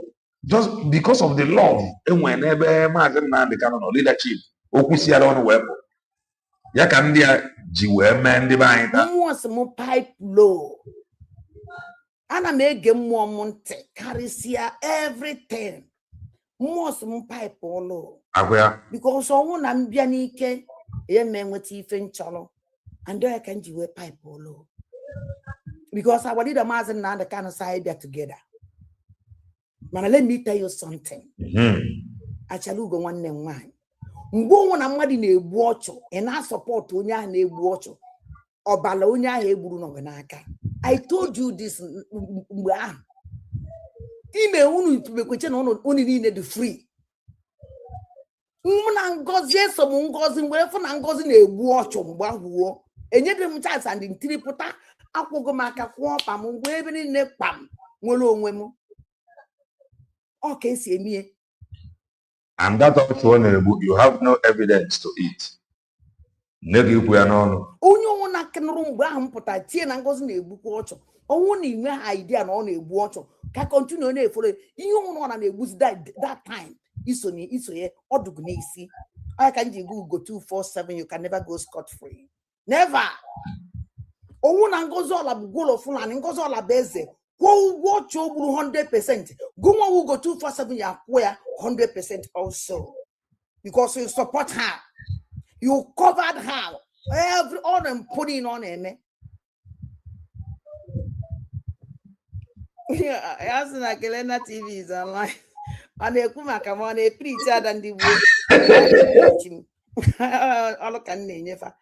just because of the love enwere n'ebe Maazị Nnamdi Kanu nọ leadership okwu si ala ọnụ wee pụ ya ka ndị a ji wee mee ndị be anyị taa. Mmụọ sị m pipe low ana m ege mmụọ m ntị karịsịa everything mmụọ sị m pipe low agwa ya because ọnwụ na m bịa n'ike ya mee nweta ife nchọrọ and I can do a pipe low because our leader Maazị Nnamdi Kanu side back together. Man, let me tell you something. Achalugo nwanne nwanyị mgbe onwe na mmadụ na-egbu ọchụ ị na-asọpọtụ onye ahụ na-egbu ọchụ ọbala onye ahụ egburu n'ọgụ n'aka. I told you this mgbe ahụ ime unu tubekweche na unu niile dị free. Na Ngozi eso m Ngozi mgbe fụ na Ngozi na-egbu ọchụ mgbe ahụ enyedị m chance and ntiripụta akwụgo m aka kwụọ ọkpa m mgbe ebe niile kpam nwere onwe m ọ ka esi emie. And that also you have no evidence to it. Onye ọnwụ na kenụrụ mgbe ahụ m pụtara tie na Ngozi na-egbukwa ọchụ ọnwụ na inwe ha idea na ọ na-egbu ọchụ ka continue na-efere ihe ọnwụ na na-egbuzi that time isonye ọdụgụ n'isi. I can go 247, you can never go scot free. Never. Ọnwụ na Ngozi ọla bụ gwolo Fulani Ngozi ọla bụ eze kwụọ ụgwọ ọchụ o gburu 100%. Gụnwa will go 247 ya kwụọ ya 100% also because you support her. You covered her. All them putting on him. Yeah, as like Elena TV is online. And they come come on, they preach than the wood. All can never.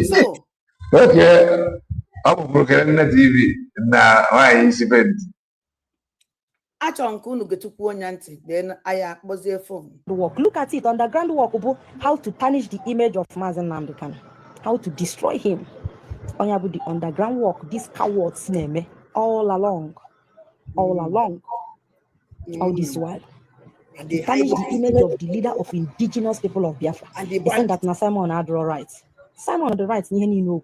So okay. I'm looking at TV now. Why is it? Then I was there for work. Look at it. Underground work, how to tarnish the image of Mazen Namdekan, how to destroy him. Onyabu the underground work, these cowards name all along, all this while. To tarnish the image of the leader of indigenous people of Biafra. They said that na Simon had all rights. Simon had the rights, he know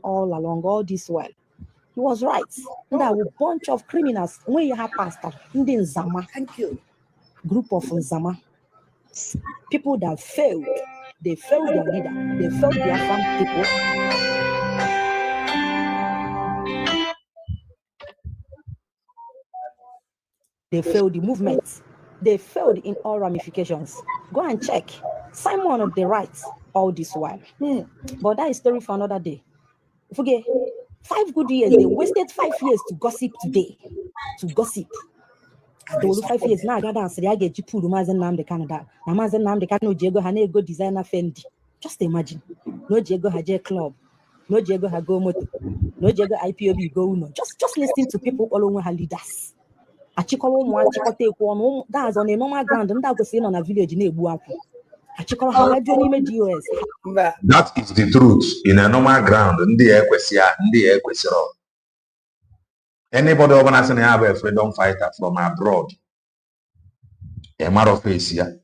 all along, all this while. He was right. And there were a bunch of criminals. When you have pastor, in Zama, thank you. Group of Zama, people that failed. They failed their leader. They failed their farm people. They failed the movement. They failed in all ramifications. Go and check. Simon had the rights all this while. But that is story for another day. Forget. 5 good years, they wasted 5 years to gossip today. To gossip. They will 5 years now. I got I get you pull Mazen Namde Canada. Now Mazen Namde Canada, Diego Hane go designer Fendi. Just imagine. No Diego Haje Club. No Diego Hago Moto. No Diego IPOB go no. Just listening to people all over her leaders. A chikolo one chikote one. That's on a normal ground. And that was seen on a village in Ebuapu. That is the truth. In a normal ground, anybody organizing a freedom fighter from abroad, a matter of face here,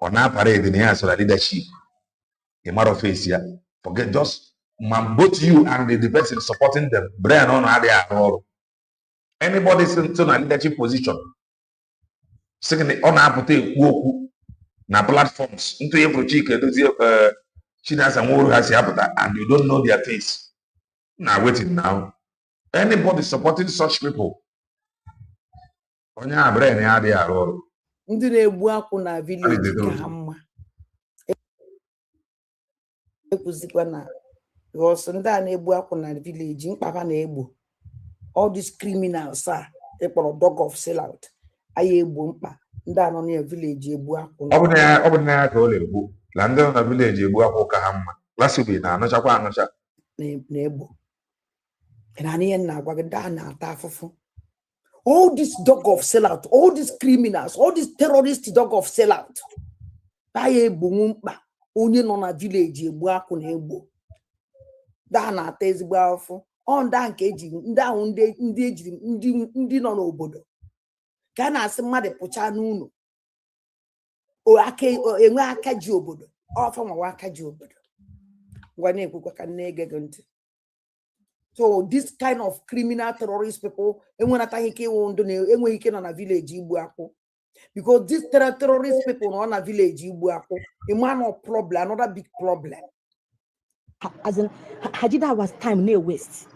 on our parade in the answer leadership, a matter of face here, forget just both you and the person supporting them, brain on how they are. Anybody in a leadership position, secondly, on our na platforms into every chicken Chinas and Wuru has happened and you don't know their face. Now waiting now. Anybody supporting such people. Onya brain ya dey aro. Ndị na-egbu akwụ na village ka ha mma. Ekuzikwa na because ndị a na-egbu akwụ na village mkpapa na-egbu. All these criminals are ekporo dog of sellout. Aye egbu mkpa. Ndị anọ na village egbu akwụ. Ọ bụ na ya ka ọ na-egbu. La ndị na village egbu akwụ ka ha mma. Lasubi na anọchakwa anọcha. Na-egbu. And I na agwa gị daa na-ata afụfụ. All this dog of sellout, all these criminals, all these terrorist dog of sellout. Baya egbu mkpa. Onye nọ na village egbu akwụ na egbu. Daa na-ata ezigbo afụfụ. Ọ ndị nke eji ndị ahụ ndị ejiri ndị nọ n'obodo. Ka na-asị mmadụ pụcha n'ụlọ enwe aka ji obodo ọfa nwa aka ji obodo ngwa na-ekwukwa ka na-ege gị ntị. So this kind of criminal terrorist people enwenataghị ike ịwụ ndụ enweghị ike nọ na village igbu akwụ because these terrorist people nọ na village igbu akwụ no problem, another big problem. As in Hajida was time no waste.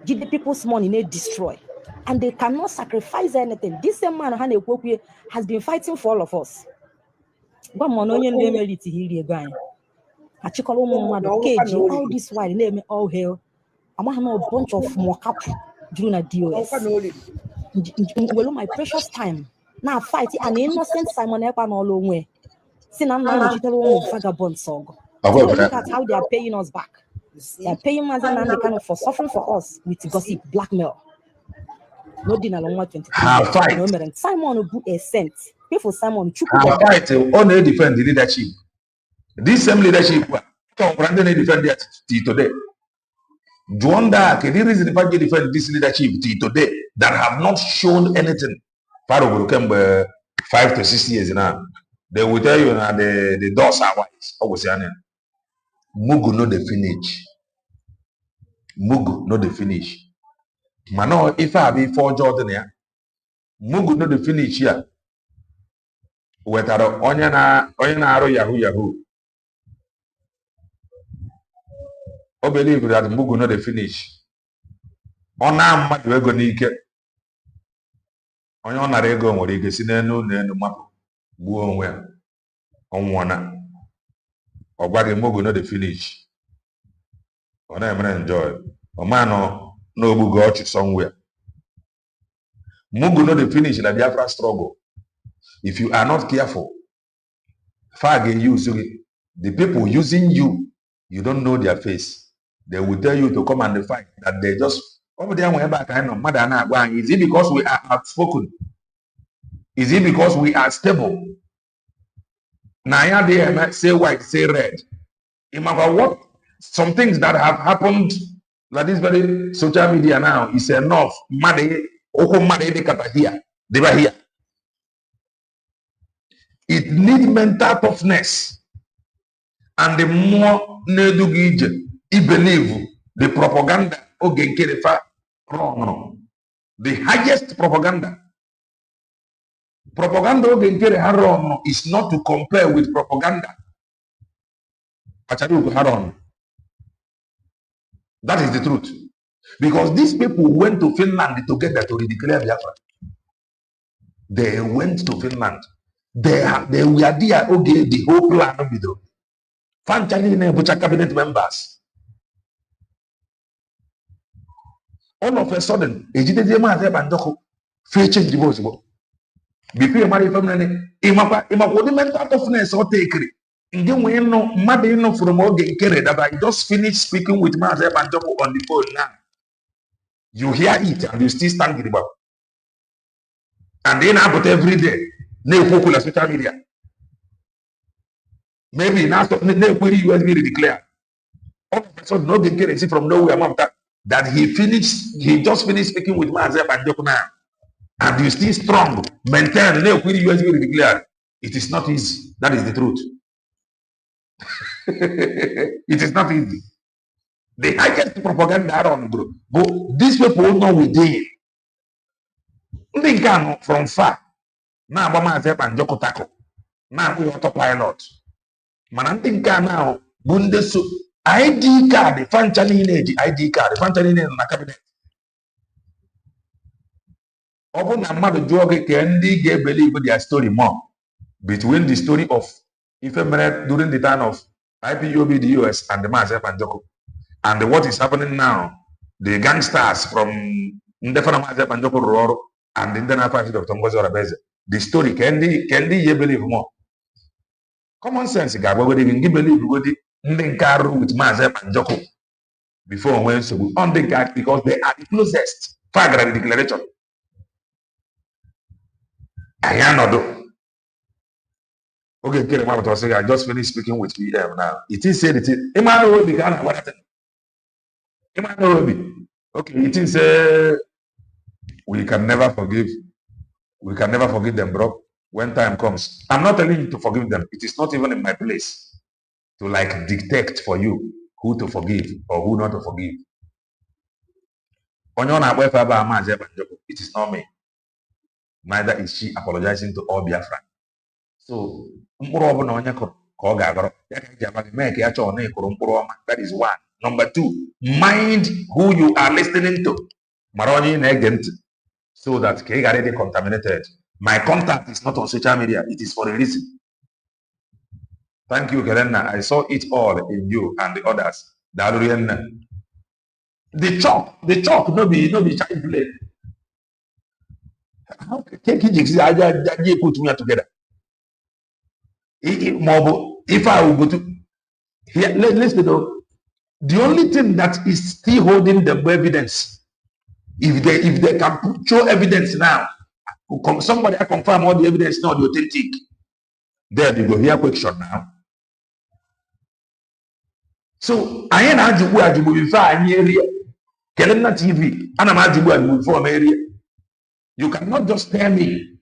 Did the people's money no destroy? And they cannot sacrifice anything. This same man has been fighting for all of us. But all this while name all hell. I'm a bunch of mocap during a DOS. Well, my precious time. Now fight an innocent Simon Ekpa no long way. Sinam cheated one with vagabond song. Look at how they are paying us back. They are paying us and they kind of for suffering for us with gossip, blackmail. No dinner long 23 fight. No matter Simon will put a cent. Pay for Simon Her fight only defend the leadership. This same leadership, Brandon defend it today. Duanda, the reason if I defend this leadership today that have not shown anything. Faro will come 5 to 6 years now. They will tell you now the doors are wise. Always Mugu no the finish. Mugu no the finish. Mano, if I be for Jordan here, Mugu no the finish here. Wetaro onyana aro yahoo. I believe that Mugu no the finish. Ona mmadụ ego n'ike. Onye ọ nara ego nwere ike si n'enu mmadụ gbuo onwe ya. Ọnwụọna. Ọ gwaghị Mugu no the finish. Ọ na-emere enjoy. Ọmanụ n'ogbugo ọchị somewhere. Mugu no the finish na Biafra struggle. If you are not careful, fag use the people using you, you don't know their face. They will tell you to come and fight that they just over there whenever kind of mother. Is it because we are outspoken? Is it because we are stable? Now they say white, say red. Imagine what some things that have happened like this very social media now is enough. They were here. It needs mental toughness. And the more nedugije, he believe the propaganda wrong. The highest propaganda. Propaganda wrong is not to compare with propaganda. That is the truth. Because these people went to Finland together to declare Biafra. They went to Finland. They were there, okay, the whole plan of the Fundraising cabinet members. All of a sudden, change the voice. Before you marry family, mental toughness or take it. And then we know Madino from Oge Kere that I just finished speaking with Maze Banjoko on the phone now. You hear it and you still stand about. And then about every day, no popular social media. Maybe now no query USB declare. All of a sudden, no get see from nowhere that he just finished speaking with Maze Banjoko now. And you still strong, maintain no query USB declare. It is not easy. That is the truth. It is not easy. The highest propaganda on group. But these people know within. They can from far. Now, Bama Banjoko Tako. Now we autopilot. Man, now Bundesu ID card, the functioning ID card, the functioning in the cabinet. Open a mother joke candy gave believe their story more. Between the story of Ifemered during the time of IPOB, the US, and the Maze Banjoko. And what is happening now, the gangsters from Ndefana Maze Banjoko Roro and the internal fight of Tongozo Rabeze. The story can you believe more? Common sense, guy, but we give believe with Maze Banjoko before when so on the guy because they are the closest. Fagra declaration. I am not do. Okay, I just finished speaking with PM now. It is said it is Emmanuel okay, it is we can never forgive. We can never forgive them, bro. When time comes. I'm not telling you to forgive them. It is not even in my place to like dictate for you who to forgive or who not to forgive. It is not me. Neither is she apologizing to all Biafra. So that is one. Number two, mind who you are listening to. So that K already contaminated. My contact is not on social media. It is for a reason. Thank you, Kelena. I saw it all in you and the others. The chalk, no be child play. How can you put me together? If I will go to here, listen though, the only thing that is still holding the evidence, if they can show evidence now, somebody confirm all the evidence now, the authentic. There they go here question now. So I ain't ajubu before I'm area. Kelena TV, and I'm ajubu before my area. You cannot just tell me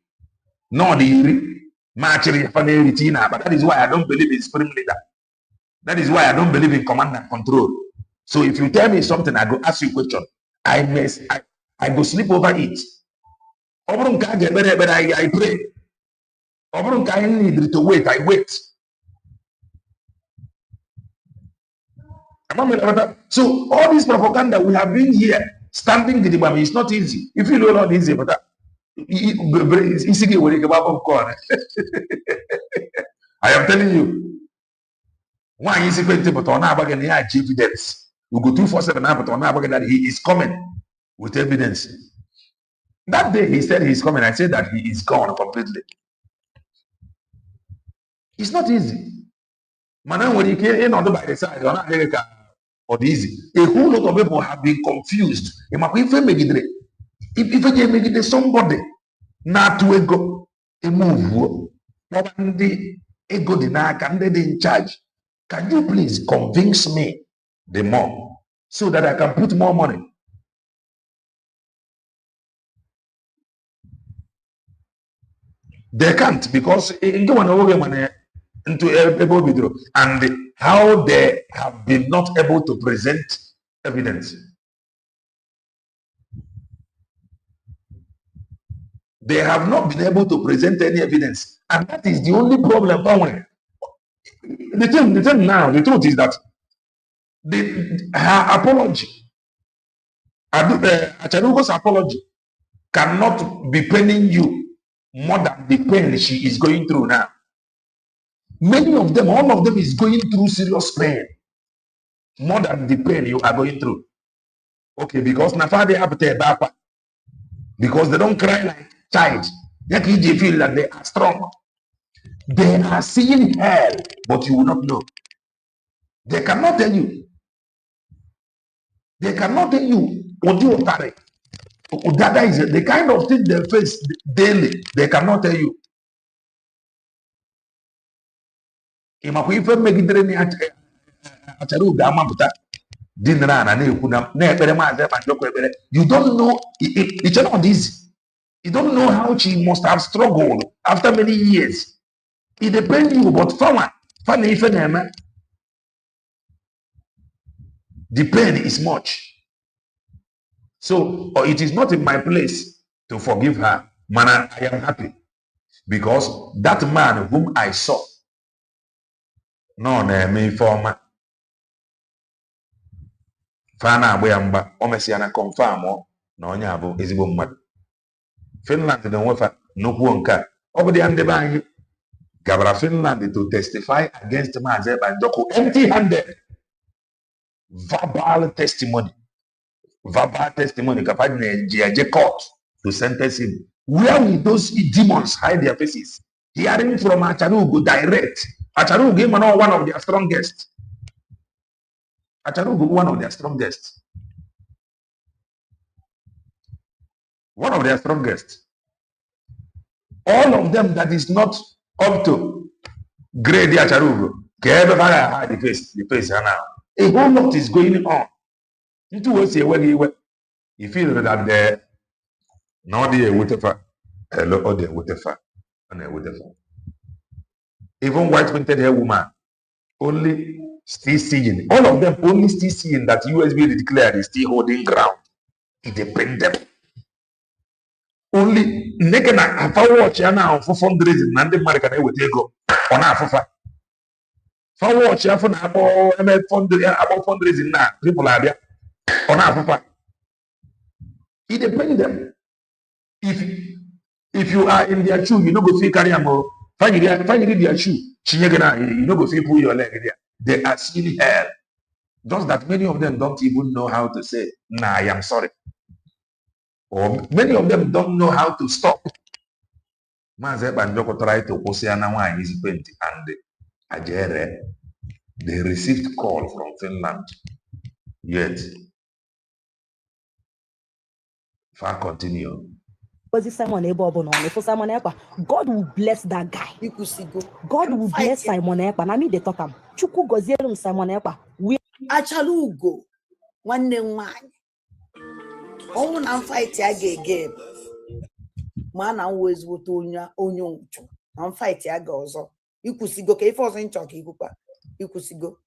no the match but that is why I don't believe in supreme leader. That is why I don't believe in command and control. So if you tell me something, I go ask you a question. I go sleep over it. I pray. I need to wait. I wait. So all this propaganda we have been here standing the debate is not easy. If you know not easy, but it's easy when you come up corner. I am telling you. Why is it but on our evidence? We go 247 but on our that he is coming with evidence. That day he said he's coming. I said that he is gone completely. It's not easy. Man, when you came in by the side, on America or easy. A whole lot of people have been confused. If you make it somebody not to go a move, the ego in charge. Can you please convince me the more so that I can put more money? They can't because into able video and how they have been not able to present evidence. They have not been able to present any evidence, and that is the only problem. The thing now, the truth is that her apology, Acharugo's apology, cannot be paining you more than the pain she is going through now. Many of them, all of them is going through serious pain more than the pain you are going through. Okay, because Nafade Abte Bapa, because they don't cry like child. They feel that they are strong. They are seeing hell, but you will not know. They cannot tell you. They cannot tell you what you are. That is the kind of thing they face daily. They cannot tell you. You don't know. It's not easy. You don't know how she must have struggled after many years. It depends you, but the pain is much. So it is not in my place to forgive her. Man, I am happy because that man whom I saw, no, me former Fana Boyamba, Omesiana confirm no nyabo ezigbo mmadụ. Finland na nwefa nnukwu nka. Ọ bụ dị ndị be anyị gabara Finland to testify against Maazị Banjoko empty-handed. Verbal testimony. Kapag court to sentence him. Where will those demons hide their faces? Hearing from Acharugo direct. Acharugo one of their strongest. Acharugo one of their strongest. One of their strongest. All of them that is not up to grade Acharugo. The face now. A whole lot is going on. You feel that there no day whatever hello or whatever and whatever. Even white painted hair woman only still seeing, all of them only still seeing that USB declared is still holding ground. It depends them. Only naked and watch now for fundraising and the American will go on Africa. For watch about fundraising now, people are there on Africa. It depends them. If you are in their shoe, you know go feel carry more. Find their shoe. You know go feel pull your leg there. They are seeing hell. Just that many of them don't even know how to say, nah, I am sorry. or many of them don't know how to stop. Maazị Banjoko tried to kwụsị ya na nwaanyị isi penti and ajere. They received call from Finland. Yet, far continue. Simon Simon God will bless that guy. God will bless Simon Ekpa. Na me they talk am. Chukwu goziere Simon Ekpa. We Achalugo nwanne nwanyị. Ọnwụ na fight ya ga-ege. Ma na nwe ezigbote onye nchu. Na fight ya ga ọzọ. Ikwusigo ka ife ọzọ nchọ ka ikwukwa. Ikwusigo.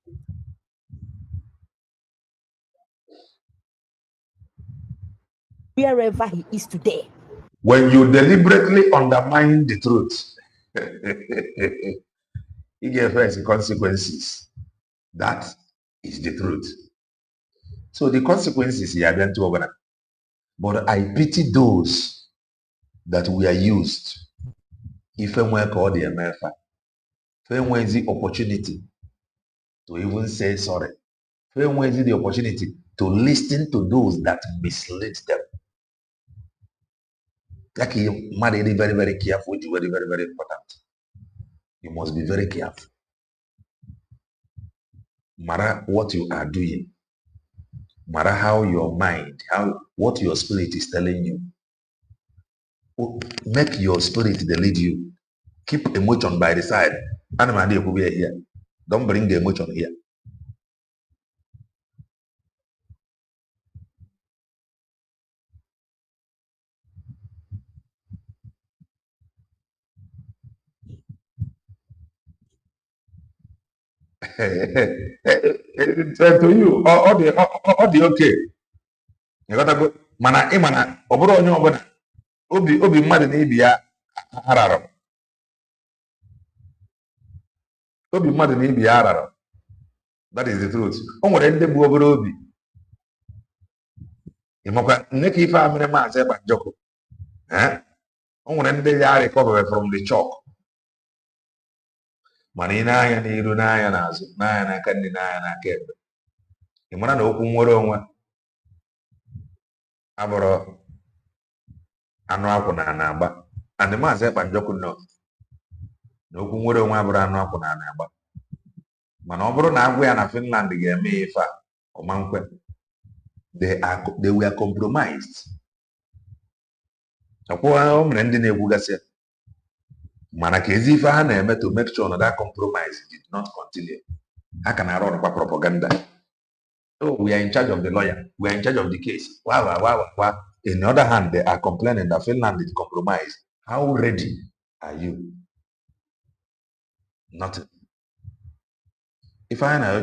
Wherever he is today. When you deliberately undermine the truth, you get first consequences. That is the truth. So the consequences here are to over. But I pity those that we are used. If I call the America, if the opportunity to even say sorry, if the opportunity to listen to those that mislead them. Like you must be very, very careful. It's very, very, very important. You must be very careful. No matter what you are doing, no matter how your mind, what your spirit is telling you, make your spirit lead you. Keep emotion by the side. Here. Don't bring the emotion here. To you, all the okay. You gotta go. Mana, oboro onye obona. Obi mmadụ na ibi ya ararọ. Obi mmadụ na ibi ya ararọ. That is the truth. O nwere ndị bụ obere obi. Ịmakwa nne ka ife amịrị Maazị Banjoko. O nwere ndị ya recover from the shock. Mana ị na-anya n'iru n'anya n'azụ n'anya n'aka ndị n'anya n'aka ekpe. Ị mara na okwu nwere onwe abụrụ anụ akwụ na-agba. And Maazị Banjoko nọ na okwu nwere onwe abụrụ anụ akwụ na-agba. Mana ọ bụrụ na agwụ ya na Finland ga-eme ife a ọmankwe. They were compromised. Ọkwụwa o mere ndị na-ekwugasị ya. Mana ka ezi ife ha na-eme to make sure that compromise did not continue. Ha ka na-arụ ọrụ kwa propaganda. Oh, we are in charge of the lawyer. We are in charge of the case. Wow. In the other hand, they are complaining that Finland is compromised. How ready are you? Nothing. If I know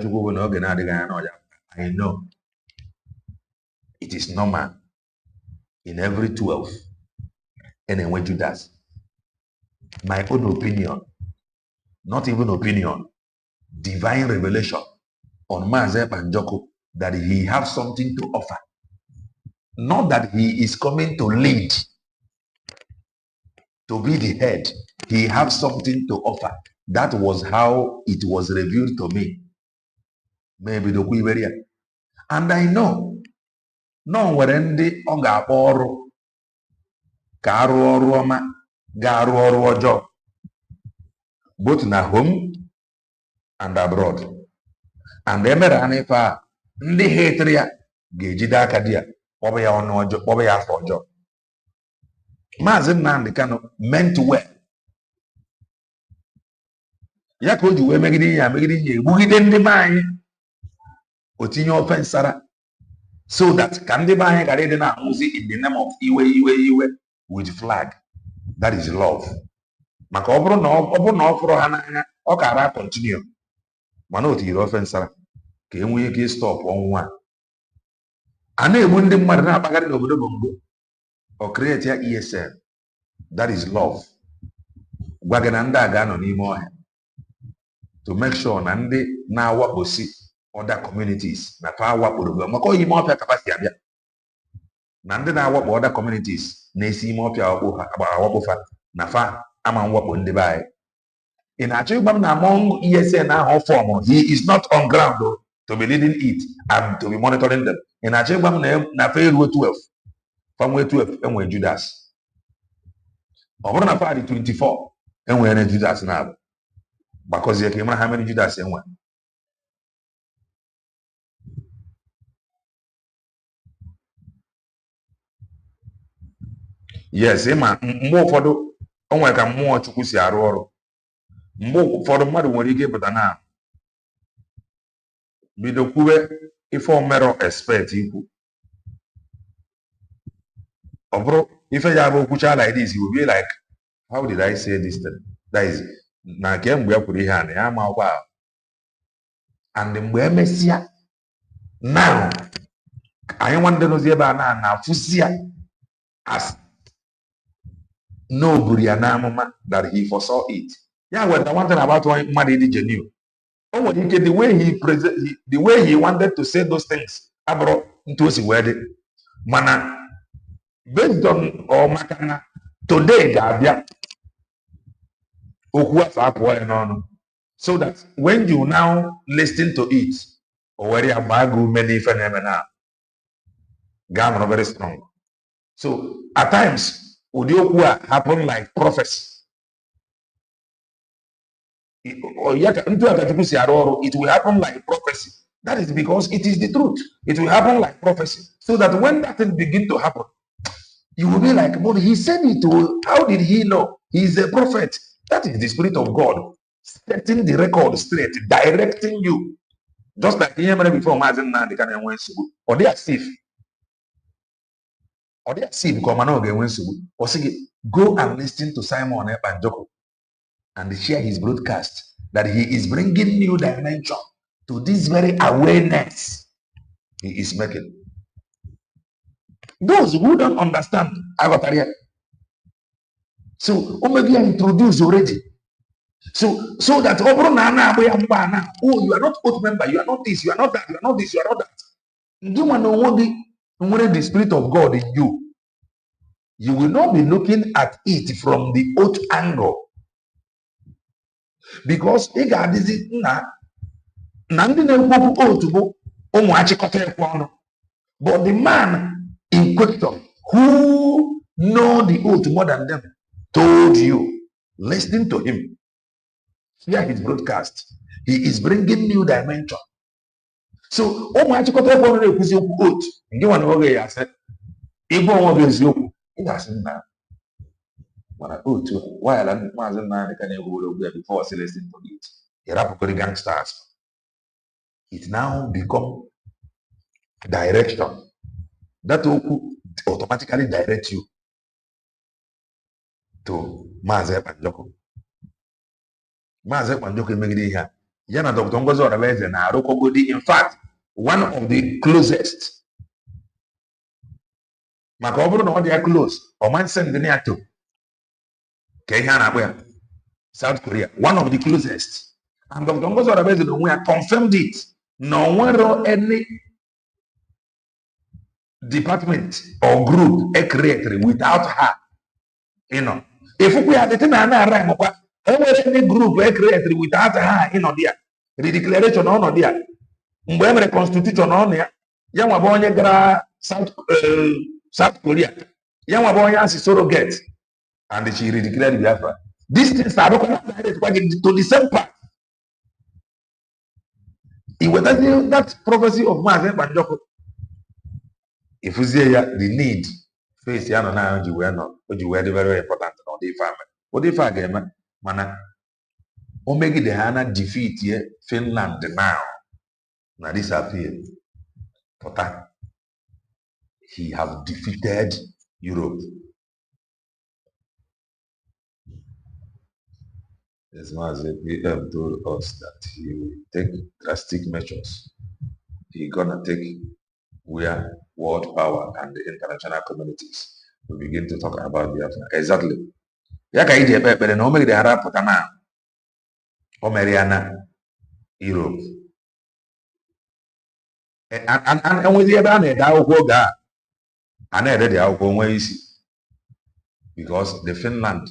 it is normal in every 12 and when you does. My own opinion, not even opinion, divine revelation on Maazị Banjoko that he has something to offer. Not that he is coming to lead, to be the head. He has something to offer. That was how it was revealed to me. Maybe the Quiveria. And I know, no when the Oga or Karo Roma, Garo or job, both na home and abroad. And Emeranifa, the hateria, Gejida Kadia, Obeya on Obeya for job. Mazin Nandikano meant well. Yakoju we megidi bugiden the mind. Otinyo offensara. So that can the buy Garedena Muzi in the name of Iwe with flag. That is love. Makobro no for Hana Okara continue. Manoti offensara. Can we get stop on one? And they wouldn't matter about over the bongo or create your ESL. That is love. Wagananda Gano Nimo to make sure Nande now what we see other communities. Na far what would go. Mako you more capacity. Nande na what other communities. Nesi more about our bofa. Na far among what would buy. In Achibam among ESN now form. He is not on ground though, to be leading it and to be monitoring them. In Achibam na fair 12. Fanwe 12 enwe Judas. Ọbụrụ na fa dị 24 enwere Judas na abụ. Because you can how many Judas enwe. Yes, ịma mgbe ụfọdụ o nwere ka mmụọ Chukwu si arụ ọrụ. Mgbe ụfọdụ mmadụ nwere ike ịpụta na bido kwuwe ife omero expect ikwu. Ọ bụrụ ife ya bụ okwucha like this, you will be like, how did I say this thing? That is, na kemgbe ya kwuru ihe a na ya ma ọkwa. And mgbe emesịa now anyị nwande nozi ebe a na afụsịa as no buru ya n'amụma that he foresaw it. Yeah, well, the one thing about mmadụ ịdị genuine. O nwere ike the way he wanted to say those things abụrụ ntu o si wee dị. Mana based on maka na today ga-abịa okwu afọ apụọ ya n'ọnụ. So that when you now listen to it, o were ya gbaa gị ume n'ife na-eme na ga-anọrọ very strong. So at times ụdị okwu a happen like prophecy. It will happen like prophecy. That is because it is the truth. It will happen like prophecy. So that when that thing begin to happen, you will be like, but he said it. How did he know? He is a prophet. That is the Spirit of God setting the record straight, directing you. Just like he before Mazen they can win or they are safe. Or they are safe because or say, go and listen to Simon Epanjoko and share his broadcast that he is bringing new dimension to this very awareness he is making. Those who don't understand, I got here. So, maybe I introduced already. So that oh, you are not oath member, you are not this, you are not that, you are not this, you are not that. You want to know the Spirit of God in you. You will not be looking at it from the oath angle. Because but the man in question who know the oath more than them told you, listening to him, hear his broadcast, he is bringing new dimension. So oath you want to say it doesn't matter. Why I can before listening to it. The gangsters. It now become direction. That automatically direct you to Maze Panjoko. Maze Panjoko make it here. Yana Dr. Ngozo Rabeze na Rokogodi. In fact, one of the closest. Makobro no they are close. Or man send the near to. South Korea, one of the closest. And Dr. Ngozo Rabeze we have confirmed it. No one any department or group created without her. You know, if we had the thing any group created without her, there. The declaration on there. Mgbe constitution on there. Young Abonye gra South Korea. Young Abonye as surrogate. And she redeclared Biafra. These things are to the same part. It was that prophecy of Mazen Banjoko. If we say the need, face yana na you were not, but you were very important on the family. What if I get mana Omega the Hana defeat here Finland now. Now disappear. But he have defeated Europe. As PM told us that he will take drastic measures. He gonna take where world power and the international communities will begin to talk about Biafra. Exactly. Yaka ije but no make the Arab Potana Omeriana Europe. And with the other Daoga and I because the Finland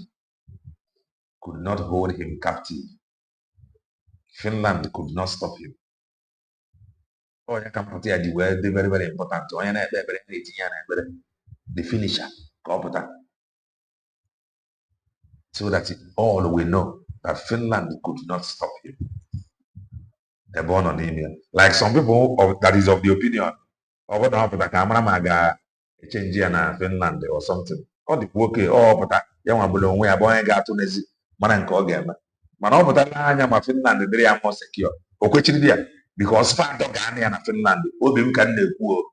could not hold him captive. Finland could not stop him. Oh, you can put the very, very important. the finisher, so that all we know that Finland could not stop him. They're born on email. Like some people that is of the opinion of what happened, camera maga change na Finland or something. Or the okay, but young below we are born got to Nezi, man and game. Man, but I Finland, they are more secure. Okay, because far dog and Finland, Obim can do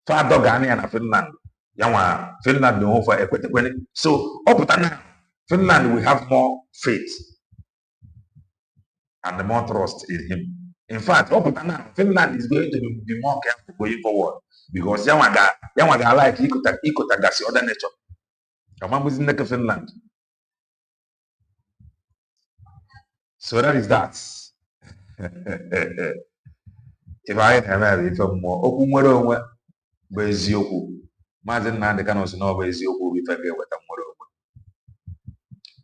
far dog and Finland. Yawa Finland no for equity. So Finland we have more faith and more trust in him. In fact, Finland is going to be more careful going forward because Yamaga like Ikotagasi other nature. Kamamu is in Finland. So that is that. If I have if more Okumoro Bezioku, Mazin Nandi Canos no Bezioku if I get what I'm more.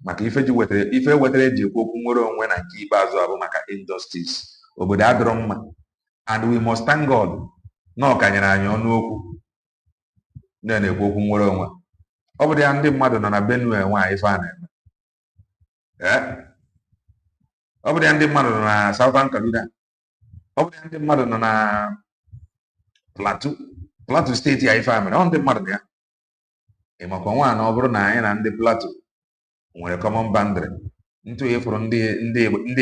Maka ife ji wetere ife wetere ji okwu nwere onwe na nke ikpeazụ abụ maka injustice obodo adịrọ mma and we must thank God na ọ kanyere anyị ọnụ okwu na-ekwu okwu nwere onwe ọ bụ ya ndị mmadụ nọ na Benue nwa ife a na-eme ọ bụ ya ndị mmadụ nọ na Southern Kaduna ọ bụ ya ndị mmadụ nọ na Plateau steeti ya ife a mere ọ ndị mmadụ na ya ịmakwa nwa na ọ bụrụ na anyị na ndị Plateau nwere common boundary ntụ ịfụrụ ndị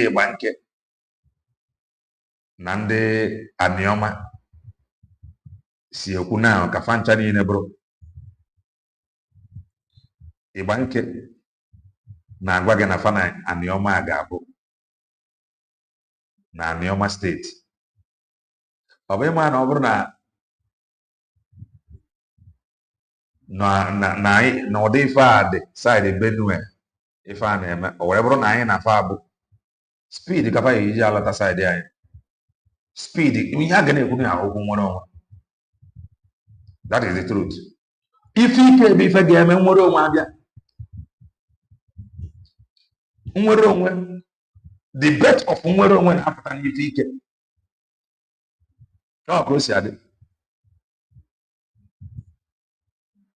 ịgba nke na ndị aniọma si ekwu na ka fancha niile bụrụ ịgba nke na-agwa gị na fana aniọma ga-abụ na aniọma steeti ọ bụ ịma na ọ bụrụ na ụdị ife a dị saịdị Benue ife a na-eme o were bụrụ na anyị na fa bụ speed kafa ya iji alọta saịdị anyị speed ihe a ga na-ekwu na okwu nwere onwe that is the truth ife ike ebe ife ga-eme nwere onwe abịa nwere onwe the birth of nwere onwe na-apụta n'ife ike ọ ka o si adị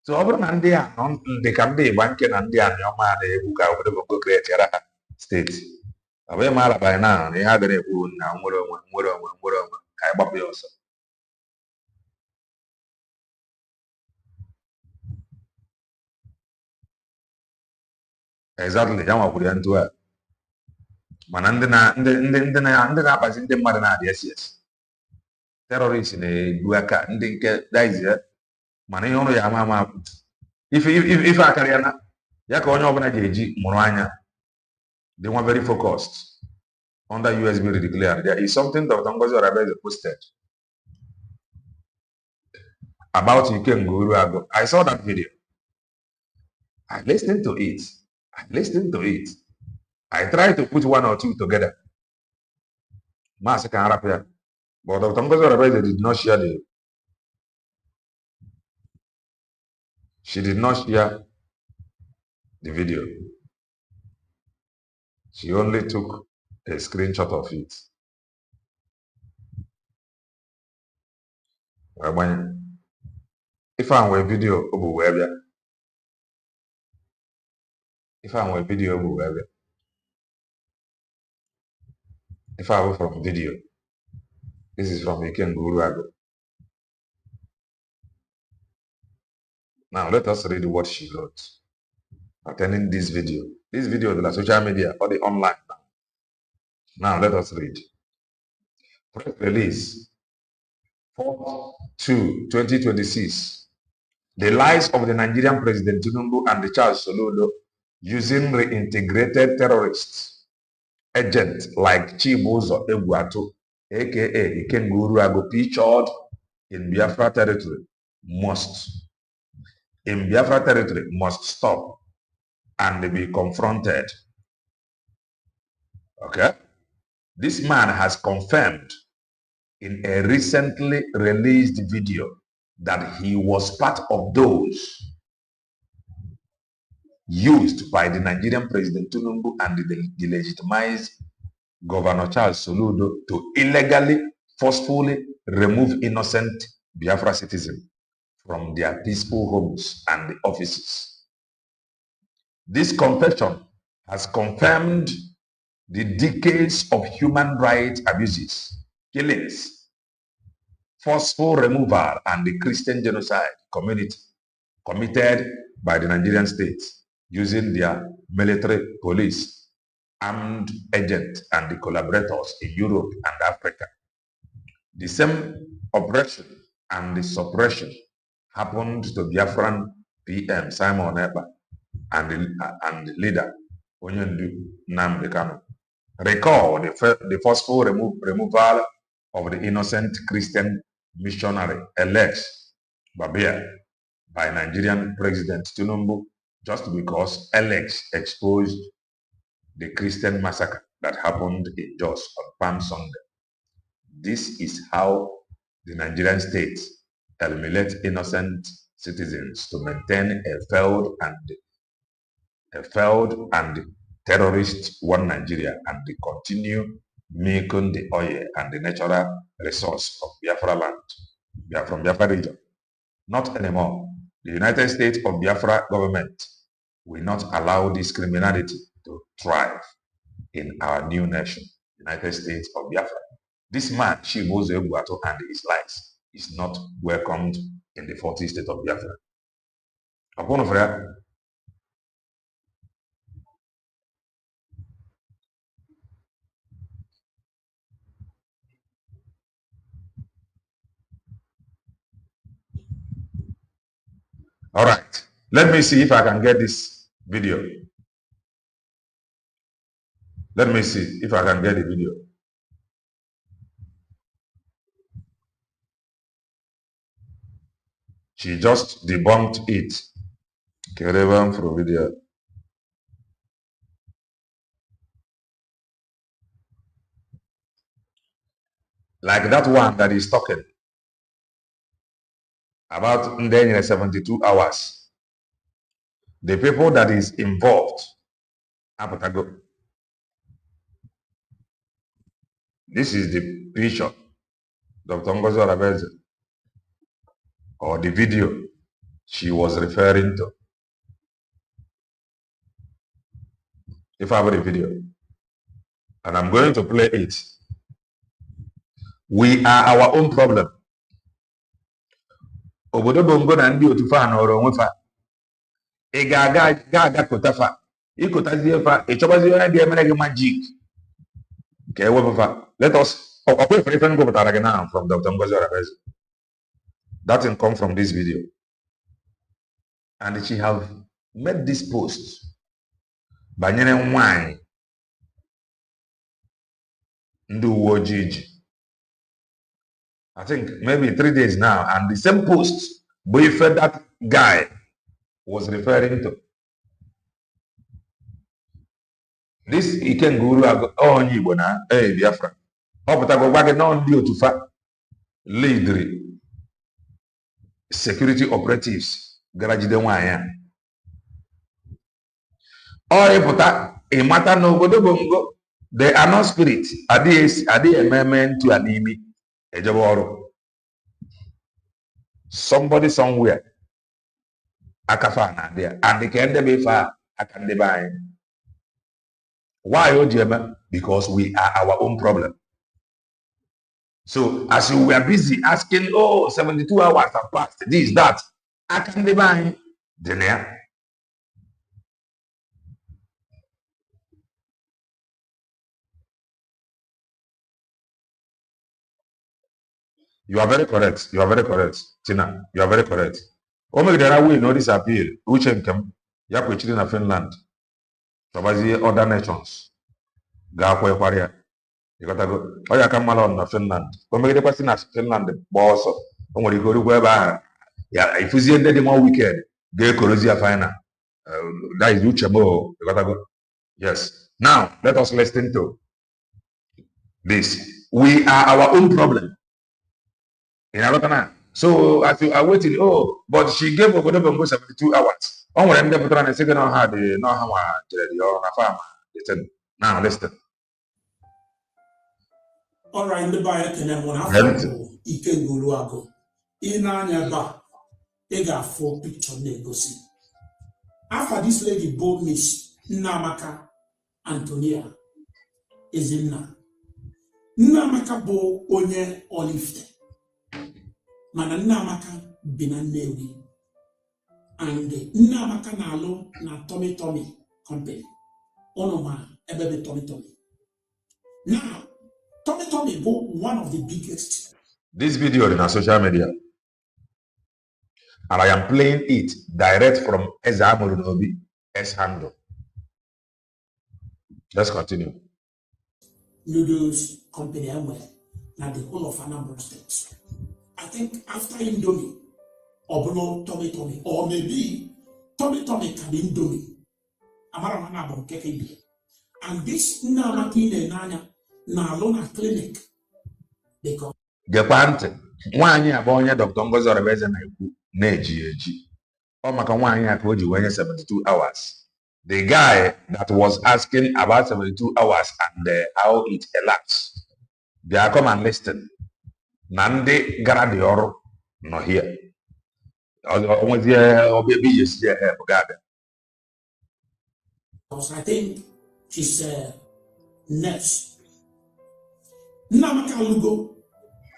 so ọ bụrụ na ndị a nọ dị ka ndị ịgba nke na ndị aniọma na-egwu ka obodo bongo kretiara ha steeti ọ bụghị ma alabaghị na ihe a gara ekwu na nwere onwe ka anyị gbapụ ya ọsọ exactly ya nwakwuru ya ntụ a mana ndị na-akpazi ndị mmadụ na-adị esi terọrist na-egbu aka ndị nke daizie mana ihe ọrụ ya ama ife akarịa na ya ka onye ọbụla ga-eji mụrụ anya dị nwa very focused under USB declared. There is something Dr. Ngozi Orabe posted about Ikem Guruago. I saw that video. I listened to it. I tried to put one or two together. But Dr. Ngozi Orabe did not share She did not share the video. She only took a screenshot of it. If I were video, if I were from video, this is from Iken Guruago. Now let us read what she wrote attending this video. This video is on social media or the online now. Now let us read. Press release 4/2/2026. The lies of the Nigerian President Tinubu and the Charles Soludo using reintegrated terrorists, agents like Chibuzo Egwatu, aka Iken Guruago, featured in Biafra territory must stop and be confronted. Okay? This man has confirmed in a recently released video that he was part of those used by the Nigerian President Tinubu and the legitimized Governor Charles Soludo to illegally, forcefully remove innocent Biafra citizens from their peaceful homes and offices. This confession has confirmed the decades of human rights abuses, killings, forceful removal, and the Christian genocide committed by the Nigerian state using their military, police, armed agents, and the collaborators in Europe and Africa. The same oppression and the suppression happened to Biafran PM Simon Ekpa and the leader Onyendu Nnamdi Kanu. Recall the forceful removal of the innocent Christian missionary Alex Babia by Nigerian President Tinubu just because Alex exposed the Christian massacre that happened in Jos on Palm Sunday. This is how the Nigerian state eliminates innocent citizens to maintain a failed and terrorist one Nigeria, and they continue milking the oil and the natural resource of Biafra land from Biafra region. Not anymore. The United States of Biafra government will not allow this criminality to thrive in our new nation, United States of Biafra. This man, Chibuzo Egbuato, and his lies is not welcomed in the 40th state of Biafra. Upon of that, all right, let me see if I can get this video. Let me see if I can get the video. She just debunked it. Kerevan for video. Like that one that is talking about in 72 hours. The people that is involved. This is the picture, Dr. Ngozi Arabeze, or the video she was referring to. If I have the video, and I'm going to play it. We are our own problem. Obodo bongo na ndị otu fa nọrọ onwe fa. Ị ga-aga kota fa. Ịkotazie fa, ị chọbazie onye ga-emere gị magic. Ka ewepụ fa. Let us, ọkwa ife ife ngụpụtara gị now from Dr. Ngozi Arabeze. That thing come from this video. And she have made this post banyere nwanyị ndị uwe ojii ji. I think maybe 3 days now, and the same post boyfriend that guy was referring to. This Iken Guru onye Igbo na Biafra. Ọ pụtago gwa gị na ndị otu fa lead security operatives gara jide nwaanyị a. Ọ ịpụta ịmata n'obodo bongo they are not spirit. Adịghị eme ntu a n'imi ejebe ọrụ. Somebody somewhere akafa na there, and they can be far aka ndị be anyị. Why ojeme? Because we are our own problem. So as you were busy asking, 72 hours have passed, this, that, aka ndị be anyị dị na ya. You are very correct. You are very correct. Tina, you are very correct. Omegidera will know this appeal. Uche nkem ya kwechiri na Finland. Sabazi other nations. Ga kwekwara ya. Ikotago. Oya ka mala na Finland. Omegidekwa si na Finland boso. O nwere ike orugbo ebe ahụ. Ya ifuzie ndị dị more wicked. Ga ekorozi ya final. That is Uche mo. Ikotago. Yes. Now, let us listen to this. We are our own problem. In Alotana. So as you are waiting, but she gave Obodo Bongo 72 hours. On when they put on a second on her, they know how on a farm. Now listen. All right, the buyer can have one after Ike Guluago. Inanya ba. ega for picture negosi. After this lady bore Miss Nnamaka Antonia Ezinna. Nnamaka bo onye Olifte. Mana Nnamaka bina Nnewi. And Nnamaka na-alụ na Tommy company. Onoma ebebe Tommy. Now, Tommy bo one of the biggest. This video is on social media. And I am playing it direct from Ezamurunobi S handle. Let's continue. Noodles company anywhere. Now the whole of Anambra State. I think after Indomie, Obono Tommy, or maybe Tommy can Indomie. Amara keke. And this Nnamaka Nanya na Lona clinic. Because Gepante, nwaanyị abụ onye Dr. Ngozi Oribeze na-ekwu na-eji eji. Ọ maka nwaanyị a ka o ji wenye 72 hours. The guy that was asking about 72 hours and how it elapsed. They come and listen. Na ndị gara dị ọrụ nọ here. Because I think she's a nurse. Nnamaka Lugo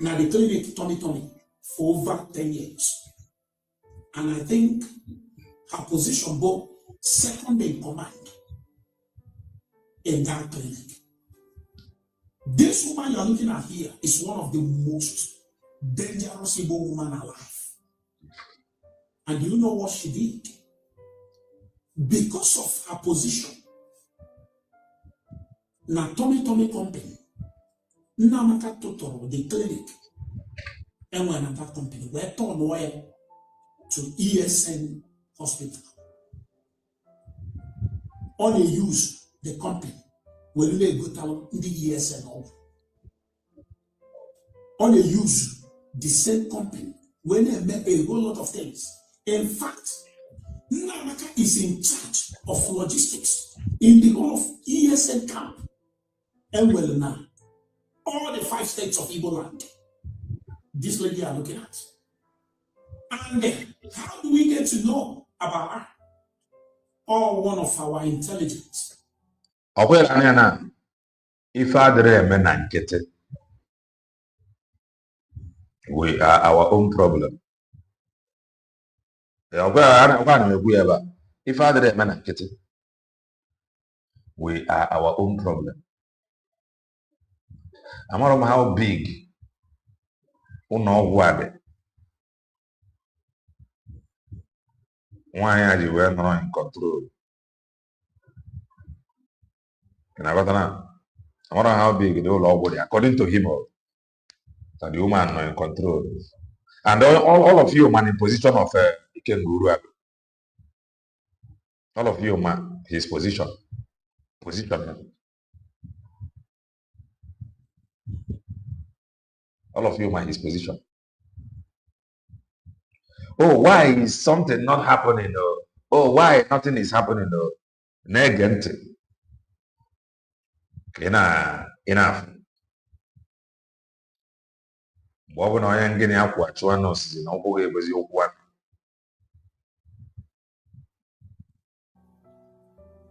na the clinic Tommy for over 10 years. And I think her position both second in command in that clinic. This woman you're looking at here is one of the most dangerous Igbo women alive. And you know what she did? Because of her position, na Tommy company, Nnamaka Totoro, the clinic, and when that company were turned away to ESN hospital. Only use the company when they go to the ESN home. Only use the same company when they make a whole lot of things. In fact, Nnamaka is in charge of logistics in the whole of ESN camp. And well now, all the 5 states of Igbo land, this lady are looking at. And then, how do we get to know about her? Or one of our intelligence. We are our own problem. We are our own problem. I don't know how big why are you not in control? I don't know how big the whole body, according to him, that the woman are in control. And all of you man in position of Ikenguru. All of you man, his position. All of you man, his position. Oh, why is something not happening? Oh, why nothing is happening? Negent. Enough.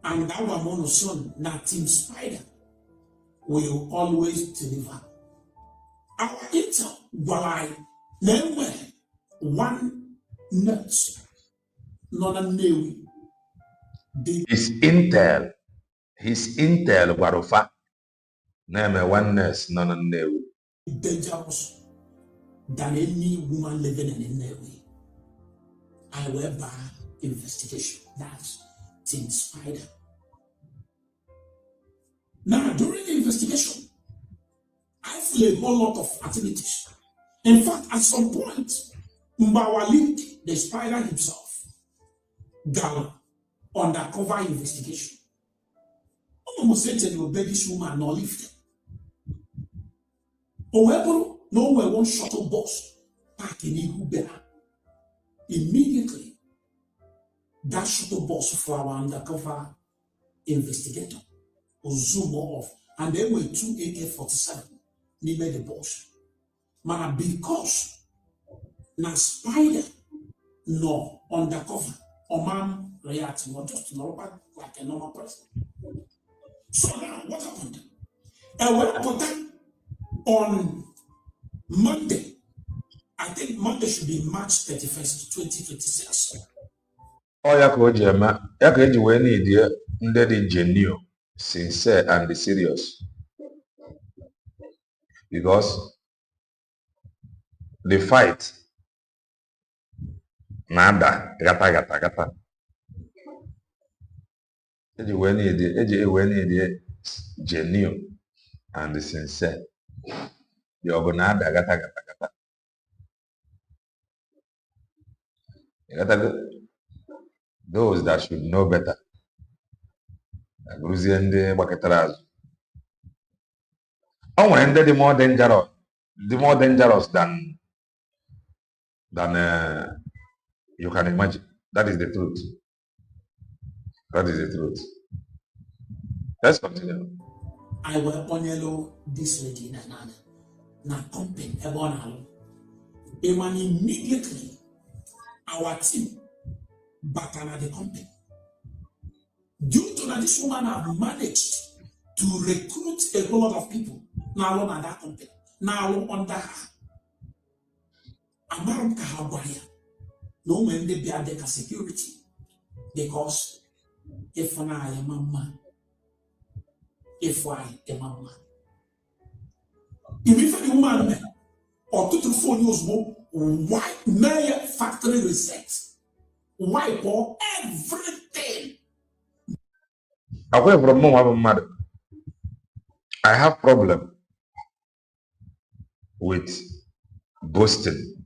And that one son, that Team Spider, will always deliver. Our intel, while nowhere, one nurse, not a new. His intel, Barufa, name one nurse, not a new. Dangerous than any woman living in Nnewi. I went by investigation. That's Team Spider. Now, during the investigation, I feel a whole lot of activities. In fact, at some point, Mbawalik, the Spider himself, got undercover investigation. Almost said to obey this woman nor lift. However, no one shuttle bus park in Ihubera. Immediately, that shuttle bus for our undercover investigator was zoom off, and there were 2 AK-47 near the bus. Man, because na Spider no undercover or man reacting or just normal like a normal person. So now what happened? I went put them on Monday. I think Monday should be March 31st, 2026. Ọ ya ka o ji eme ya ka eji wee need ndị dị genuine, sincere and serious, because the fight na-ada gata eji wee need genuine and sincere. The ọgụ na-ada gata. Those that should know better agụrụzie ndị gbakọtara azụ. O nwere ndị dị more dangerous than you can imagine. That is the truth. Let's continue. I will only this lady na company ebonalo. And immediately our team back at the company. Due to that, this woman have managed to recruit a whole lot of people now on that company, now under her. Amarum Kahawaya, no man they be under security because if I am a man, if I am a man, if the woman or 2 to 4 years more, why mayor factory reset, why for everything. Away from mother, I have problem with boasting.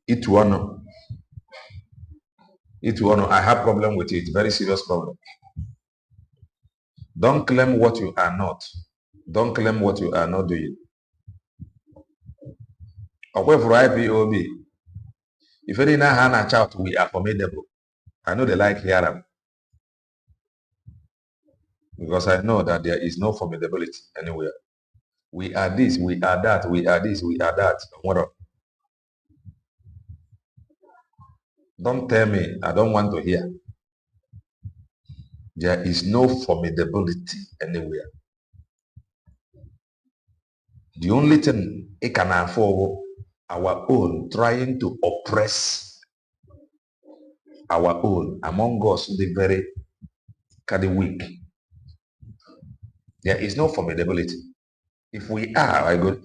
It one, I have problem with it. Very serious problem. Don't claim what you are not. Don't claim what you are not doing. Away for IPOB. If any now Hannah shout, we are formidable. I know they like hearing. Because I know that there is no formidability anywhere. We are this, we are that, we are this, we are that. Don't tell me, I don't want to hear. There is no formidability anywhere. The only thing it can afford our own trying to oppress our own among us, the very kind of weak. There is no formidability. If we are, we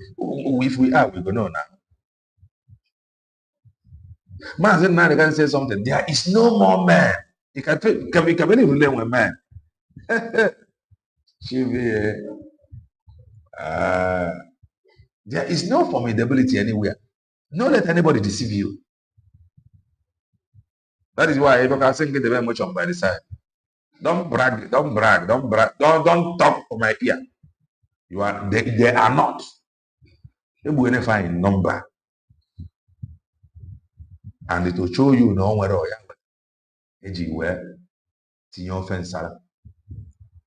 go know now. Man, now they can say something. There is no more man. You can really relate with man. There is no formidability anywhere. Don't let anybody deceive you. That is why people can sing the very much on by the side. Don't brag, don't talk for my ear. You are they are not. They will find number. And it will show you no where or where to your offense.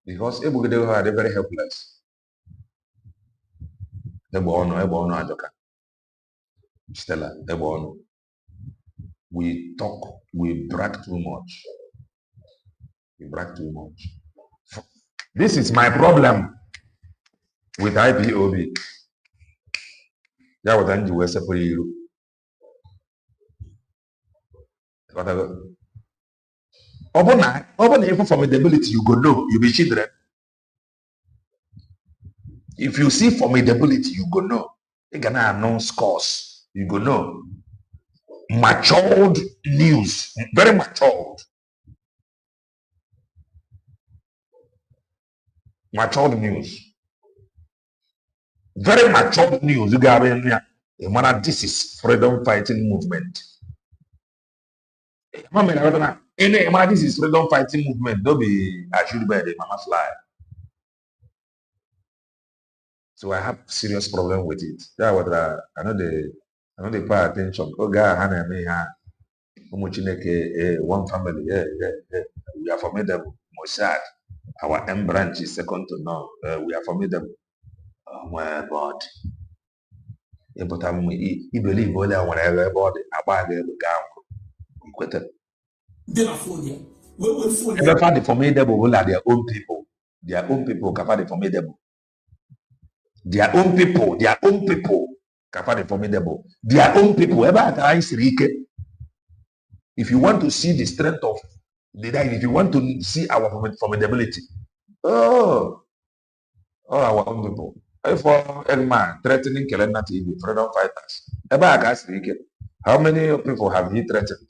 Because they are very helpless. They born Ajoka. Stella, they born. We talk, we brag too much. This is my problem with IPOB. That was Andy West for you. Open even formidability, you go know, you be children. If you see formidability, you go know. You're gonna announce scores, you go know. Matured news, very matured. Matured news. Very matured news. You got this is freedom fighting movement. This is freedom fighting movement. Don't be assured by the mama fly. So I have serious problem with it. That's what I know they pay attention. Oh God, Hannah me one family. We are formidable. Mossad. Our M branch is second to none. We are formidable. Oh my God. But he believe all that whatever body about the Then I phone you. We phone If I the formidable will are their own people. Their own people can find the formidable. Their own people can find the formidable. Their own people. If you want to see the strength of the die, if you want to see our formidability, oh, our own people. If for any man threatening Kelena TV, freedom fighters, how many people have he threatened?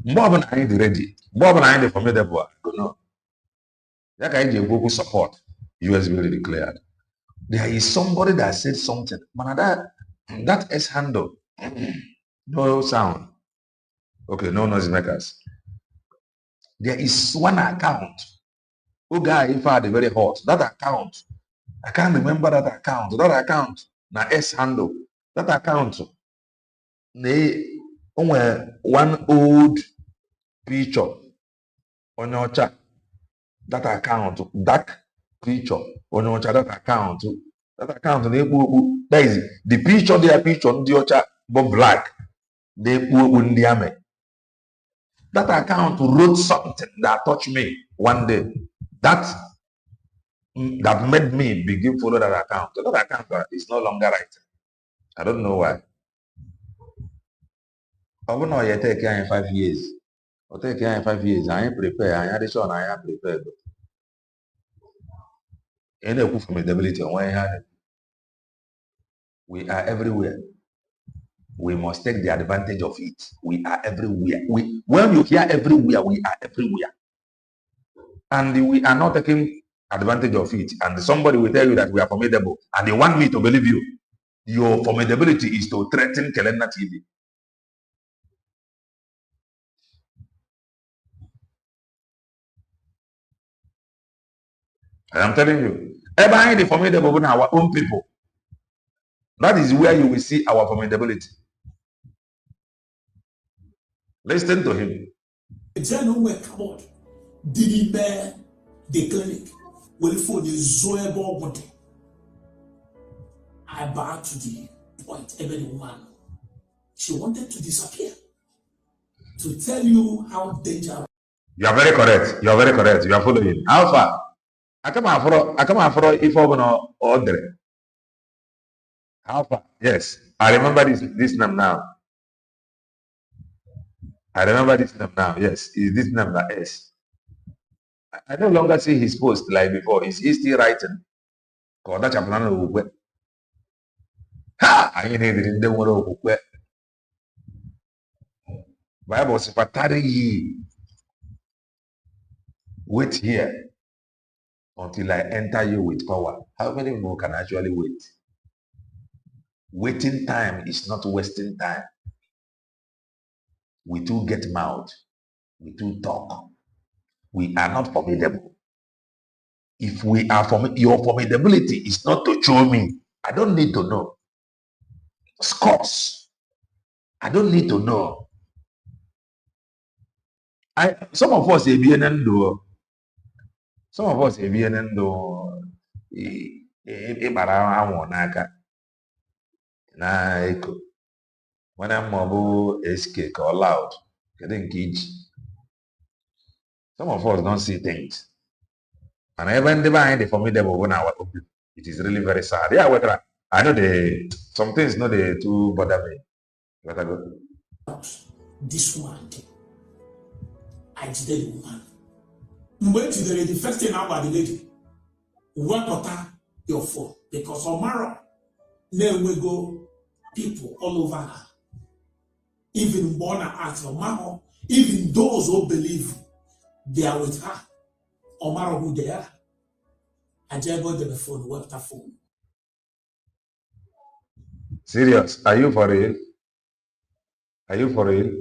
More than I ain't ready. More than I ain't formidable. No. That guy Google support. US really declared. There is somebody that said something. Man, that S handle. No sound. Okay, no noise makers. There is one account. Oh guy, if I very hot. That account. I can't remember that account. That account. Na S handle. That account. They one old picture on your chat. That account, dark picture on your chat, that account, that is the picture, their picture on your chat, but black. They put in the that account wrote something that touched me one day. That made me begin follow that account. So that account is no longer right. I don't know why. I don't know. You take care in 5 years. Or take care in 5 years. I ain't prepared. I ain't sure I am prepared. Any formidability on one hand. We are everywhere. We must take the advantage of it. We are everywhere. When you hear everywhere, we are everywhere. And we are not taking advantage of it. And somebody will tell you that we are formidable. And they want me to believe you. Your formidability is to threaten Kelena TV. And I'm telling you, everybody the formidable with our own people. That is where you will see our formidability. Listen to him. Did the clinic will for the Zoebo body. I bow to the point, every woman. She wanted to disappear. To tell you how dangerous. You are very correct. You are very correct. You are following. Alpha. I come after if I'm gonna order. Alpha. Yes. I remember this name now. I remember this name now. Yes. Is this name that S? I no longer see his post like before. Is he still writing? Because that's a plan of ha! I ain't in the world of Bible says, ye wait here until I enter you with power. How many more can actually wait? Waiting time is not wasting time. We too get mouth. We too talk. We are not formidable. If we are your formidability is not to show me. I don't need to know. Scores. I don't need to know. Some of us some of us na eko when I'm mobile SK or loud. Some of us don't see things. And even the formidable when it is really very sad. Yeah, I know some things no they too bother me. But I go. This one, I did the woman. Wait to the first thing about the lady. What your phone? Because tomorrow, there will go people all over her. Even born at Omaro, even those who believe they are with her. Omaro who they are. I just got the phone, webta phone. Serious? Are you for real? Are you for real?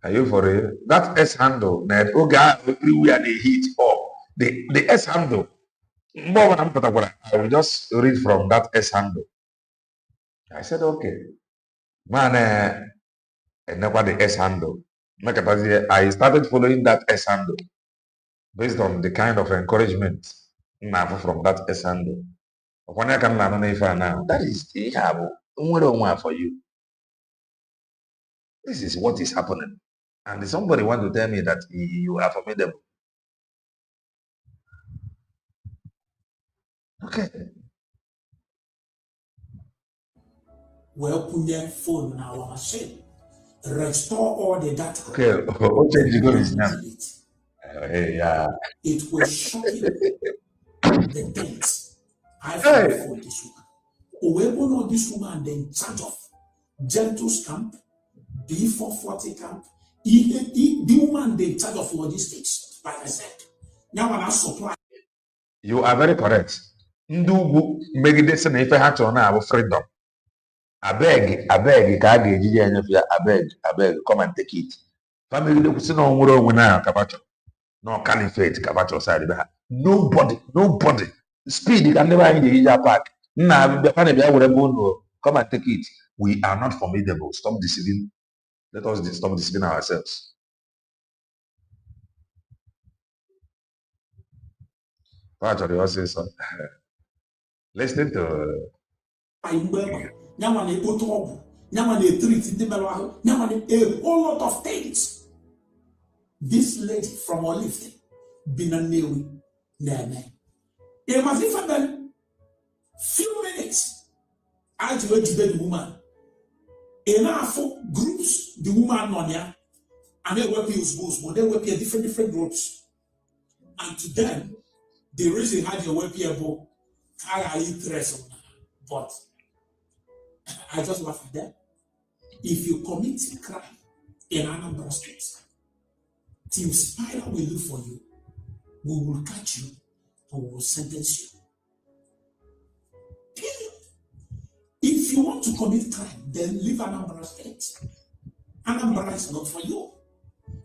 Are you for real? That S handle, everywhere they hit up. The S handle. I will just read from that S handle. I said, okay. Man, never the S handle. I started following that S handle based on the kind of encouragement from that S handle. When I can learn now, that is for you. This is what is happening. And somebody want to tell me that you are formidable. Okay. Well, put your phone in our machine. Restore all the data. Okay. What change you going to Hey, yeah. It will shock you. The things I found for this woman. Whoever know this woman, then in charge of Gentles camp, B440 camp, the woman they in charge of logistics, like I said. Now when I supply. You are very correct. Ndugu megidesi na ife ha chọrọ na freedom. Abeg ka a ga-eji ya enyefe ya abeg come and take it. Family dey kwụsị na onwere onwe na kabacho. No caliphate kabacho side be ha. Nobody. Speed ka ndị be anyị dey iji park. Nna abịa na bịa were bụ come and take it. We are not formidable. Stop deceiving. Let us stop deceiving ourselves. Actually, also so. Listening to a whole lot of things. This lady from Olifte, Binanewi, Nene. It must be for them few minutes. I to educate the woman. Enough groups, the woman on here, and they work with schools, but they work in different groups. And to them, the reason how they work here, I interest on. But I just laugh at them. If you commit a crime in Anambra State, Team Spider will look for you. We will catch you and we will sentence you. Period. If you want to commit crime, then leave Anambra State. Anambra is not for you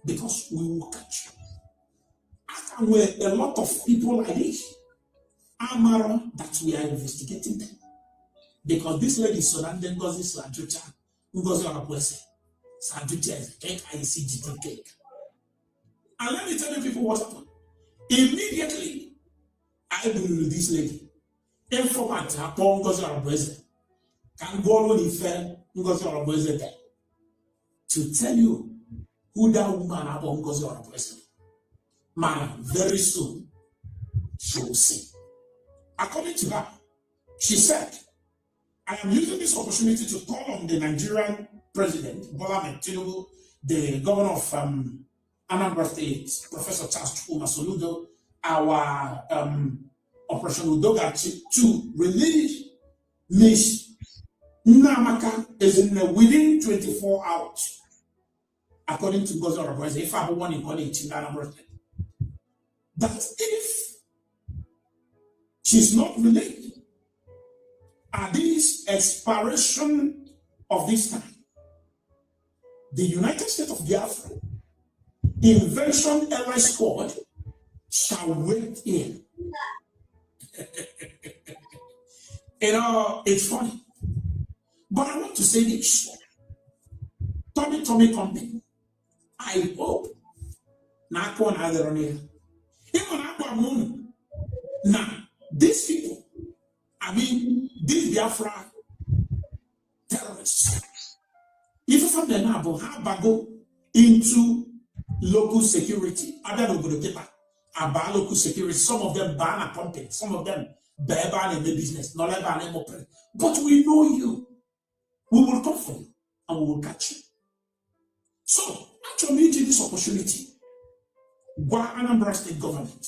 because we will catch you. And with a lot of people like this, Amara, that we are investigating them. Because this lady is surrounding Ngozi Slajucha, Ngozi Orakwese. Slajucha is a cake, ICGT cake. And let me tell you people what happened. Immediately, I believe this lady, informant upon Ngozi Orakwese, can go on with Ngozi Orakwese there to tell you who that woman upon Ngozi Orakwese. Man, very soon, she will see. According to her, she said, I am using this opportunity to call on the Nigerian president, Bola Ahmed Tinubu, the governor of Anambra State, Professor Charles Chukwuma Soludo, our Operation Udogachi, to release Miss Nnamaka is within 24 hours, according to Ngozi Orakwese, if I have one in college in Anambra State. That if she's not released, at this expiration of this time, the United States of Biafra Invention Airline Squad shall wait in. It's funny. But I want to say this. Tommy Company, I hope Nakon Aderonia. Now, these people, I mean, these Biafra terrorists, if from the Nabo, how go into local security, other than the paper, about local security, some of them ban a pumping, some of them ban in the business, not ban them open. But we know you. We will come for you and we will catch you. So, actually, this opportunity, why Anambra State government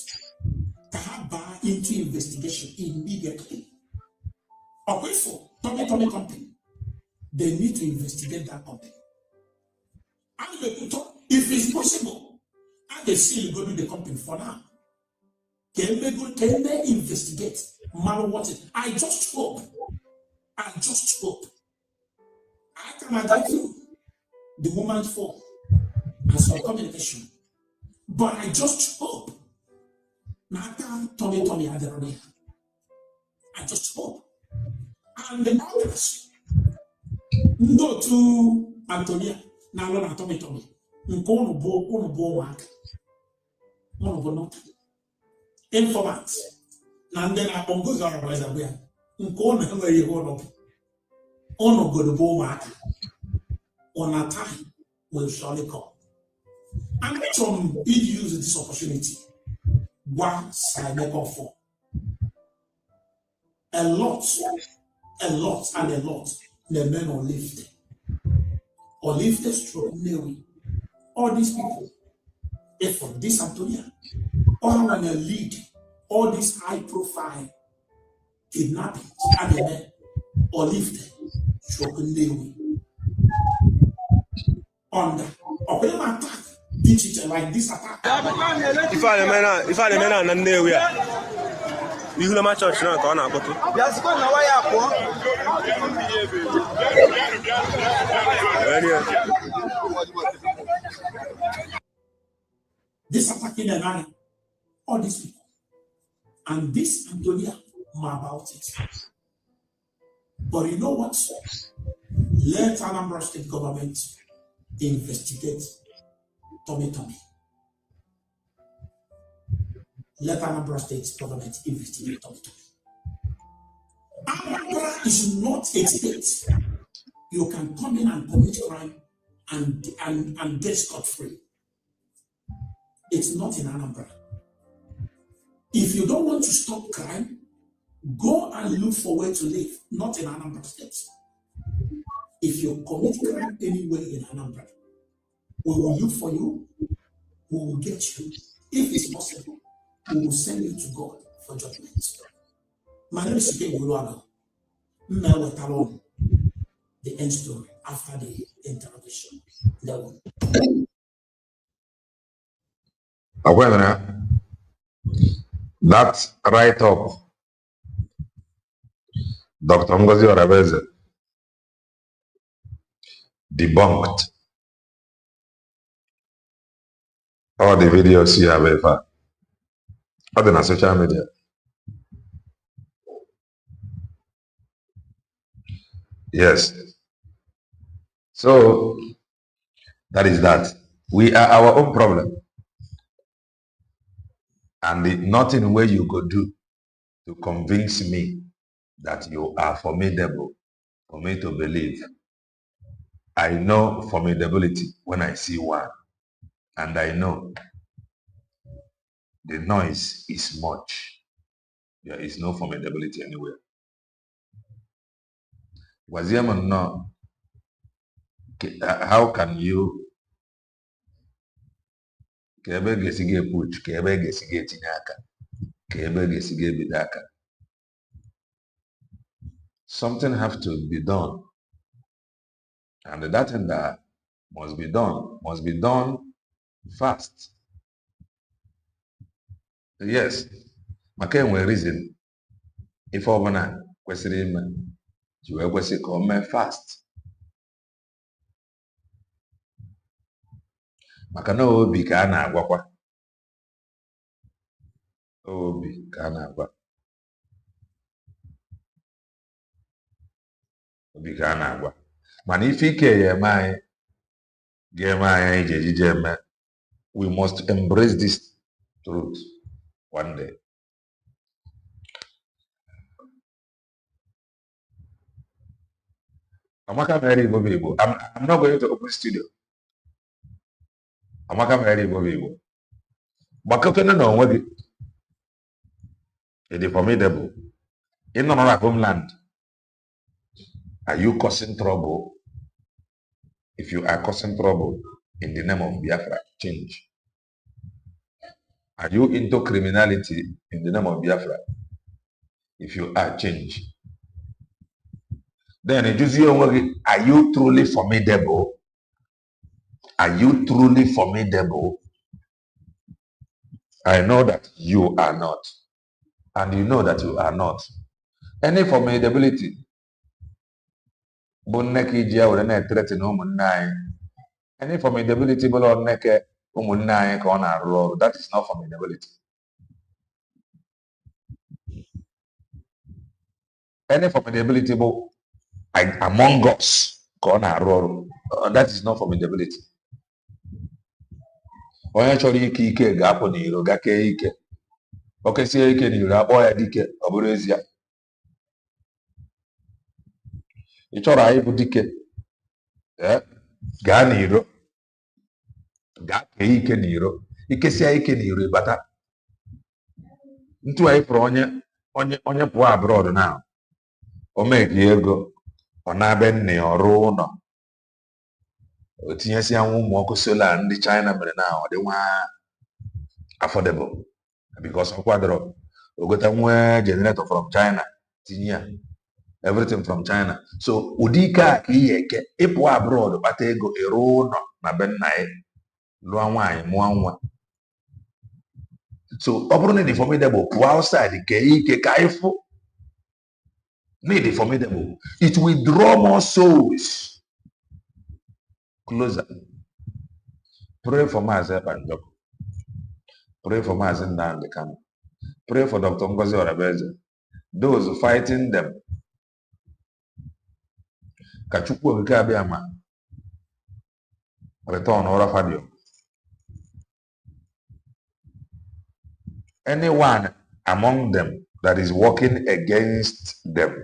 to have bar into investigation immediately. Okay, for Tommy Company, they need to investigate that company. And if it's possible, and they still go to the company for now. Can they investigate? Man, what it? I just hope. I can agree the woman's fault and some communication. But I just hope. Tommy had the I just hope. And the others ndị otu Antonia na-alụ na tọmịtọmị nke ụnụ bụ ụmụaka ụnụ bụ nọta informant na ndị na-akpọ ngozi ọrụbụrụ ya nke ụnụ enweghị ihe ụlọ bụ ụnụ godo bụ ụmụaka ụna time will surely come. And achọrọ m iji use this opportunity gwa Saimeko for a lot and a lot the men on Olifte stroke Newi. All these people, if from this Antonia, all want to lead all these high profile kidnappings and the men Olifte stroke Newi. On the open attack, teacher like this attack. If I remember Newi. You know my church now, go on. Yes, go now. Why this attacking the man, all these people, and this Antonia about it. But you know what? Let Anambra State government investigate Tommy. Let Anambra State government investigate Tommy. Anambra is not a state. You can come in and commit crime and get scot-free. It's not in Anambra. If you don't want to stop crime, go and look for where to live, not in Anambra State. If you commit crime anywhere in Anambra, we will look for you, we will get you. If it's possible, we will send you to God for judgment. My name is Sike Guluaga. The end story after the interrogation. That write-up, Dr. Ngozi Orabeze debunked all the videos you have ever on social media. Yes. So that is that. We are our own problem. And nothing where you could do to convince me that you are formidable for me to believe. I know formidability when I see one. And I know the noise is much. There is no formidability anywhere. No, how can you something have to be done, and that thing that must be done fast. Yes, maka enwe reason if ọbụna kwesịrị ime ji wee kwesị ka o mee fast maka na obi ka a na-agwakwa obi ka a na-agwa obi ka a na-agwa mana ife ike ya eme anyị ga-eme anyị iji ejije eme. We must embrace this truth one day. Amaka Mary Igbo. I'm not going to open studio. Amaka Mary Igbo. Bakotene na onwe gị. It is formidable. In our homeland, are you causing trouble? If you are causing trouble in the name of Biafra, change. Are you into criminality in the name of Biafra? If you are, change. Then, are you truly formidable? Are you truly formidable? I know that you are not. And you know that you are not. Any formidability, any formidability, that is not formidability. Any formidability among us, That is not formidability. Onye chọrọ ike ga-apụ n'iro ga kee ike. O kesie ike n'iro akpọ ya dike, ọ bụrụ ezi ya. Ị chọrọ anyị bụ dike, gaa n'iro, gaa kee ike n'iro. Ikesia ike n'iro ịbata. Ntu anyị pụrụ onye pụọ abroad na o meki ego, ọ na-abịa nne ya ọrụ ụlọ, o tinyesịa nwa ụmụ ọkụ sola ndị China mere na ọ dị nwa affordable because ọ kwadoro ogota nwa generator from China tinye ya everything from China. So ụdị ike a ka ihe eke ịpụ abroad kpata ego ịrụ ụlọ na be nna ya lụọ nwaanyị mụọ nwa. So ọ bụrụ na dị formidable pụọ outside kee ike ka ịfụ need formidable, it will draw more souls closer. Pray for Maazị Banjoko. Pray for Maazị Nnamdi Kanu. Pray for Dr. Ngozi Orabeze. Those fighting them. Ka Chukwu Okike Abịama return Ora Fadio. Anyone among them that is working against them,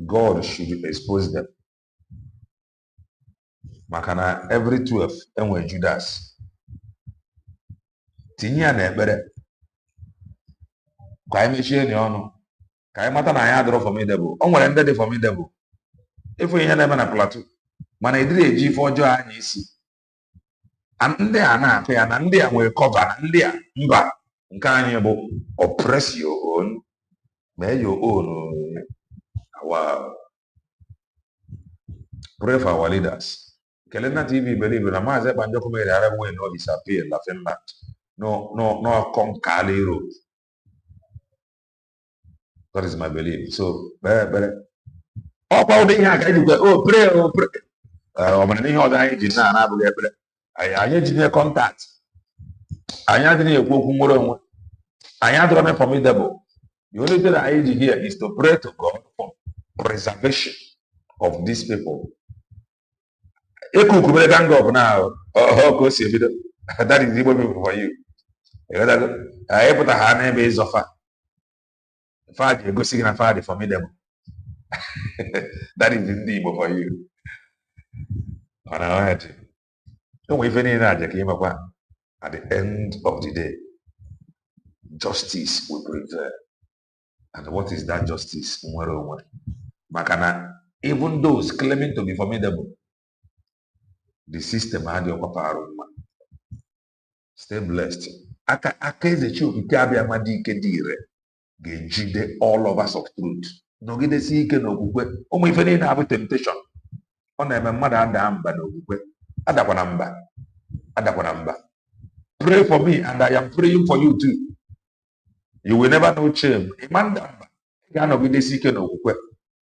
God should expose them. Makana every 12 enwe Judas. Tinye ya na-ekpere ka anyị mechie ni ọnụ ka anyị mata na anyị adịrọ formidable. O nwere ndị dị formidable ịfụ ihe na-eme na plateau mana ịdịrị eji ife ọjọọ anya isi. Ndị a na-akụ ya na ndị a nwere cover na ndị a mba nke anyị bụ oppress your own, mee your own. Wow. Pray for our leaders. Kelena TV believe na Maazị Banjoko mere Arab way no disappear la Finland. No come Kali road. That is my belief. So, pray. I need contact. I need a formidable. The only thing I need here is to pray to God for preservation of these people. Gang up now. That is even for you. I put a hand base of Father, go sing a father formidable. That is indeed for you. Don't wait for any at the end of the day, justice will prevail. And what is that justice? Makana, even those claiming to be formidable, the system had your papa. Stay blessed. All of us of truth. No get see ike n'okwukwe. Ụmụ ife niile na-abụ temptation. Ọ na-eme mmadụ ada mba n'okwukwe. Adakwana mba. Pray for me and I am praying for you too. You will never know shame. Imanda mba. Ị ga-anọgide si ike n'okwukwe.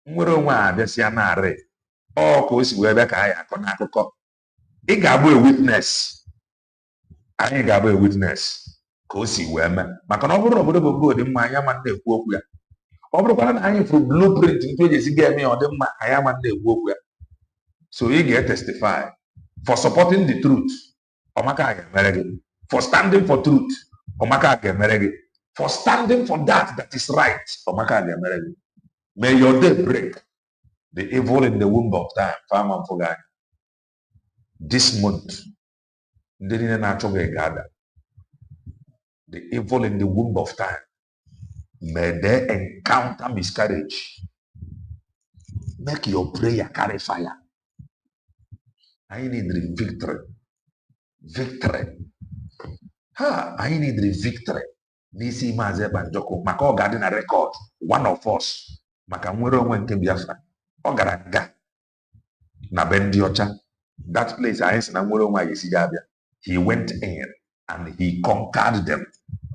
Nwere onwe a abịasịa narị. Ọ ka o si wee bịa ka anyị akọ n'akụkọ. Ị ga-abụ a witness. Anyị ga-abụ a witness. Ka o si wee mee. Maka na ọ bụrụ obodo bụ good mma anyị ama na-ekwu okwu ya. Ọ bụrụkwa na anyị fụrụ blueprint nke eji esi ga-eme ọ dị mma anyị ama na-ekwu okwu ya. So ị ga-testify for supporting the truth. Ọmaka ga-emere gị. For standing for truth. Ọmaka ga-emere gị. For standing for that is right. Ọmaka ga-emere gị. May your day break the evil in the womb of time. Farmer Mfugani. This month, ndị niile na-achọ gị ga-ada. The evil in the womb of time. May they encounter miscarriage. Make your prayer carry fire. I need the victory. Victory. I need the victory. N'isi Maazị Banjoko maka ọ ga-adị na record one of us maka nwere onwe nke Biafra. Ọ gara nga na be ndị ọcha. That place anyị si na nwere onwe anyị esi ga abịa. He went in and he conquered them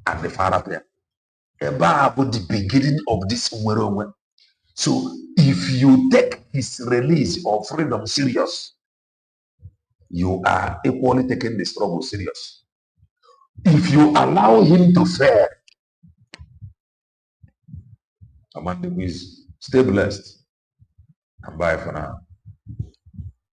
and the far up there. About the beginning of this nwere onwe. So if you take his release or freedom serious, you are equally taking the struggle serious. If you allow him to fail, Amanda, please stay blessed and bye for now.